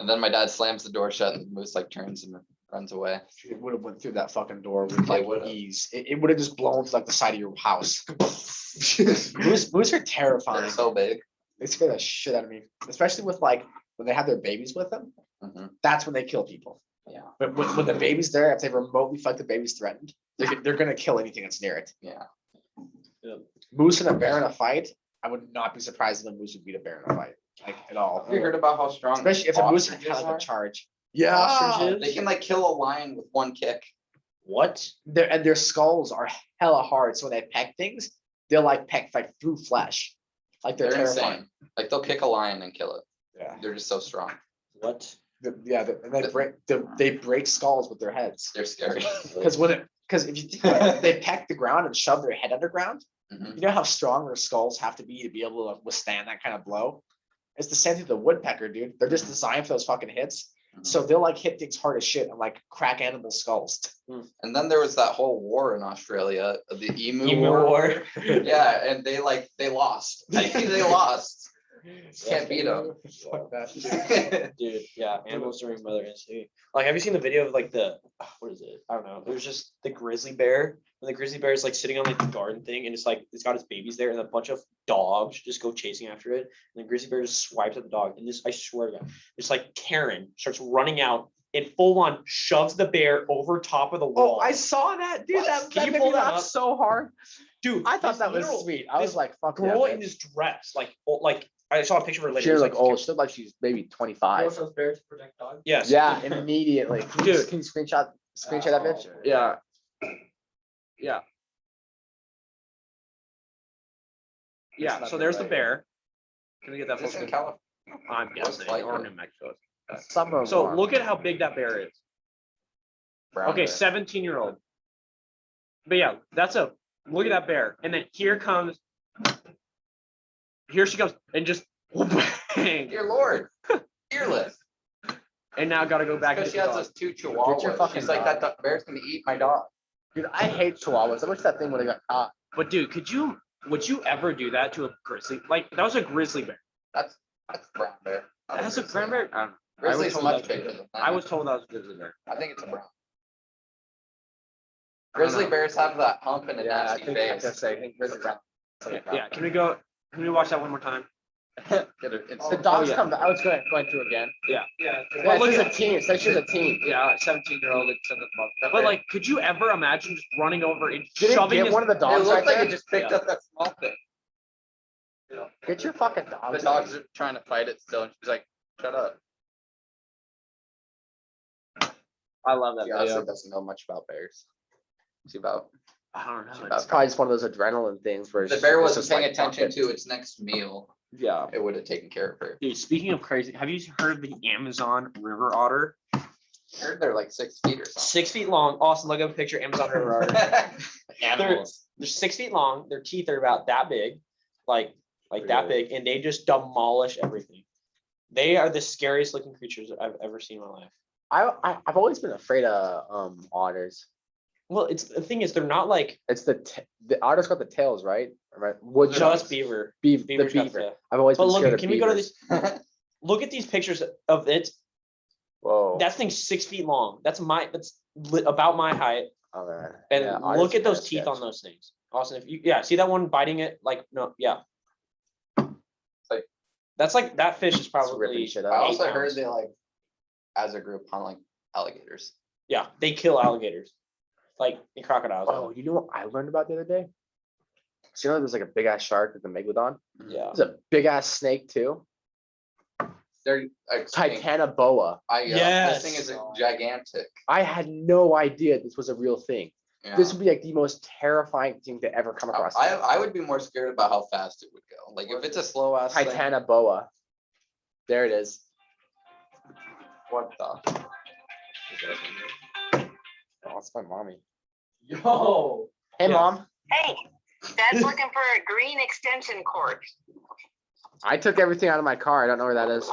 [SPEAKER 1] And then my dad slams the door shut and the moose like turns and runs away.
[SPEAKER 3] It would have went through that fucking door with
[SPEAKER 1] It
[SPEAKER 3] like
[SPEAKER 1] would've.
[SPEAKER 3] ease. It would have just blown to like the side of your house. Moose are terrifying.
[SPEAKER 1] They're so big.
[SPEAKER 3] They scare the shit out of me, especially with like when they have their babies with them.
[SPEAKER 1] Mhm.
[SPEAKER 3] That's when they kill people.
[SPEAKER 1] Yeah.
[SPEAKER 3] But when the baby's there, if they remotely feel like the baby's threatened, they're gonna kill anything that's near it.
[SPEAKER 1] Yeah.
[SPEAKER 3] Moose and a bear in a fight, I would not be surprised if a moose would beat a bear in a fight, like at all.
[SPEAKER 1] Have you heard about how strong?
[SPEAKER 3] Especially if a moose is
[SPEAKER 1] ostriches
[SPEAKER 3] kind of like
[SPEAKER 1] are?
[SPEAKER 3] a charge.
[SPEAKER 6] Ostriches?
[SPEAKER 1] They can like kill a lion with one kick.
[SPEAKER 6] What?
[SPEAKER 3] Their skulls are hella hard, so when they peck things, they'll like peck like through flesh. Like they're
[SPEAKER 1] They're
[SPEAKER 3] terrifying.
[SPEAKER 1] insane. Like they'll kick a lion and kill it.
[SPEAKER 3] Yeah.
[SPEAKER 1] They're just so strong.
[SPEAKER 6] What?
[SPEAKER 3] And they break skulls with their heads.
[SPEAKER 1] They're scary.
[SPEAKER 3] Because if you think about it, they peck the ground and shove their head underground.
[SPEAKER 1] Mhm.
[SPEAKER 3] You know how strong their skulls have to be able to withstand that kind of blow? It's the same thing with the woodpecker, dude. They're just designed for those fucking hits.
[SPEAKER 1] Mhm.
[SPEAKER 3] So they'll like hit things hard as shit and like crack animal skulls.
[SPEAKER 1] And then there was that whole war in Australia, the emu
[SPEAKER 6] Emu
[SPEAKER 1] war.
[SPEAKER 6] war.
[SPEAKER 1] Yeah, and they lost. I think they lost. Can't beat them.
[SPEAKER 3] Fuck that shit.
[SPEAKER 6] Dude, yeah, animals during mother instinct. Like, have you seen the video of like what is it? I don't know. There's just the grizzly bear, and the grizzly bear is like sitting on like the garden thing, and it's like it's got its babies there, and a bunch of dogs just go chasing after it, and the grizzly bear just swipes at the dog, and this I swear to God, it's like Karen starts running out and full on shoves the bear over top of the
[SPEAKER 3] Oh,
[SPEAKER 6] wall.
[SPEAKER 3] I saw that, dude.
[SPEAKER 6] What?
[SPEAKER 3] That
[SPEAKER 6] Can you
[SPEAKER 3] made
[SPEAKER 6] pull
[SPEAKER 3] me
[SPEAKER 6] that
[SPEAKER 3] laugh
[SPEAKER 6] up?
[SPEAKER 3] so hard.
[SPEAKER 6] Dude,
[SPEAKER 3] I thought
[SPEAKER 6] this
[SPEAKER 3] that was
[SPEAKER 6] literal-
[SPEAKER 3] sweet. I
[SPEAKER 6] this
[SPEAKER 3] was like, fuck yeah,
[SPEAKER 6] girl in
[SPEAKER 3] bitch.
[SPEAKER 6] this dress, like I saw a picture of her later.
[SPEAKER 3] She
[SPEAKER 6] it
[SPEAKER 3] was
[SPEAKER 6] was
[SPEAKER 3] like, oh, she looked like she's maybe 25.
[SPEAKER 4] those bears to protect dogs?
[SPEAKER 6] yes,
[SPEAKER 3] Yeah, immediately.
[SPEAKER 6] Dude.
[SPEAKER 3] Can you screenshot that bitch?
[SPEAKER 6] yeah, yeah. Yeah,
[SPEAKER 3] not
[SPEAKER 6] so
[SPEAKER 3] the
[SPEAKER 6] there's the
[SPEAKER 3] right
[SPEAKER 6] bear. Can we get that
[SPEAKER 1] Is this in
[SPEAKER 6] focus?
[SPEAKER 1] California?
[SPEAKER 6] I'm
[SPEAKER 1] Looks
[SPEAKER 6] guessing,
[SPEAKER 1] like
[SPEAKER 6] or
[SPEAKER 1] it.
[SPEAKER 6] New Mexico.
[SPEAKER 3] Summer.
[SPEAKER 6] So
[SPEAKER 3] one.
[SPEAKER 6] look at how big that bear is.
[SPEAKER 1] Brown
[SPEAKER 6] Okay,
[SPEAKER 1] bear.
[SPEAKER 6] 17-year-old. But yeah, look at that bear. And then here she comes and just bang.
[SPEAKER 1] Dear Lord, fearless.
[SPEAKER 6] And now gotta go back.
[SPEAKER 1] Because
[SPEAKER 6] into
[SPEAKER 1] she
[SPEAKER 6] the
[SPEAKER 1] has
[SPEAKER 6] dog.
[SPEAKER 1] those two
[SPEAKER 3] Get your
[SPEAKER 1] chihuahuas.
[SPEAKER 3] fucking
[SPEAKER 1] She's like,
[SPEAKER 3] dog.
[SPEAKER 1] that bear's gonna eat my dog.
[SPEAKER 3] Dude, I hate chihuahuas. I wish that thing would have got caught.
[SPEAKER 6] But dude, would you ever do that to a grizzly? Like that was a grizzly bear.
[SPEAKER 1] That's brown bear. not
[SPEAKER 6] That's a
[SPEAKER 1] grizzly.
[SPEAKER 6] brown bear. I was
[SPEAKER 1] Grizzly's
[SPEAKER 6] told
[SPEAKER 1] much
[SPEAKER 6] that-
[SPEAKER 1] bigger than that.
[SPEAKER 6] I was told that was a grizzly bear.
[SPEAKER 1] I think it's a brown.
[SPEAKER 6] I don't
[SPEAKER 1] Grizzly
[SPEAKER 6] know.
[SPEAKER 1] bears have that hump and a
[SPEAKER 3] Yeah, I
[SPEAKER 1] nasty
[SPEAKER 3] think I
[SPEAKER 1] face.
[SPEAKER 3] can say. I think grizzly brown.
[SPEAKER 6] Yeah, can we watch that one more time?
[SPEAKER 3] The dogs
[SPEAKER 6] yeah.
[SPEAKER 3] come back. I was going through again.
[SPEAKER 6] Yeah.
[SPEAKER 4] Yeah.
[SPEAKER 3] Yeah,
[SPEAKER 6] look
[SPEAKER 3] she's a
[SPEAKER 6] at-
[SPEAKER 3] teen. So she's a teen.
[SPEAKER 6] Yeah, 17-year-old. But like, could you ever imagine just running over and
[SPEAKER 3] Did it
[SPEAKER 6] shoving
[SPEAKER 3] get
[SPEAKER 6] his
[SPEAKER 3] one of the
[SPEAKER 1] It
[SPEAKER 3] dogs right
[SPEAKER 1] looked like
[SPEAKER 3] there?
[SPEAKER 1] it just picked up that small thing.
[SPEAKER 3] Get your fucking
[SPEAKER 1] The
[SPEAKER 3] dogs.
[SPEAKER 1] dogs are trying to fight it still, and she's like, "Shut up."
[SPEAKER 6] I love that
[SPEAKER 1] She honestly
[SPEAKER 6] video.
[SPEAKER 1] doesn't know much about bears. She's about.
[SPEAKER 6] I don't know.
[SPEAKER 1] It's
[SPEAKER 3] It's probably just one of those adrenaline things where
[SPEAKER 1] The
[SPEAKER 3] it's
[SPEAKER 1] bear
[SPEAKER 3] it's
[SPEAKER 1] wasn't
[SPEAKER 3] just
[SPEAKER 1] paying
[SPEAKER 3] like,
[SPEAKER 1] attention
[SPEAKER 3] fuck it.
[SPEAKER 1] to its next meal.
[SPEAKER 6] Yeah.
[SPEAKER 1] It would have taken care of her.
[SPEAKER 6] Dude, speaking of crazy, have you heard of the Amazon river otter?
[SPEAKER 1] I heard they're like 6 feet or something.
[SPEAKER 6] 6 feet long. Austin, look up a picture. Amazon river otter.
[SPEAKER 1] Animals.
[SPEAKER 6] They're 6 feet long. Their teeth are about that big, like that
[SPEAKER 1] Really?
[SPEAKER 6] big, and they just demolish everything. They are the scariest looking creatures I've ever seen in my life.
[SPEAKER 3] I've always been afraid of otters.
[SPEAKER 6] Well, it's the thing is they're not like
[SPEAKER 3] It's the otters got the tails, right? Right. Wood
[SPEAKER 6] just beaver.
[SPEAKER 3] the
[SPEAKER 6] Beavers got
[SPEAKER 3] beaver.
[SPEAKER 6] the-
[SPEAKER 3] I've always
[SPEAKER 6] But
[SPEAKER 3] been
[SPEAKER 6] look,
[SPEAKER 3] scared of
[SPEAKER 6] can we go to
[SPEAKER 3] beavers.
[SPEAKER 6] this? Look at these pictures of it.
[SPEAKER 3] Whoa.
[SPEAKER 6] That thing's 6 feet long. That's about my height.
[SPEAKER 3] Oh, man.
[SPEAKER 6] And
[SPEAKER 3] Yeah, otters
[SPEAKER 6] look
[SPEAKER 3] are
[SPEAKER 6] at those
[SPEAKER 3] kinda
[SPEAKER 6] teeth
[SPEAKER 3] sketch.
[SPEAKER 6] on those things. Austin, if you see that one biting it, like no, yeah.
[SPEAKER 1] Like-
[SPEAKER 6] That's like that fish is
[SPEAKER 3] It's ripping
[SPEAKER 6] probably
[SPEAKER 3] shit
[SPEAKER 1] I
[SPEAKER 3] out.
[SPEAKER 1] also
[SPEAKER 6] 8
[SPEAKER 1] heard
[SPEAKER 6] pounds.
[SPEAKER 1] they like, as a group, hunt like alligators.
[SPEAKER 6] Yeah, they kill alligators, like and crocodiles.
[SPEAKER 3] Oh, you know what I learned about the other day? So you know there's like a big ass shark with the megalodon.
[SPEAKER 6] Yeah.
[SPEAKER 3] There's a big ass snake too.
[SPEAKER 1] They're extinct.
[SPEAKER 3] Titanoboa.
[SPEAKER 6] Yes.
[SPEAKER 1] This thing is gigantic.
[SPEAKER 3] I had no idea this was a real thing.
[SPEAKER 1] Yeah.
[SPEAKER 3] This would be like the most terrifying thing to ever come across.
[SPEAKER 1] I would be more scared about how fast it would go. Like if it's a slow ass thing,
[SPEAKER 3] Titanoboa. There it is.
[SPEAKER 1] what the?
[SPEAKER 3] Oh, that's my mommy.
[SPEAKER 4] Yo.
[SPEAKER 3] Hey,
[SPEAKER 6] Yeah.
[SPEAKER 3] Mom.
[SPEAKER 7] Hey, Dad's looking for a green extension cord.
[SPEAKER 3] I took everything out of my car. I don't know where that is.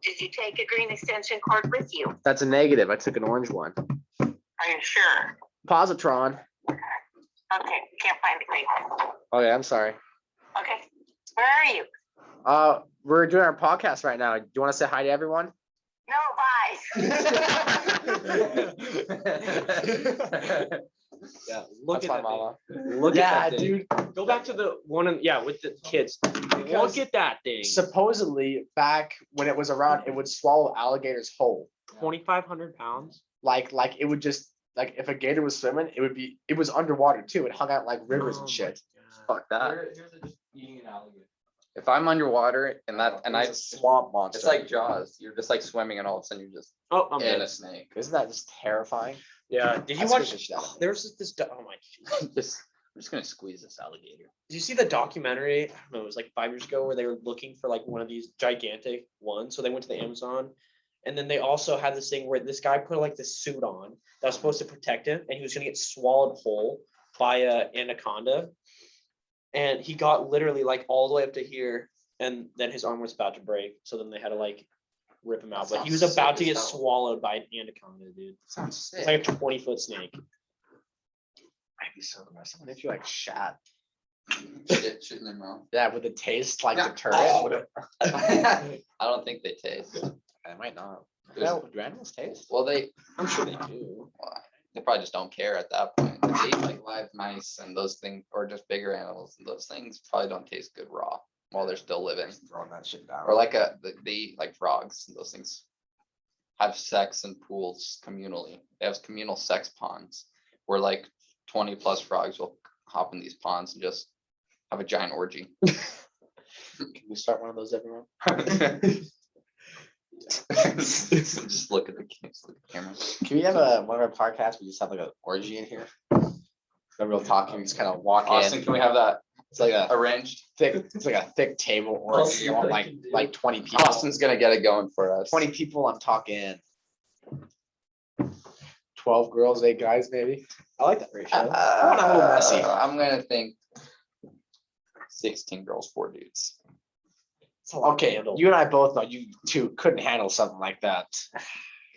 [SPEAKER 7] Did you take a green extension cord with you?
[SPEAKER 3] That's a negative. I took an orange one.
[SPEAKER 7] Are you sure?
[SPEAKER 3] Positron.
[SPEAKER 7] Okay, can't find the green one.
[SPEAKER 3] Okay, I'm sorry.
[SPEAKER 7] Okay, where are you?
[SPEAKER 3] We're doing our podcast right now. Do you want to say hi to everyone?
[SPEAKER 7] No, bye.
[SPEAKER 6] Yeah, look
[SPEAKER 3] That's
[SPEAKER 6] at
[SPEAKER 3] my
[SPEAKER 6] that
[SPEAKER 3] mama.
[SPEAKER 6] thing. Look
[SPEAKER 3] Yeah,
[SPEAKER 6] at that thing.
[SPEAKER 3] dude.
[SPEAKER 6] Go back to the one with the kids.
[SPEAKER 3] Because
[SPEAKER 6] Look at that thing.
[SPEAKER 3] Supposedly, back when it was around, it would swallow alligators whole.
[SPEAKER 6] 2,500 pounds.
[SPEAKER 3] Like it would just like if a gator was swimming, it was underwater too. It hung out like rivers
[SPEAKER 6] Oh
[SPEAKER 3] and
[SPEAKER 6] my
[SPEAKER 3] shit.
[SPEAKER 6] God.
[SPEAKER 1] Fuck that.
[SPEAKER 4] Here's a just eating an alligator.
[SPEAKER 1] If I'm underwater and
[SPEAKER 3] It's a swamp monster.
[SPEAKER 1] it's like Jaws. You're just like swimming and all of a sudden you're just
[SPEAKER 6] Oh, I'm
[SPEAKER 1] in
[SPEAKER 6] good.
[SPEAKER 1] a snake.
[SPEAKER 3] Isn't that just terrifying?
[SPEAKER 6] Yeah. Did you
[SPEAKER 3] That
[SPEAKER 6] watch?
[SPEAKER 3] scares the shit out of me.
[SPEAKER 6] There was this. Oh my.
[SPEAKER 1] I'm just gonna squeeze this alligator.
[SPEAKER 6] Did you see the documentary? I don't know. It was like 5 years ago where they were looking for like one of these gigantic ones. So they went to the Amazon, and then they also had this thing where this guy put like this suit on that was supposed to protect him, and he was gonna get swallowed whole by a anaconda, and he got literally like all the way up to here, and then his arm was about to break. So then they had to like rip him out,
[SPEAKER 1] That
[SPEAKER 6] but he
[SPEAKER 1] sounds
[SPEAKER 6] was about to
[SPEAKER 1] sick
[SPEAKER 6] get
[SPEAKER 1] as hell.
[SPEAKER 6] swallowed by an anaconda, dude.
[SPEAKER 1] Sounds sick.
[SPEAKER 6] It's like a 20-foot snake.
[SPEAKER 3] I'd be so gross. Someone if you like shat.
[SPEAKER 1] Shit in their mouth.
[SPEAKER 3] Yeah, with the taste like
[SPEAKER 1] Yeah.
[SPEAKER 3] deterrent.
[SPEAKER 1] I don't think they taste.
[SPEAKER 3] I might not.
[SPEAKER 1] There's-
[SPEAKER 3] Do animals taste?
[SPEAKER 1] Well,
[SPEAKER 6] I'm sure they do.
[SPEAKER 1] they probably just don't care at that point. If they eat like live mice and those things, or just bigger animals, and those things probably don't taste good raw while they're still living.
[SPEAKER 3] Throwing that shit down.
[SPEAKER 1] Or like they eat like frogs and those things have sex in pools communally. They have communal sex ponds where like 20 plus frogs will hop in these ponds and just have a giant orgy.
[SPEAKER 3] Can we start one of those, everyone?
[SPEAKER 1] Just look at the camera.
[SPEAKER 3] Can we have one of our podcasts? We just have like an orgy in here. No real talking. We just kind of walk
[SPEAKER 1] Austin,
[SPEAKER 3] in.
[SPEAKER 1] can we have that
[SPEAKER 3] It's like a
[SPEAKER 1] arranged?
[SPEAKER 3] thick. It's like a thick table orgy. You want like 20 people.
[SPEAKER 1] Austin's gonna get it going for us.
[SPEAKER 3] 20 people. I'm talking 12 girls, 8 guys, maybe.
[SPEAKER 6] I like that ratio.
[SPEAKER 3] I want a little messy.
[SPEAKER 1] I'm gonna think 16 girls, 4 dudes.
[SPEAKER 6] It's a lot to
[SPEAKER 3] Okay,
[SPEAKER 6] handle.
[SPEAKER 3] you and I both know you two couldn't handle something like that.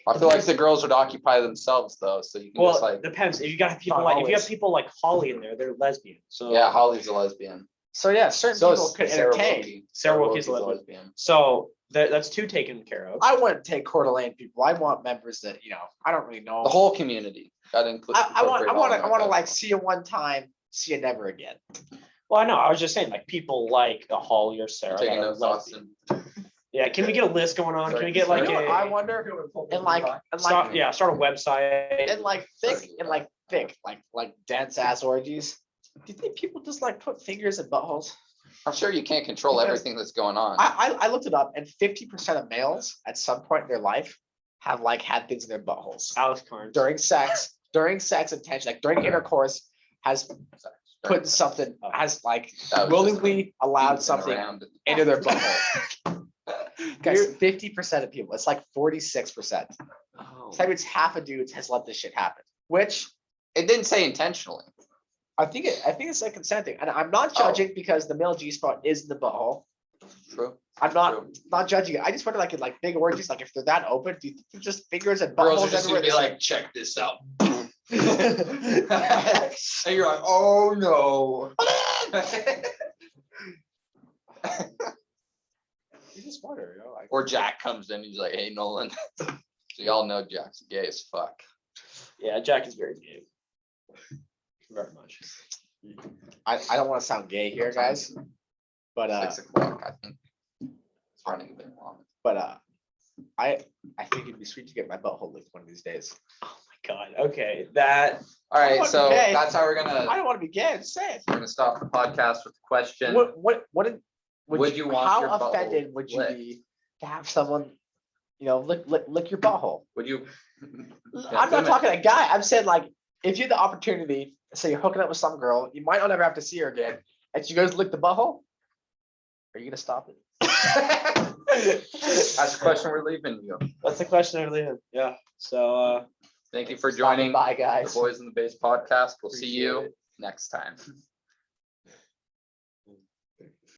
[SPEAKER 1] I feel like the girls would occupy themselves though, so you can
[SPEAKER 6] Well,
[SPEAKER 1] just
[SPEAKER 6] it
[SPEAKER 1] like,
[SPEAKER 6] depends. If you got people
[SPEAKER 3] Not
[SPEAKER 6] like if you have
[SPEAKER 3] always.
[SPEAKER 6] people like Holly in there, they're lesbian. So
[SPEAKER 1] yeah, Holly's a lesbian.
[SPEAKER 3] So yeah, certain
[SPEAKER 1] So
[SPEAKER 3] people
[SPEAKER 1] is
[SPEAKER 3] could
[SPEAKER 1] Sarah
[SPEAKER 3] entertain.
[SPEAKER 1] Wilkie.
[SPEAKER 6] Sarah
[SPEAKER 1] Wilkie's
[SPEAKER 6] Wilkie's
[SPEAKER 1] a
[SPEAKER 6] a
[SPEAKER 1] lesbian.
[SPEAKER 6] So that's 2 taken care of.
[SPEAKER 3] I wouldn't take Coeur d'Alene people. I want members that I don't really know.
[SPEAKER 1] The whole community. Gotta include.
[SPEAKER 3] I want
[SPEAKER 1] incorporate
[SPEAKER 3] to
[SPEAKER 1] all
[SPEAKER 3] like
[SPEAKER 1] of
[SPEAKER 3] see you one time, see you never again.
[SPEAKER 6] Well, I know. I was just saying like people like a Holly or
[SPEAKER 1] that.
[SPEAKER 6] Sarah.
[SPEAKER 1] Taking
[SPEAKER 6] that are
[SPEAKER 1] notes,
[SPEAKER 6] lesbian.
[SPEAKER 1] Austin.
[SPEAKER 6] Yeah, can we get a list going on? Can we get like
[SPEAKER 3] You know what I
[SPEAKER 6] a
[SPEAKER 3] wonder? And like
[SPEAKER 6] start a website?
[SPEAKER 3] and like thick like dense ass orgies. Do you think people just like put fingers in buttholes?
[SPEAKER 1] I'm sure you can't control
[SPEAKER 3] Because
[SPEAKER 1] everything that's going on.
[SPEAKER 3] I looked it up, and 50% of males at some point in their life have like had things in their buttholes
[SPEAKER 6] Alex Carnes.
[SPEAKER 3] during sex and tension, like during intercourse, has put something, has like
[SPEAKER 1] That was just
[SPEAKER 3] willingly allowed
[SPEAKER 1] Beating
[SPEAKER 3] something
[SPEAKER 1] around.
[SPEAKER 3] into their butthole. Guys, 50% of people, it's like 46%.
[SPEAKER 6] Oh.
[SPEAKER 3] So that means half of dudes has let this shit happen, which
[SPEAKER 1] It didn't say intentionally.
[SPEAKER 3] I think it's like consenting. And I'm not judging because the male G spot is in the butthole.
[SPEAKER 1] True.
[SPEAKER 3] I'm not
[SPEAKER 1] True.
[SPEAKER 3] judging it. I just wonder like in like big orgies, like if they're that open, do you think they're just fingers and
[SPEAKER 1] Girls are
[SPEAKER 3] buttholes
[SPEAKER 1] just gonna
[SPEAKER 3] everywhere?
[SPEAKER 1] be like, check this out. And you're like, oh no.
[SPEAKER 3] You just wonder, like
[SPEAKER 1] Or Jack comes in, he's like, hey Nolan. So y'all know Jack's gay as fuck.
[SPEAKER 6] Yeah, Jack is very gay. Very much.
[SPEAKER 3] I don't want to sound gay here, guys, but
[SPEAKER 1] 6 o'clock, I think. It's running a bit long.
[SPEAKER 3] I think it'd be sweet to get my butthole licked one of these days.
[SPEAKER 6] Oh my god. Okay, that
[SPEAKER 1] All
[SPEAKER 3] I
[SPEAKER 1] right,
[SPEAKER 3] want
[SPEAKER 1] so
[SPEAKER 3] to be gay.
[SPEAKER 1] that's how we're
[SPEAKER 3] I
[SPEAKER 1] gonna
[SPEAKER 3] don't want to be gay. Just say it.
[SPEAKER 1] stop the podcast with the question.
[SPEAKER 3] Would you
[SPEAKER 1] want your
[SPEAKER 3] how
[SPEAKER 1] butthole
[SPEAKER 3] offended would you
[SPEAKER 1] licked?
[SPEAKER 3] be to have someone, lick your butthole?
[SPEAKER 1] Would you?
[SPEAKER 3] I'm not talking to a guy. I'm saying like if you had the opportunity, say you're hooking up with some girl, you might not ever have to see her again, and she goes lick the butthole. Are you gonna stop it?
[SPEAKER 1] That's the question we're leaving you.
[SPEAKER 6] that's the question I really had. Yeah. So
[SPEAKER 1] Thank you for
[SPEAKER 3] Stopping
[SPEAKER 1] joining
[SPEAKER 3] by,
[SPEAKER 1] the
[SPEAKER 3] guys.
[SPEAKER 1] Boys in the Base podcast. We'll see
[SPEAKER 2] Appreciate
[SPEAKER 1] you
[SPEAKER 2] it.
[SPEAKER 1] next time.